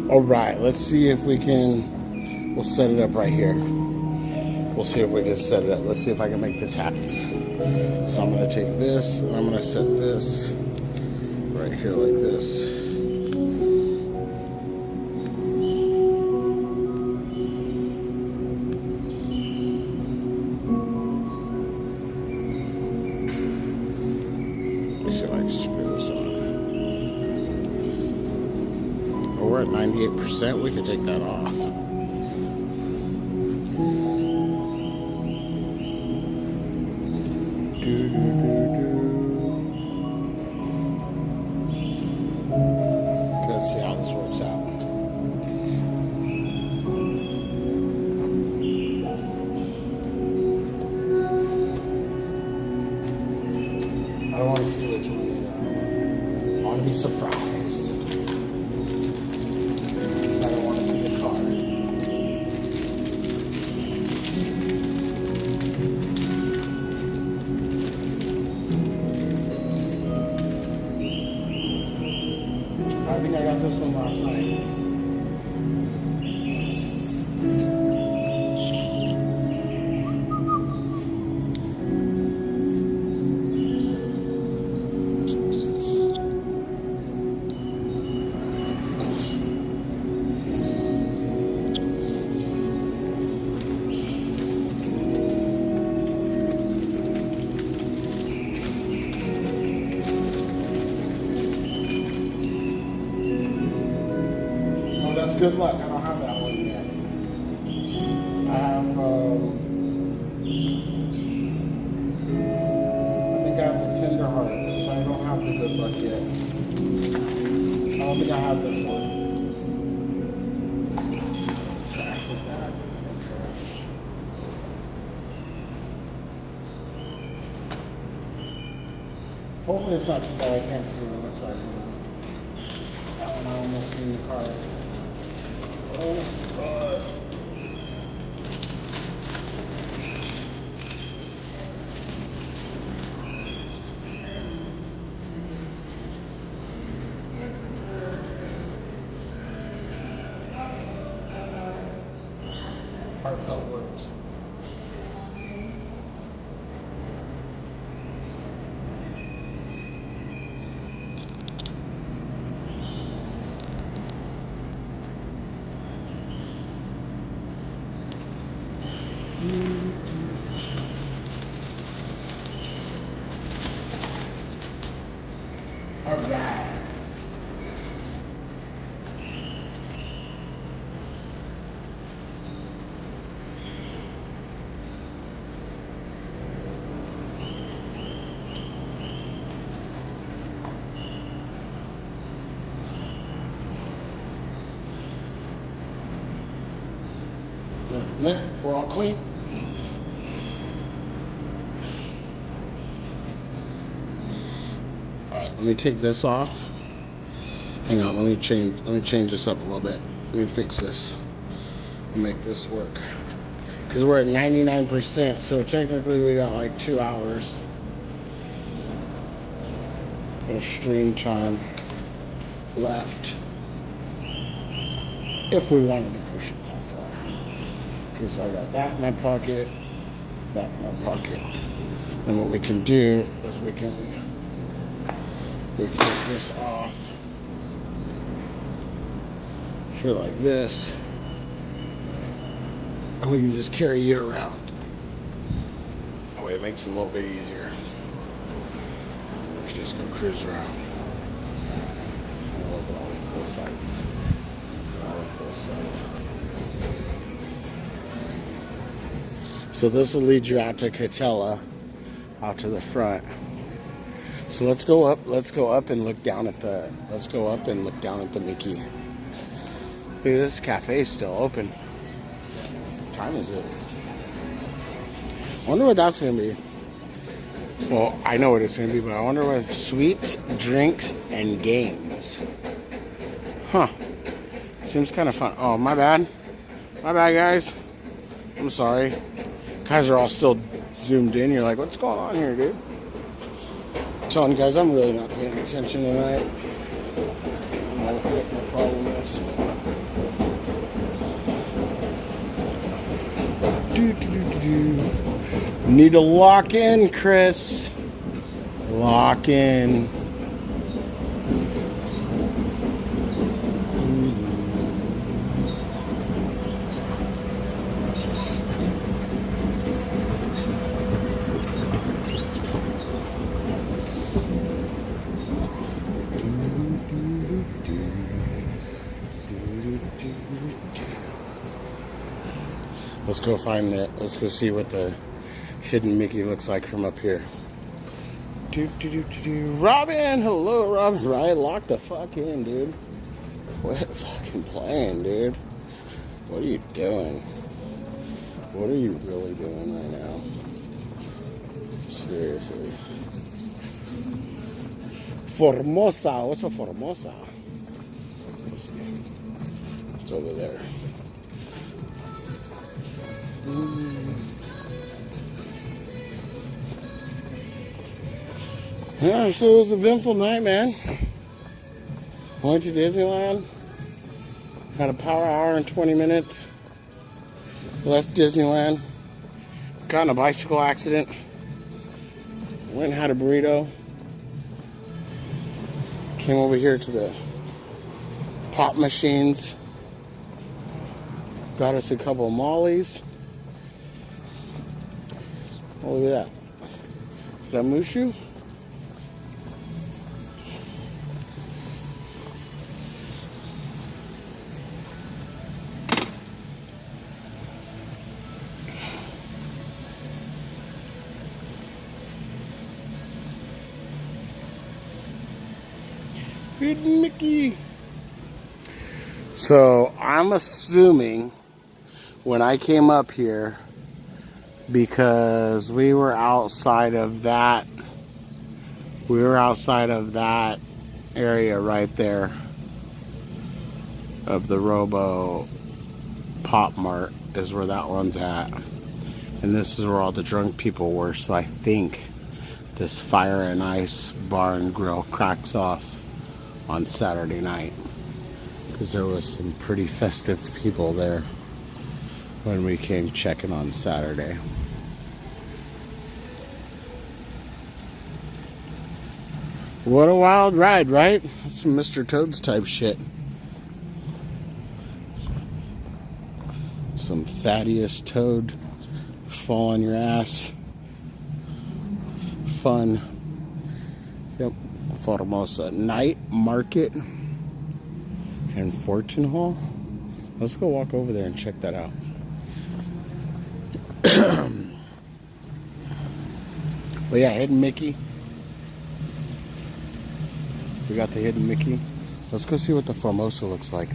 All right, let's see if we can, we'll set it up right here. We'll see if we can set it up. Let's see if I can make this happen. So I'm gonna take this, and I'm gonna set this right here like this. Let's see if I can screw this on. We're at 98%, we could take that off. Let's see how this works out. I don't want to see which one. I want to be surprised. I think I got this one last night. Good Luck. I don't have that one yet. I have, I think I have the Tender Heart, so I don't have the Good Luck yet. I don't think I have this one. Hopefully it's not too bad. I can't see what it looks like. That one I almost seen the car. Oh God. Heartfelt words. All right. We're all clean. All right, let me take this off. Hang on, let me change this up a little bit. Let me fix this. Make this work. Because we're at 99%, so technically we got like 2 hours of stream time left. If we wanted to push it that far. Okay, so I got that in my pocket, that in my pocket. And what we can do is we can take this off here like this, and we can just carry it around. That way it makes it a little bit easier. Let's just go cruise around. And look at all these cool sights. All the cool sights. So this will lead you out to Catella, out to the front. So let's go up and look down at the Mickey. Look at this, cafe's still open. What time is it? I wonder what that's gonna be. Well, I know what it's gonna be, but I wonder what sweets, drinks, and games. Huh. Seems kind of fun. Oh, my bad. My bad, guys. I'm sorry. Guys are all still zoomed in. You're like, what's going on here, dude? I'm telling you guys, I'm really not paying attention tonight. I don't know what my problem is. Need to lock in, Chris. Lock in. Let's go find it. Let's go see what the hidden Mickey looks like from up here. Robin! Hello, Robin. Ryan, lock the fuck in, dude. Quit fucking playing, dude. What are you doing? What are you really doing right now? Seriously. Formosa. What's a Formosa? Let's see. It's over there. Yeah, so it was an eventful night, man. Went to Disneyland. Had a power hour and 20 minutes. Left Disneyland. Got in a bicycle accident. Went and had a burrito. Came over here to the pop machines. Got us a couple of mollies. Oh, look at that. Is that Mushu? Hidden Mickey. So I'm assuming when I came up here, because we were outside of that area right there of the Robo Pop Mart is where that one's at. And this is where all the drunk people were. So I think this Fire and Ice Bar and Grill cracks off on Saturday night, because there was some pretty festive people there when we came checking on Saturday. What a wild ride, right? That's some Mr. Toad's type shit. Some Thaddeus Toad fall on your ass. Fun. Yep. Formosa Night Market and Fortune Hall. Let's go walk over there and check that out. But yeah, Hidden Mickey. We got the Hidden Mickey. Let's go see what the Formosa looks like.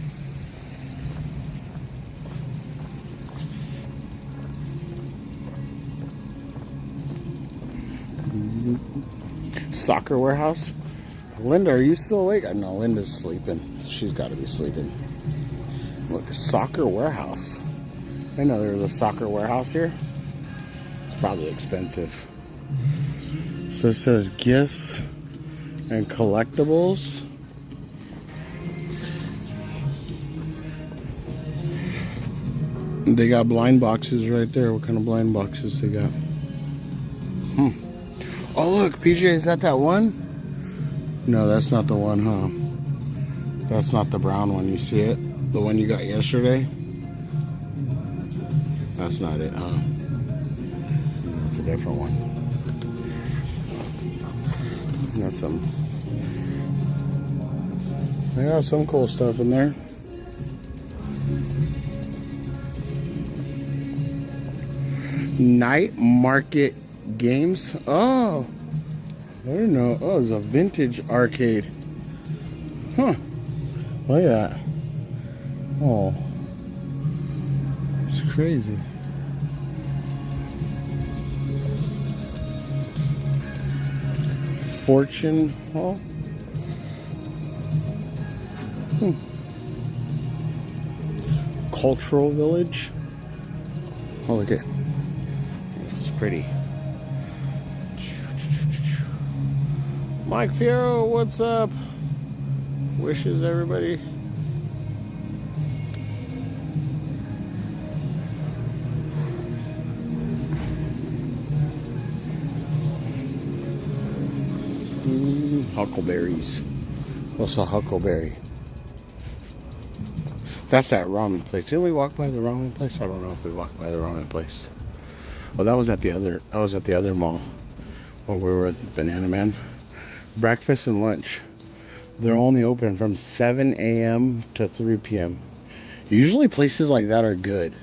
Soccer Warehouse. Linda, are you still awake? No, Linda's sleeping. She's got to be sleeping. Look, Soccer Warehouse. I know there's a Soccer Warehouse here. It's probably expensive. So it says gifts and collectibles. They got blind boxes right there. What kind of blind boxes they got? Oh look, PJ, is that one? No, that's not the one, huh? That's not the brown one. You see it? The one you got yesterday? That's not it, huh? That's a different one. That's they got some cool stuff in there. Night Market Games. Oh, I don't know. Oh, it's a vintage arcade. Huh. Look at that. Oh, it's crazy. Fortune Hall. Cultural Village. Oh, look at it. It's pretty. Mike Fierro, what's up? Wishes everybody. Huckleberries. What's a huckleberry? That's that ramen place. Didn't we walk by the ramen place? I don't know if we walked by the ramen place. Oh, that was at the other mall when we were at Banana Man. Breakfast and lunch. They're only open from 7 a.m. to 3 p.m. Usually places like that are good,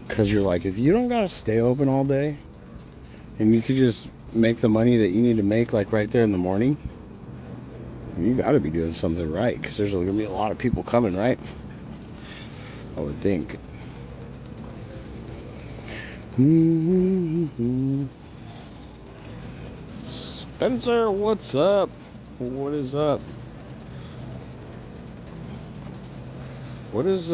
because you're like, if you don't gotta stay open all day and you could just make the money that you need to make like right there in the morning, you gotta be doing something right, because there's gonna be a lot of people coming, right? I would think. Spencer, what's up? What is up? What is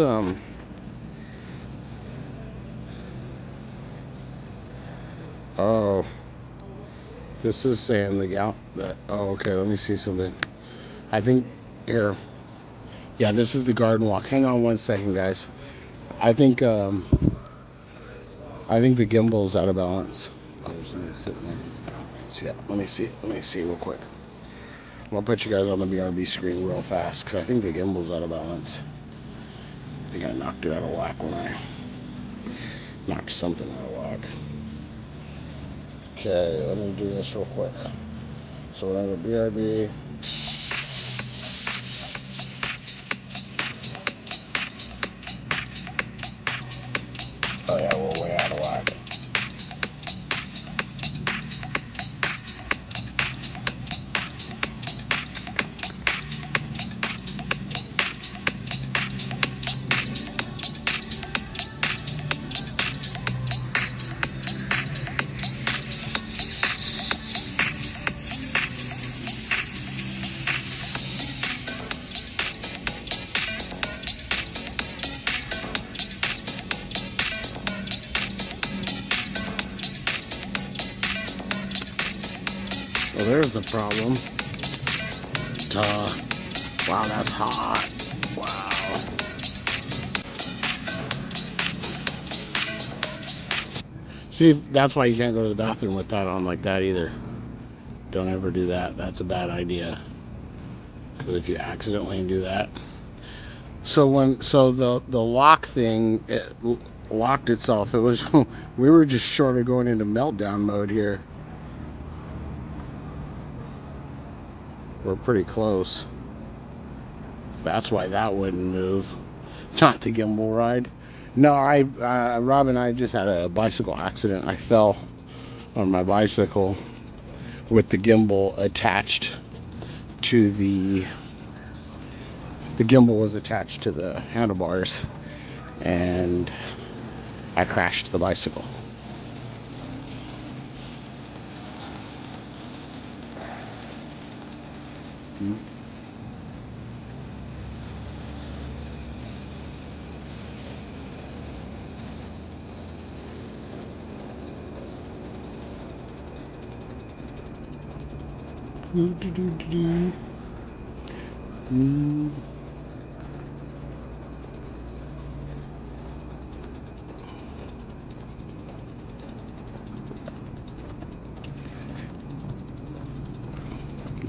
oh, this is saying that. Oh, okay, let me see something. I think here. Yeah, this is the garden walk. Hang on one second, guys. I think the gimbal's out of balance. See that? Let me see real quick. I'm gonna put you guys on the BRB screen real fast, because I think the gimbal's out of balance. I think I knocked it out of whack when I knocked something out of whack. Okay, let me do this real quick. So we're gonna go BRB. Oh yeah, we're way out of whack. there's the problem. Wow, that's hot. Wow. See, that's why you can't go to the bathroom with that on like that either. Don't ever do that. That's a bad idea. Because if you accidentally do that. So the lock thing, it locked itself. It was we were just short of going into meltdown mode here. We're pretty close. That's why that wouldn't move. Not the gimbal ride. No, Rob and I just had a bicycle accident. I fell on my bicycle with the gimbal attached to the gimbal was attached to the handlebars, and I crashed the bicycle.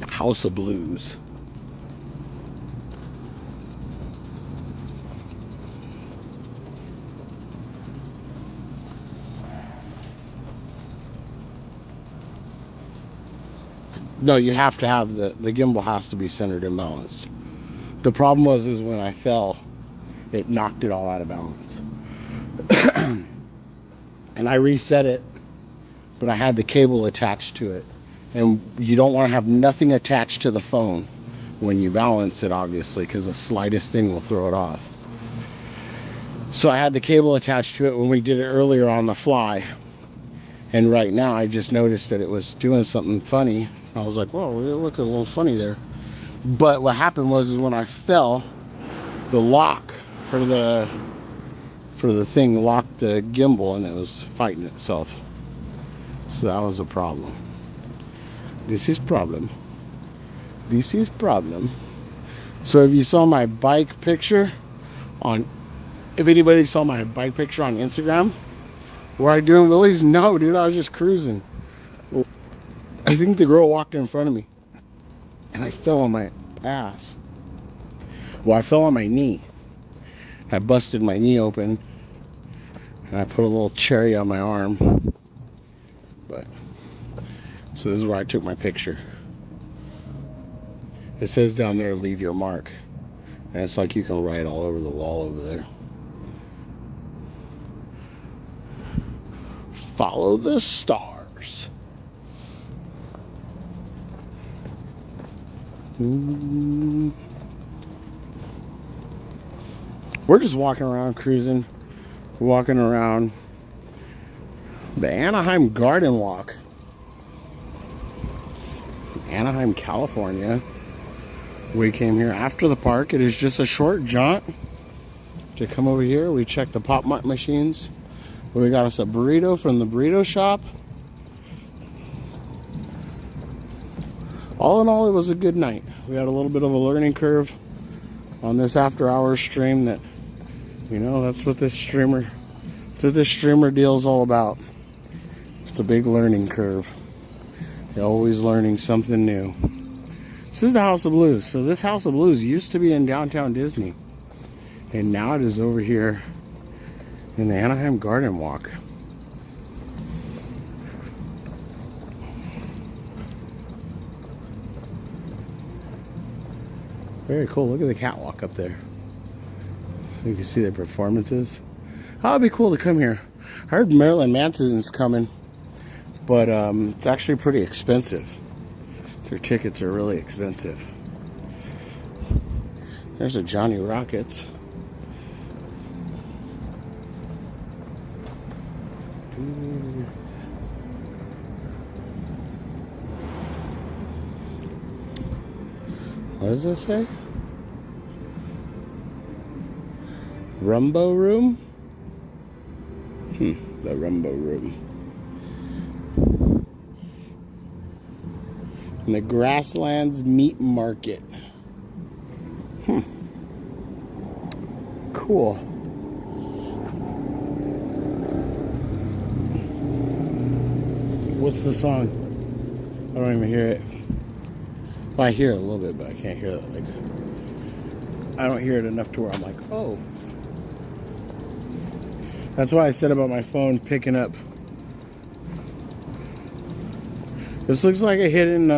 House of Blues. No, you have to have the gimbal has to be centered and balanced. The problem is when I fell, it knocked it all out of balance. And I reset it, but I had the cable attached to it. And you don't want to have nothing attached to the phone when you balance it, obviously, because the slightest thing will throw it off. So I had the cable attached to it when we did it earlier on the fly. And right now I just noticed that it was doing something funny. I was like, whoa, it looked a little funny there. But what happened was when I fell, the lock for the thing locked the gimbal and it was fighting itself. So that was a problem. This is problem. This is problem. So if you saw my bike picture if anybody saw my bike picture on Instagram, were I doing wheelies? No, dude, I was just cruising. I think the girl walked in front of me and I fell on my ass. Well, I fell on my knee. I busted my knee open and I put a little cherry on my arm. But so this is where I took my picture. It says down there, leave your mark. And it's like you can write all over the wall over there. Follow the stars. We're just walking around cruising. Walking around the Anaheim Garden Walk. Anaheim, California. We came here after the park. It is just a short jaunt to come over here. We checked the Pop Mart machines. We got us a burrito from the burrito shop. All in all, it was a good night. We had a little bit of a learning curve on this after hours stream that, you know, that's what this streamer deal is all about. It's a big learning curve. You're always learning something new. This is the House of Blues. So this House of Blues used to be in downtown Disney. And now it is over here in the Anaheim Garden Walk. Very cool. Look at the catwalk up there. You can see their performances. Oh, it'd be cool to come here. I heard Marilyn Manson's coming, but it's actually pretty expensive. Their tickets are really expensive. There's a Johnny Rockets. What does this say? Rumbo Room? The Rumbo Room. The Grasslands Meat Market. Cool. What's the song? I don't even hear it. Well, I hear it a little bit, but I can't hear it. Like, I don't hear it enough to where I'm like, oh. That's why I said about my phone picking up. This looks like a hidden,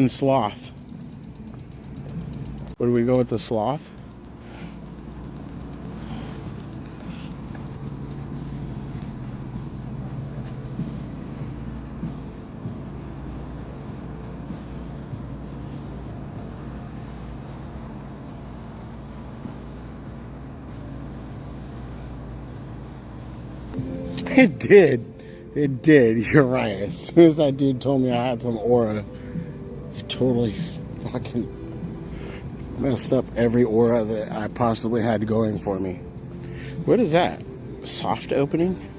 sloth. Where do we go with the sloth? It did. It did. You're right. As soon as that dude told me I had some aura, he totally fucking messed up every aura that I possibly had going for me. What is that? Soft opening?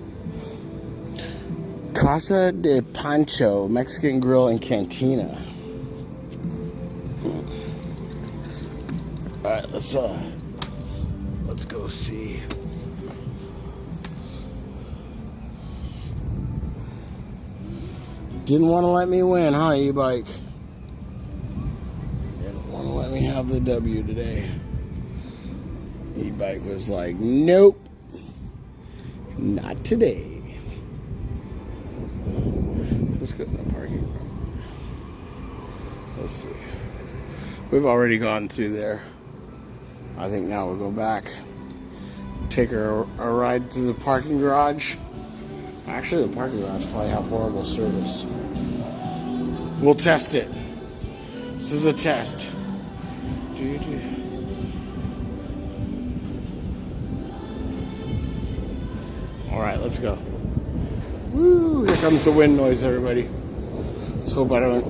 Casa de Pancho, Mexican Grill and Cantina. Alright, let's go see. Didn't want to let me win, huh, e-bike? Didn't want to let me have the W today. E-bike was like, nope, not today. Let's go in the parking lot. Let's see. We've already gone through there. I think now we'll go back. Take a ride through the parking garage. Actually, the parking garage probably have horrible service. We'll test it. This is a test. All right, let's go. Woo! Here comes the wind noise, everybody. Let's hope I don't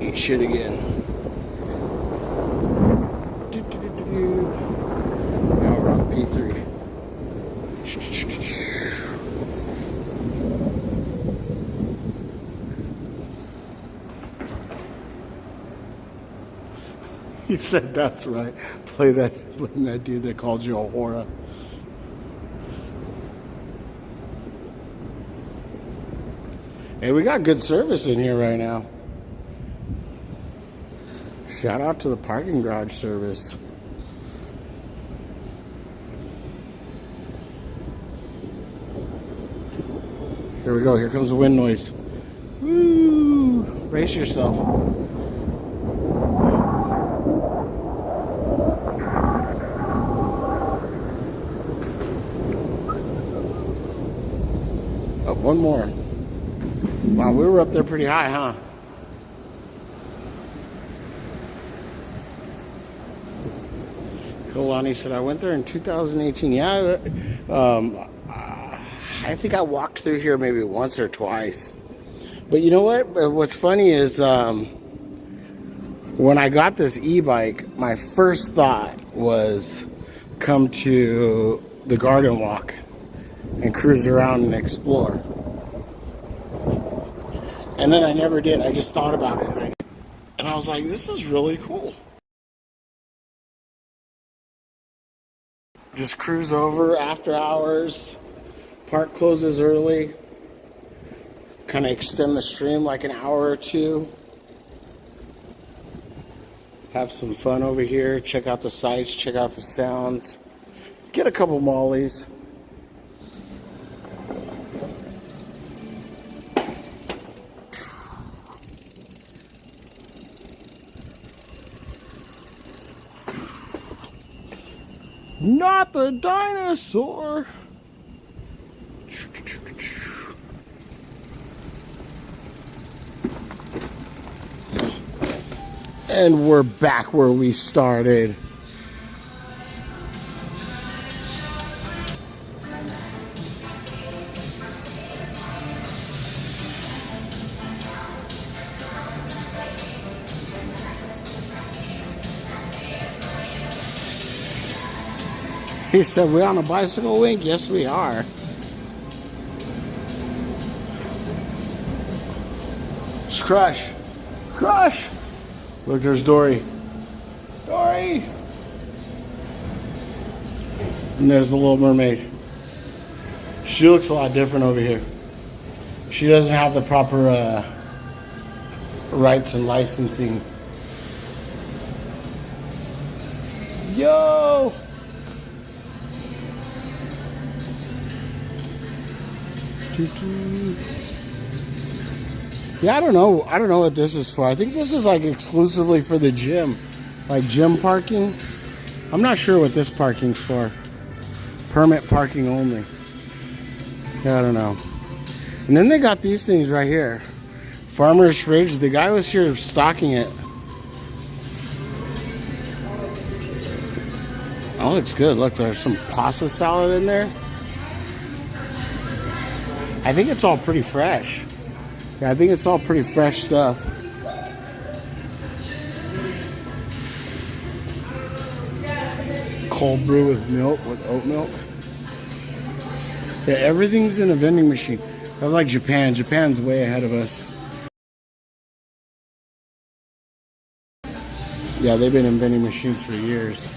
eat shit again. Now we're on P3. He said that's right. Play that dude that called you a whore. Hey, we got good service in here right now. Shout out to the parking garage service. Here we go. Here comes the wind noise. Woo! Brace yourself. Oh, one more. Wow, we were up there pretty high, huh? Kalani said, I went there in 2018. Yeah, I think I walked through here maybe once or twice. But you know what? What's funny is when I got this e-bike, my first thought was come to the garden walk and cruise around and explore. And then I never did. I just thought about it. And I was like, this is really cool. Just cruise over after hours. Park closes early. Kind of extend the stream like an hour or two. Have some fun over here. Check out the sights. Check out the sounds. Get a couple mollies. Not the dinosaur. And we're back where we started. He said, we're on a bicycle wink? Yes, we are. It's Crush. Crush! Look, there's Dory. Dory! And there's the Little Mermaid. She looks a lot different over here. She doesn't have the proper rights and licensing. Yo! Yeah, I don't know what this is for. I think this is like exclusively for the gym. Like gym parking. I'm not sure what this parking's for. Permit parking only. Yeah, I don't know. And then they got these things right here. Farmer's Fridge. The guy was here stocking it. Oh, looks good. Look, there's some pasta salad in there. I think it's all pretty fresh. Yeah, I think it's all pretty fresh stuff. Cold brew with milk, with oat milk. Yeah, everything's in a vending machine. That's like Japan. Japan's way ahead of us. Yeah, they've been in vending machines for years.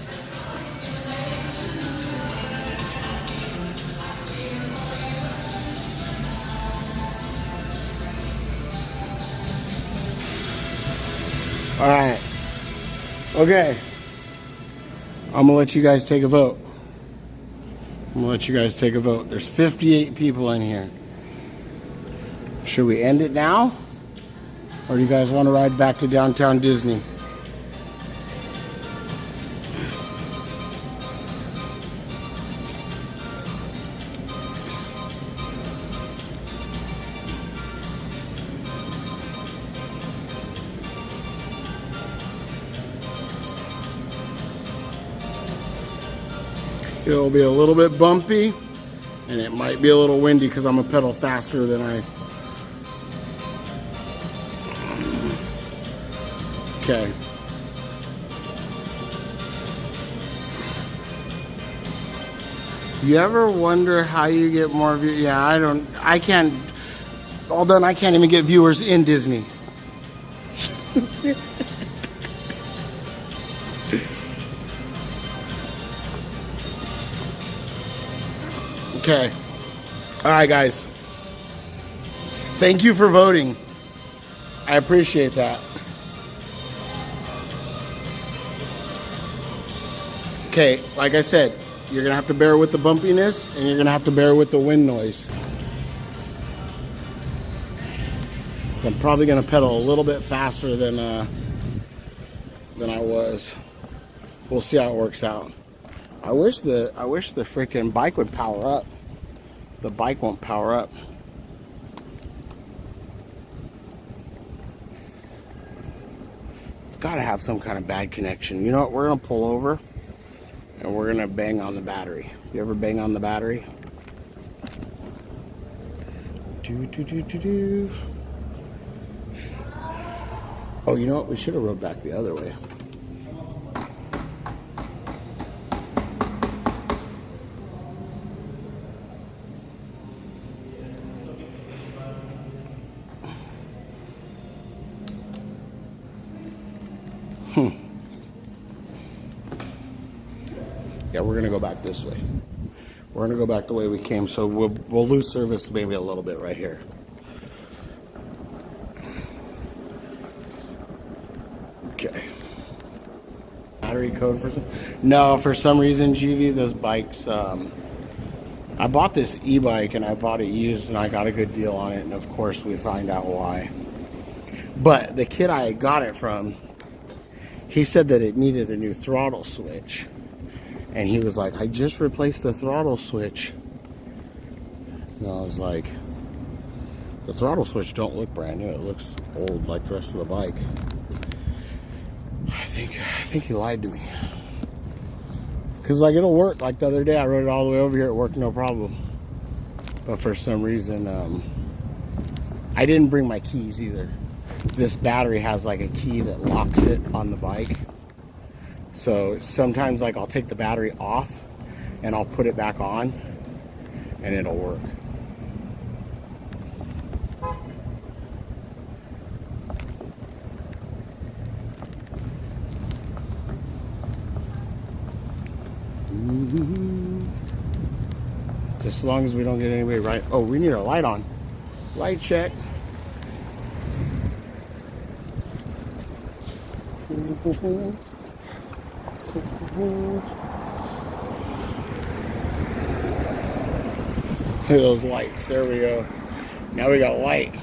All right. Okay. I'm gonna let you guys take a vote. There's 58 people in here. Should we end it now? Or do you guys want to ride back to downtown Disney? It'll be a little bit bumpy, and it might be a little windy because I'm a pedal faster than I... Okay. You ever wonder how you get more views? Yeah, I can't even get viewers in Disney. Okay. All right, guys. Thank you for voting. I appreciate that. Okay, like I said, you're going to have to bear with the bumpiness, and you're going to have to bear with the wind noise. I'm probably going to pedal a little bit faster than I was. We'll see how it works out. I wish the freaking bike would power up. The bike won't power up. It's got to have some kind of bad connection. You know what? We're going to pull over and we're going to bang on the battery. You ever bang on the battery? Oh, you know what? We should have rode back the other way. Yeah, we're gonna go back this way. We're gonna go back the way we came, so we'll lose service maybe a little bit right here. Okay. Battery code for some? No, for some reason, GV, those bikes. I bought this e-bike and I bought it used and I got a good deal on it, and of course we find out why. But the kid I got it from, he said that it needed a new throttle switch. And he was like, I just replaced the throttle switch. And I was like, the throttle switch don't look brand new. It looks old like the rest of the bike. I think he lied to me. Because like it'll work. Like the other day I rode it all the way over here. It worked no problem. But for some reason, I didn't bring my keys either. This battery has like a key that locks it on the bike. So sometimes like I'll take the battery off and I'll put it back on and it'll work. Just as long as we don't get anybody right. Oh, we need our light on. Light check. Look at those lights. There we go. Now we got light.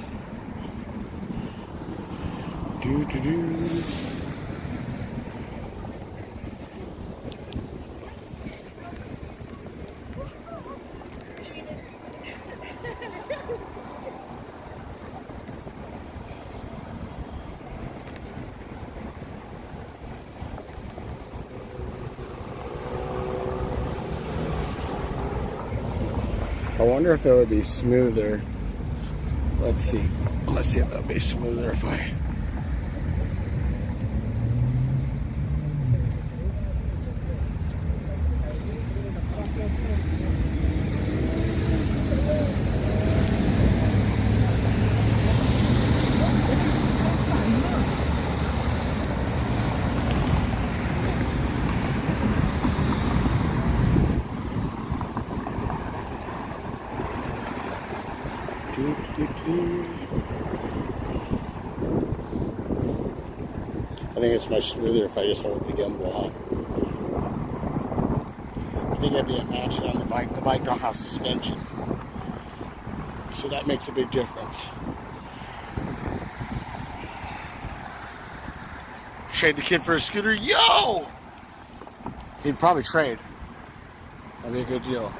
I wonder if it would be smoother. Let's see. I'm gonna see if that would be smoother if I. I think it's much smoother if I just hold the gimbal, huh? I think I'd be imagine on the bike. The bike don't have suspension. So that makes a big difference. Trade the kid for a scooter? Yo! He'd probably trade. That'd be a good deal.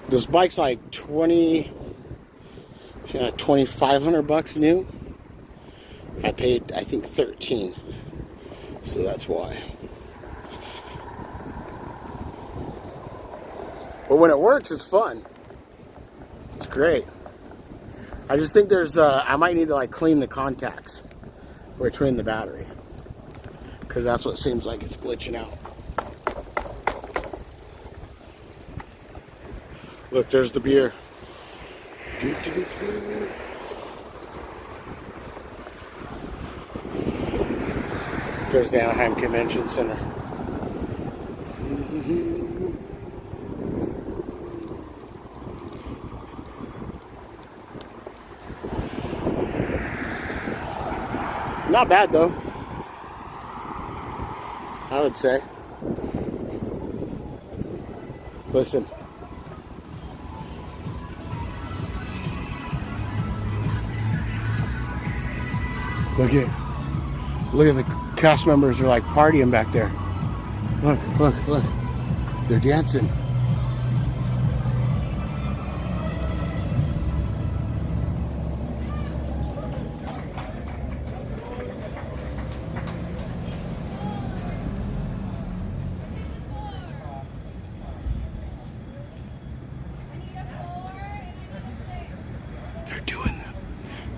This bike's like 2,500 bucks new. I paid, I think, 13. So that's why. But when it works, it's fun. It's great. I just think there's, I might need to like clean the contacts between the battery. Because that's what seems like it's glitching out. Look, there's the beer. There's the Anaheim Convention Center. Not bad though, I would say. Listen. Look at the cast members are like partying back there. Look. They're dancing.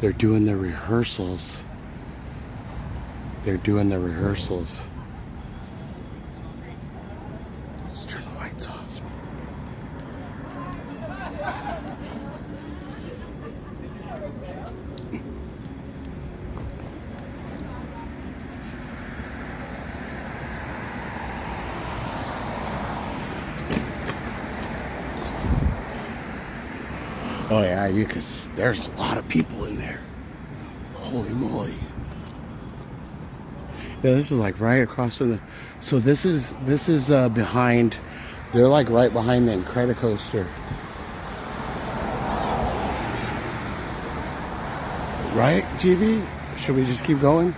They're doing the rehearsals. They're doing the rehearsals. Let's turn the lights off. Oh yeah, there's a lot of people in there. Holy moly. Yeah, this is like right across from the, so this is behind, they're like right behind the Incredicoaster. Right, GV? Should we just keep going?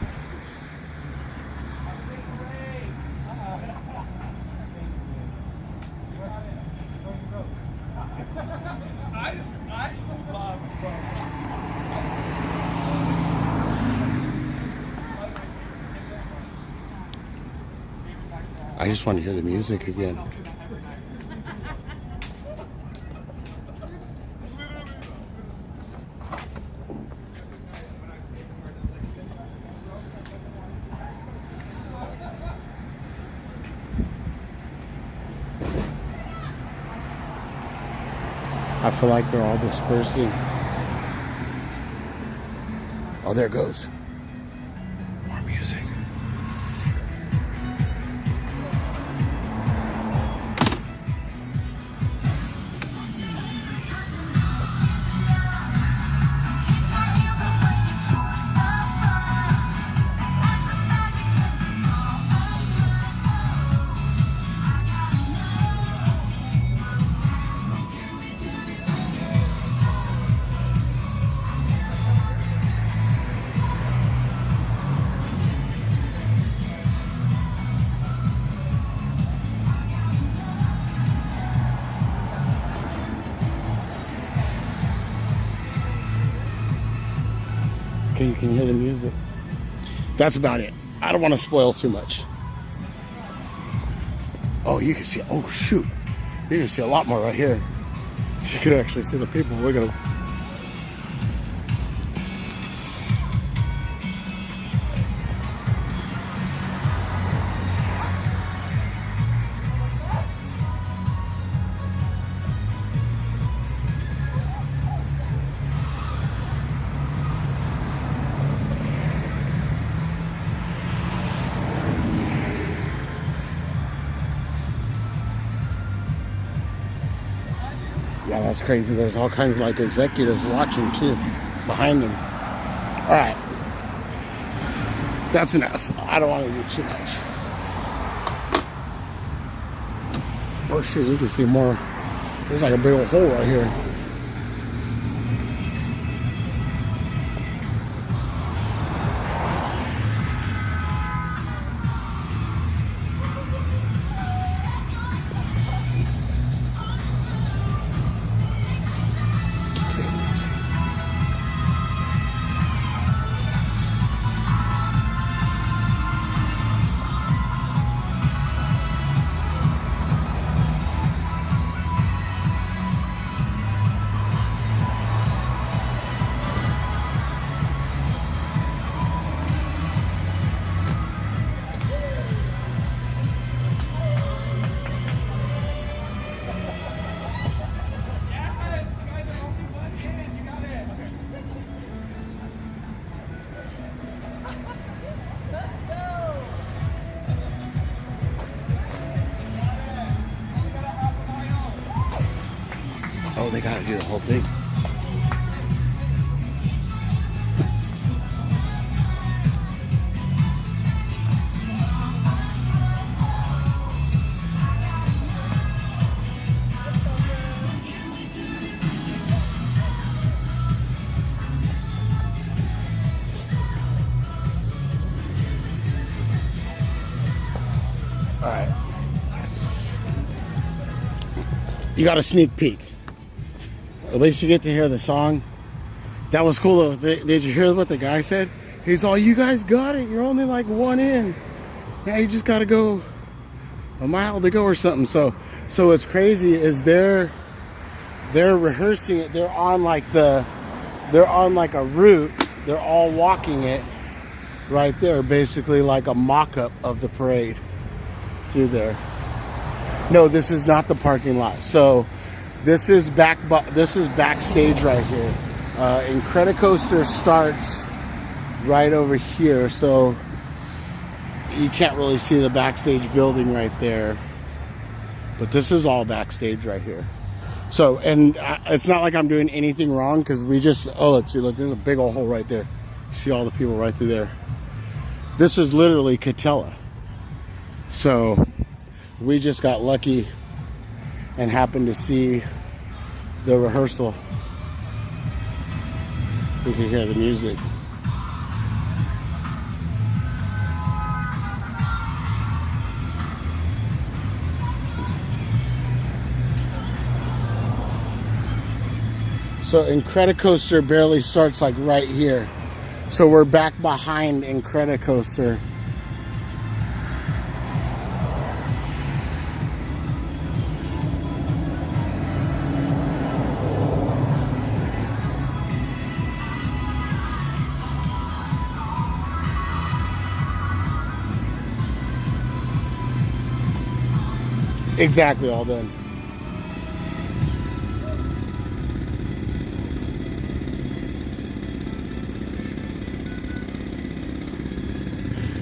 I just want to hear the music again. I feel like they're all dispersing. Oh, there it goes. More music. can hear the music. That's about it. I don't want to spoil too much. Oh, you can see, oh shoot. You can see a lot more right here. You can actually see the people. Look at them. Yeah, that's crazy. There's all kinds of like executives watching too, behind them. All right, that's enough. I don't want to do too much. Oh shoot, you can see more. There's like a big old hole right here. Oh, they gotta do the whole thing. All right. You got a sneak peek. At least you get to hear the song. That was cool though. Did you hear what the guy said? He's all, you guys got it. You're only like one in. Now you just got to go a mile to go or something. So what's crazy is they're rehearsing it. They're on like a route. They're all walking it right there, basically like a mock-up of the parade through there. No, this is not the parking lot. So this is Backstage right here. Incredicoaster starts right over here, so you can't really see the Backstage building right there. But this is all Backstage right here. So, and it's not like I'm doing anything wrong because we just, oh, let's see, look, there's a big old hole right there. You see all the people right through there. This is literally Catella. So we just got lucky and happened to see the rehearsal. We can hear the music. So Incredicoaster barely starts like right here. So we're back behind Incredicoaster. Exactly, all done.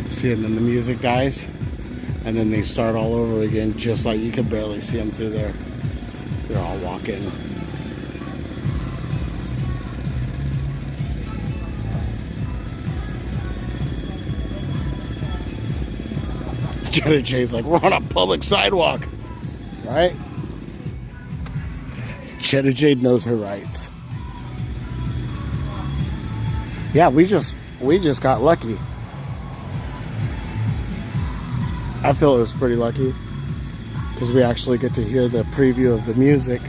See, and then the music dies, and then they start all over again, just like you could barely see them through there. They're all walking. Jenna Jay's like, we're on a public sidewalk. Right? Cheddar Jade knows her rights. Yeah, we just got lucky. I feel it was pretty lucky because we actually get to hear the preview of the music.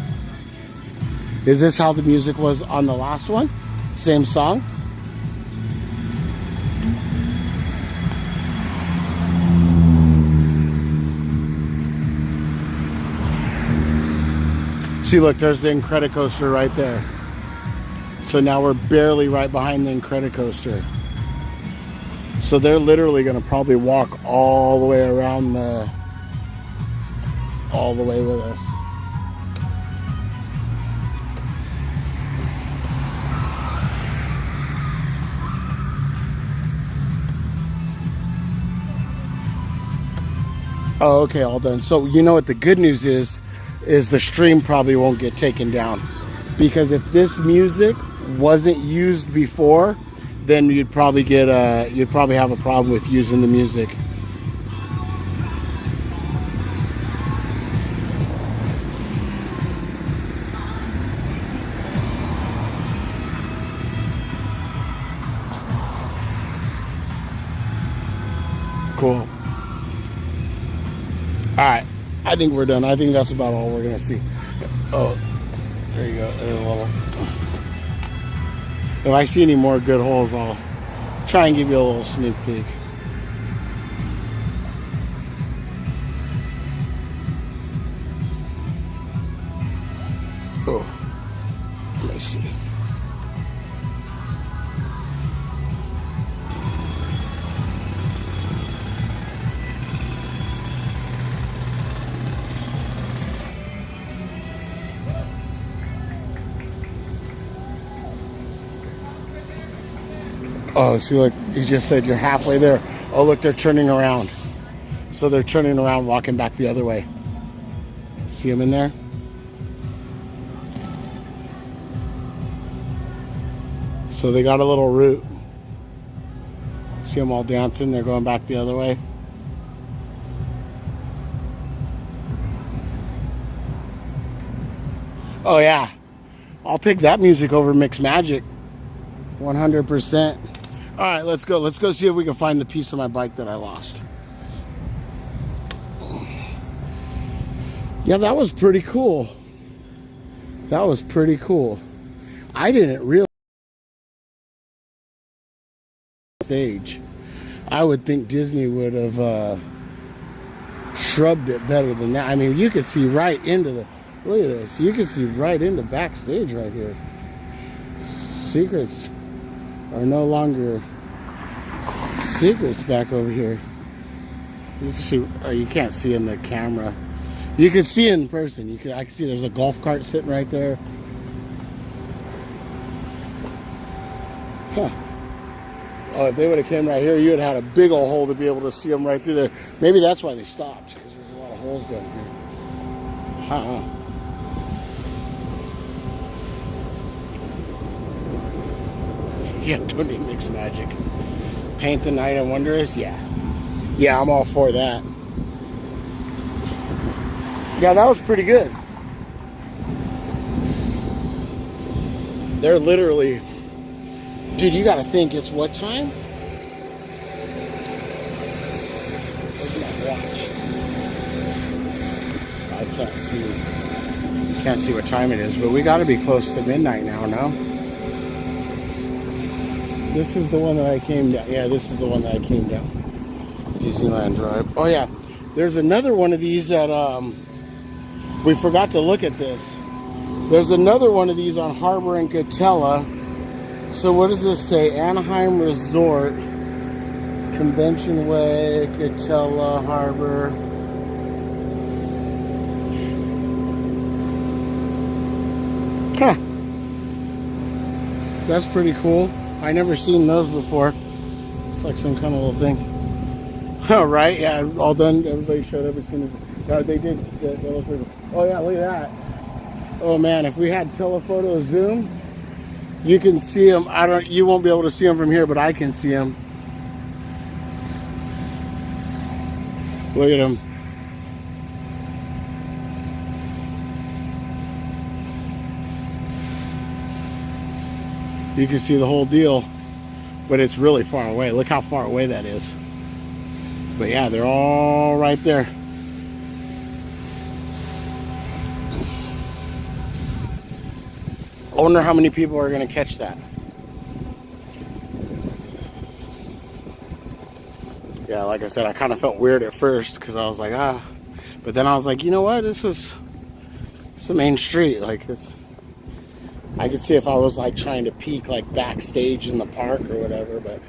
Is this how the music was on the last one? Same song? See, look, there's the Incredicoaster right there. So now we're barely right behind the Incredicoaster. So they're literally going to probably walk all the way around all the way with us. Oh, okay, all done. So you know what the good news is the stream probably won't get taken down. Because if this music wasn't used before, then you'd probably have a problem with using the music. Cool. Alright, I think we're done. I think that's about all we're going to see. Oh, there you go. There's a little. If I see any more good holes, I'll try and give you a little sneak peek. Oh, let me see. Oh, see, look, you just said you're halfway there. Oh, look, they're turning around. So they're turning around, walking back the other way. See them in there? So they got a little route. See them all dancing? They're going back the other way. Oh, yeah. I'll take that music over Mixed Magic. 100%. All right, let's go. Let's go see if we can find the piece of my bike that I lost. Yeah, that was pretty cool. That was pretty cool. I didn't realize stage. I would think Disney would have shrubbed it better than that. I mean, you could see right into the, look at this. You could see right into Backstage right here. Secrets are no longer secrets back over here. You can see, or you can't see in the camera. You can see in person. I can see there's a golf cart sitting right there. Huh. Oh, if they would have came right here, you would have had a big old hole to be able to see them right through there. Maybe that's why they stopped, because there's a lot of holes down here. Yeah, don't need Mixed Magic. Paint the night and wondrous? Yeah. Yeah, I'm all for that. Yeah, that was pretty good. They're literally... Dude, you gotta think, it's what time? Where's my watch? I can't see. Can't see what time it is, but we gotta be close to midnight now, no? This is the one that I came down. Yeah, this is the one that I came down. Disneyland Drive. Oh yeah, there's another one of these that we forgot to look at this. There's another one of these on Harbor and Catella. So what does this say? Anaheim Resort, Convention Way, Catella, Harbor. Huh. That's pretty cool. I never seen those before. It's like some kind of little thing. Oh, right? Yeah, all done. Everybody showed up as soon as... Yeah, they did. That was pretty cool. Oh, yeah, look at that. Oh, man, if we had telephoto zoom, you can see them. You won't be able to see them from here, but I can see them. Look at them. You can see the whole deal, but it's really far away. Look how far away that is. But yeah, they're all right there. I wonder how many people are going to catch that. Yeah, like I said, I kind of felt weird at first because I was like, but then I was like, you know what? This It's the main street. Like, it's, I could see if I was like trying to peek like backstage in the park or whatever, but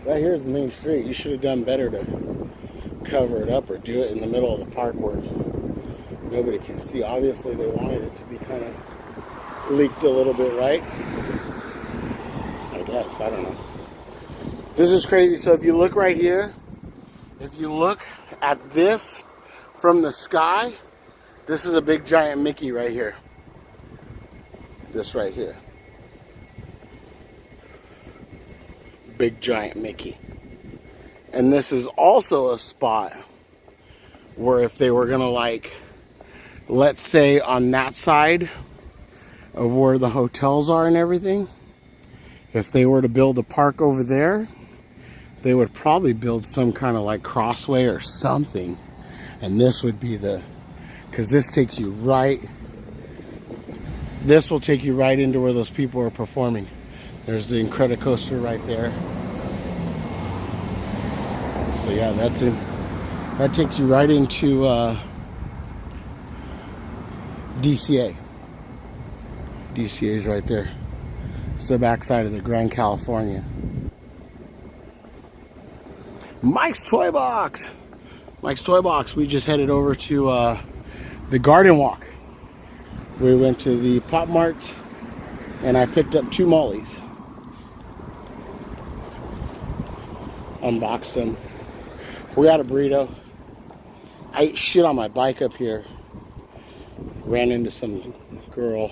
right here's the main street. You should have done better to cover it up or do it in the middle of the park where nobody can see. Obviously they wanted it to be kind of leaked a little bit, right? I guess, I don't know. This is crazy. So if you look right here, if you look at this from the sky, this is a big giant Mickey right here. This right here. Big giant Mickey. And this is also a spot where if they were gonna, like, let's say on that side of where the hotels are and everything, if they were to build a park over there, they would probably build some kind of like crossway or something. And this would be the, because this takes you right, this will take you right into where those people are performing. There's the Incredicoaster right there. So yeah, that's in, that takes you right into DCA. DCA is right there. It's the backside of the Grand California. Mike's Toy Box. Mike's Toy Box. We just headed over to the Garden Walk. We went to the Pop Mart and I picked up 2 mollies. Unboxed them. We got a burrito. I ate shit on my bike up here. Ran into some girl.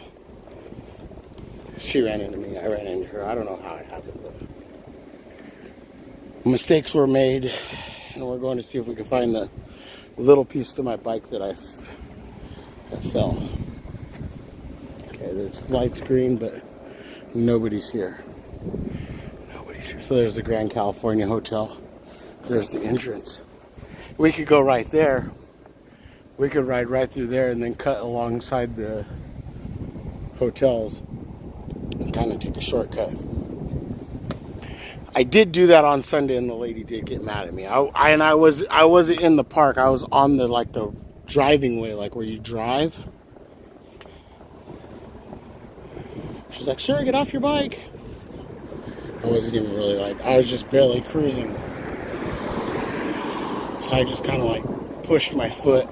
She ran into me. I ran into her. I don't know how it happened, but mistakes were made, and we're going to see if we can find the little piece to my bike that I fell. Okay, there's lights green, but nobody's here. Nobody's here. So there's the Grand California Hotel. There's the entrance. We could go right there. We could ride right through there and then cut alongside the hotels and kind of take a shortcut. I did do that on Sunday, and the lady did get mad at me. I wasn't in the park. I was on the like the driving way, like where you drive. She's like, "Sir, get off your bike." I wasn't even really like. I was just barely cruising, so I just kind of like pushed my foot.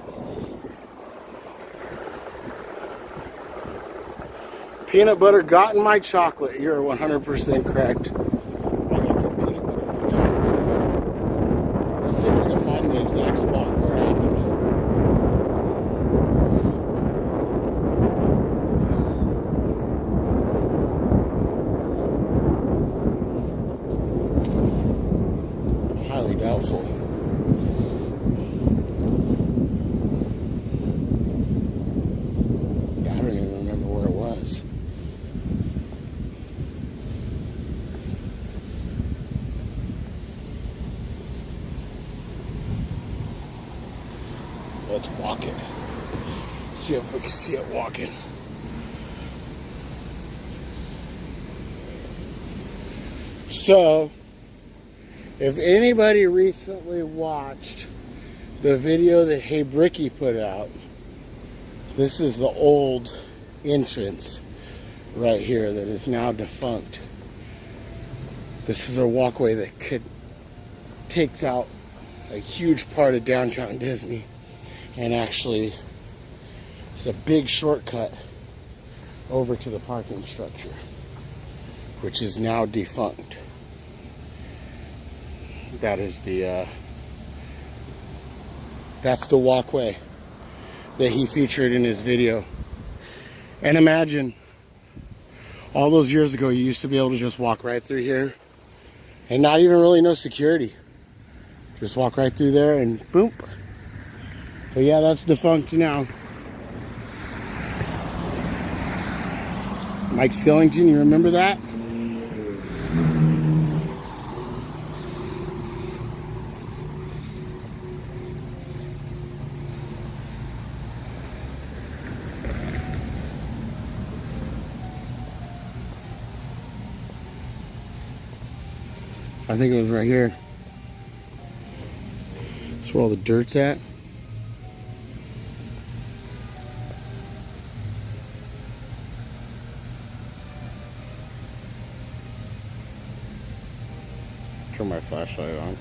Peanut butter got in my chocolate. You're 100% correct. Let's see if we can find the exact spot where it happened. Highly doubtful. Yeah, I don't even remember where it was. Let's walk it. See if we can see it walking. So, if anybody recently watched the video that Hey Bricky put out, this is the old entrance right here that is now defunct. This is a walkway that takes out a huge part of downtown Disney. And actually, it's a big shortcut over to the parking structure, which is now defunct. That is the, that's the walkway that he featured in his video. And imagine, all those years ago, you used to be able to just walk right through here and not even really no security. Just walk right through there and boom. But yeah, that's defunct now. Mike Skellington, you remember that? I think it was right here. That's where all the dirt's at. flashlight on.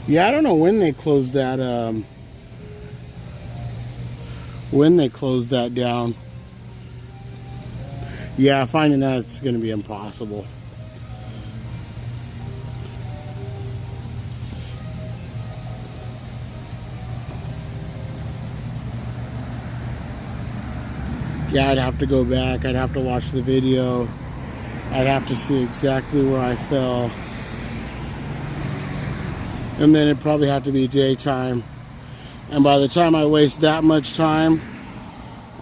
Yeah, I don't know when they closed that, down. Yeah, finding that's going to be impossible. Yeah, I'd have to go back. I'd have to watch the video. I'd have to see exactly where I fell. And then it'd probably have to be daytime. And by the time I waste that much time,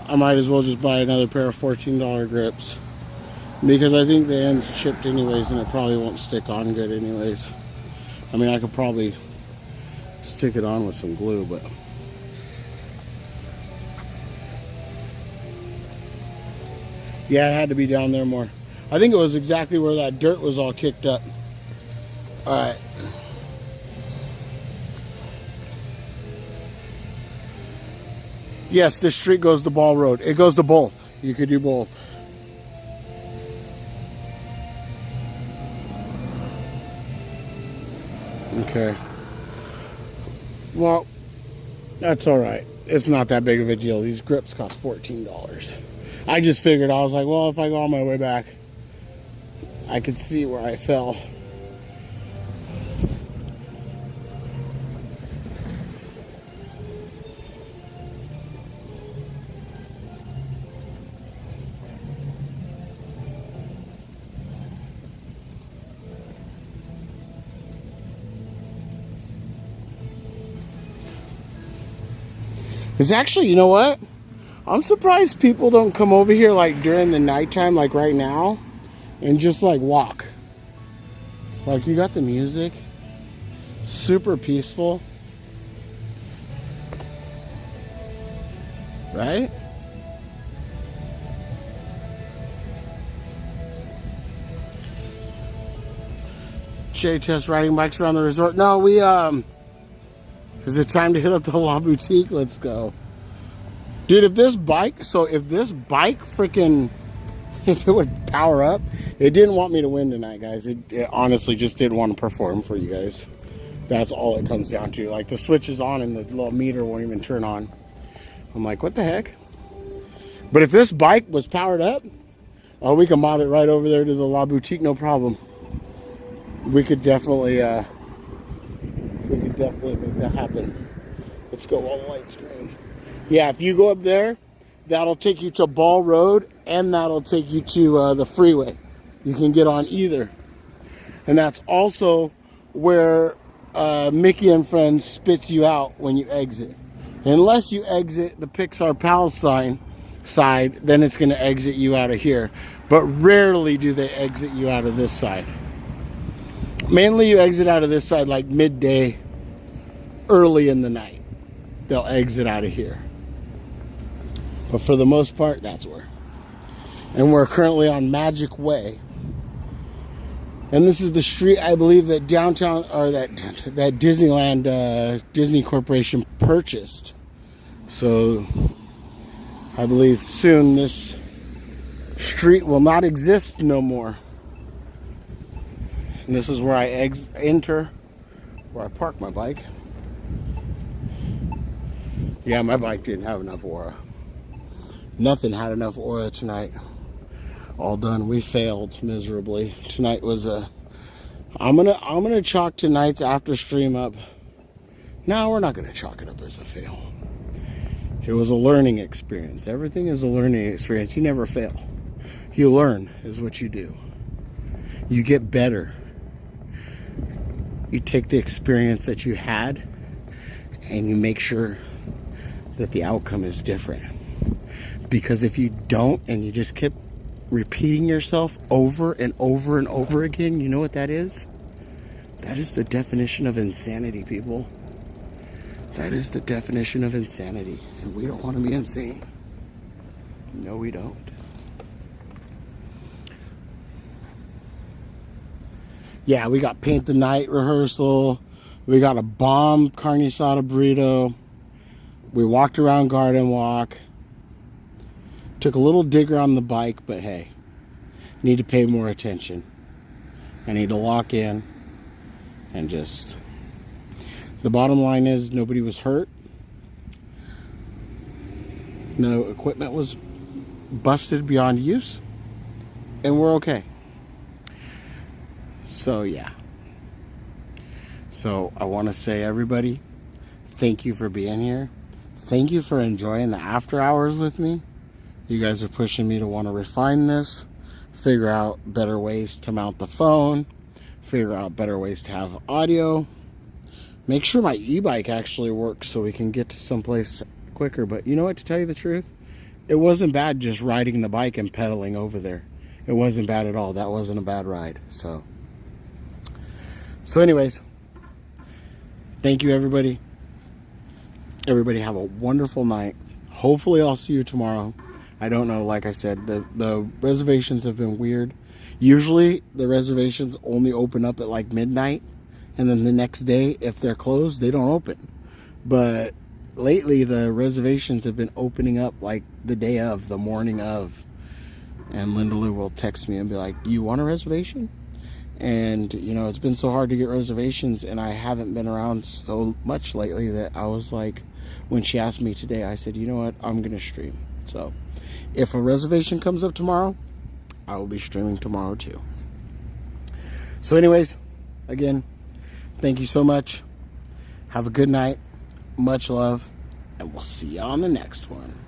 I might as well just buy another pair of $14 grips. Because I think the end's chipped anyways, and it probably won't stick on good anyways. I mean, I could probably stick it on with some glue, but... yeah, it had to be down there more. I think it was exactly where that dirt was all kicked up. Alright. Yes, this street goes to Ball Road. It goes to both. You could do both. Okay. Well, that's all right. It's not that big of a deal. These grips cost $14. I just figured, I was like, well, if I go on my way back, I could see where I fell. It's actually, you know what? I'm surprised people don't come over here like during the nighttime, like right now, and just like walk. Like, you got the music, super peaceful, right? Jay test riding bikes around the resort. No, we is it time to hit up the La Boutique? Let's go. Dude, if this bike freaking, if it would power up, it didn't want me to win tonight, guys. It honestly just didn't want to perform for you guys. That's all it comes down to. Like, the switch is on and the little meter won't even turn on. I'm like, what the heck? But if this bike was powered up, oh, we can mob it right over there to the La Boutique, no problem. We could definitely make that happen. Let's go while the light's green. Yeah, if you go up there, that'll take you to Ball Road, and that'll take you to the freeway. You can get on either. And that's also where Mickey and Friends spits you out when you exit. Unless you exit the Pixar Pals side, then it's going to exit you out of here. But rarely do they exit you out of this side. Mainly you exit out of this side like midday, early in the night. They'll exit out of here. But for the most part, that's where. And we're currently on Magic Way. And this is the street, I believe, that downtown, or that Disneyland, Disney Corporation purchased. So I believe soon this street will not exist no more. And this is where I enter, where I park my bike. Yeah, my bike didn't have enough aura. Nothing had enough aura tonight. All done. We failed miserably. Tonight was a... I'm gonna chalk tonight's after stream up. No, we're not gonna chalk it up as a fail. It was a learning experience. Everything is a learning experience. You never fail. You learn is what you do. You get better. You take the experience that you had and you make sure that the outcome is different. Because if you don't and you just keep repeating yourself over and over and over again, you know what that is? That is the definition of insanity, people. That is the definition of insanity. And we don't want to be insane. No, we don't. Yeah, we got Paint the Night rehearsal. We got a bomb carne asada burrito. We walked around Garden Walk. Took a little digger on the bike, but hey, need to pay more attention. I need to lock in and just... The bottom line is nobody was hurt. No equipment was busted beyond use. And we're okay. So yeah. So I want to say, everybody, thank you for being here. Thank you for enjoying the after hours with me. You guys are pushing me to want to refine this, figure out better ways to mount the phone, figure out better ways to have audio, make sure my e-bike actually works so we can get to someplace quicker. But you know what, to tell you the truth, it wasn't bad just riding the bike and pedaling over there. It wasn't bad at all. That wasn't a bad ride. So anyways, thank you, everybody. Everybody have a wonderful night. Hopefully I'll see you tomorrow. I don't know, like I said, the reservations have been weird. Usually the reservations only open up at like midnight, and then the next day, if they're closed, they don't open. But lately the reservations have been opening up like the day of, the morning of. And Linda Lou will text me and be like, "Do you want a reservation?" And, you know, it's been so hard to get reservations, and I haven't been around so much lately that I was like, when she asked me today, I said, you know what, I'm going to stream. So if a reservation comes up tomorrow, I will be streaming tomorrow too. So anyways, again, thank you so much. Have a good night. Much love. And we'll see you on the next one.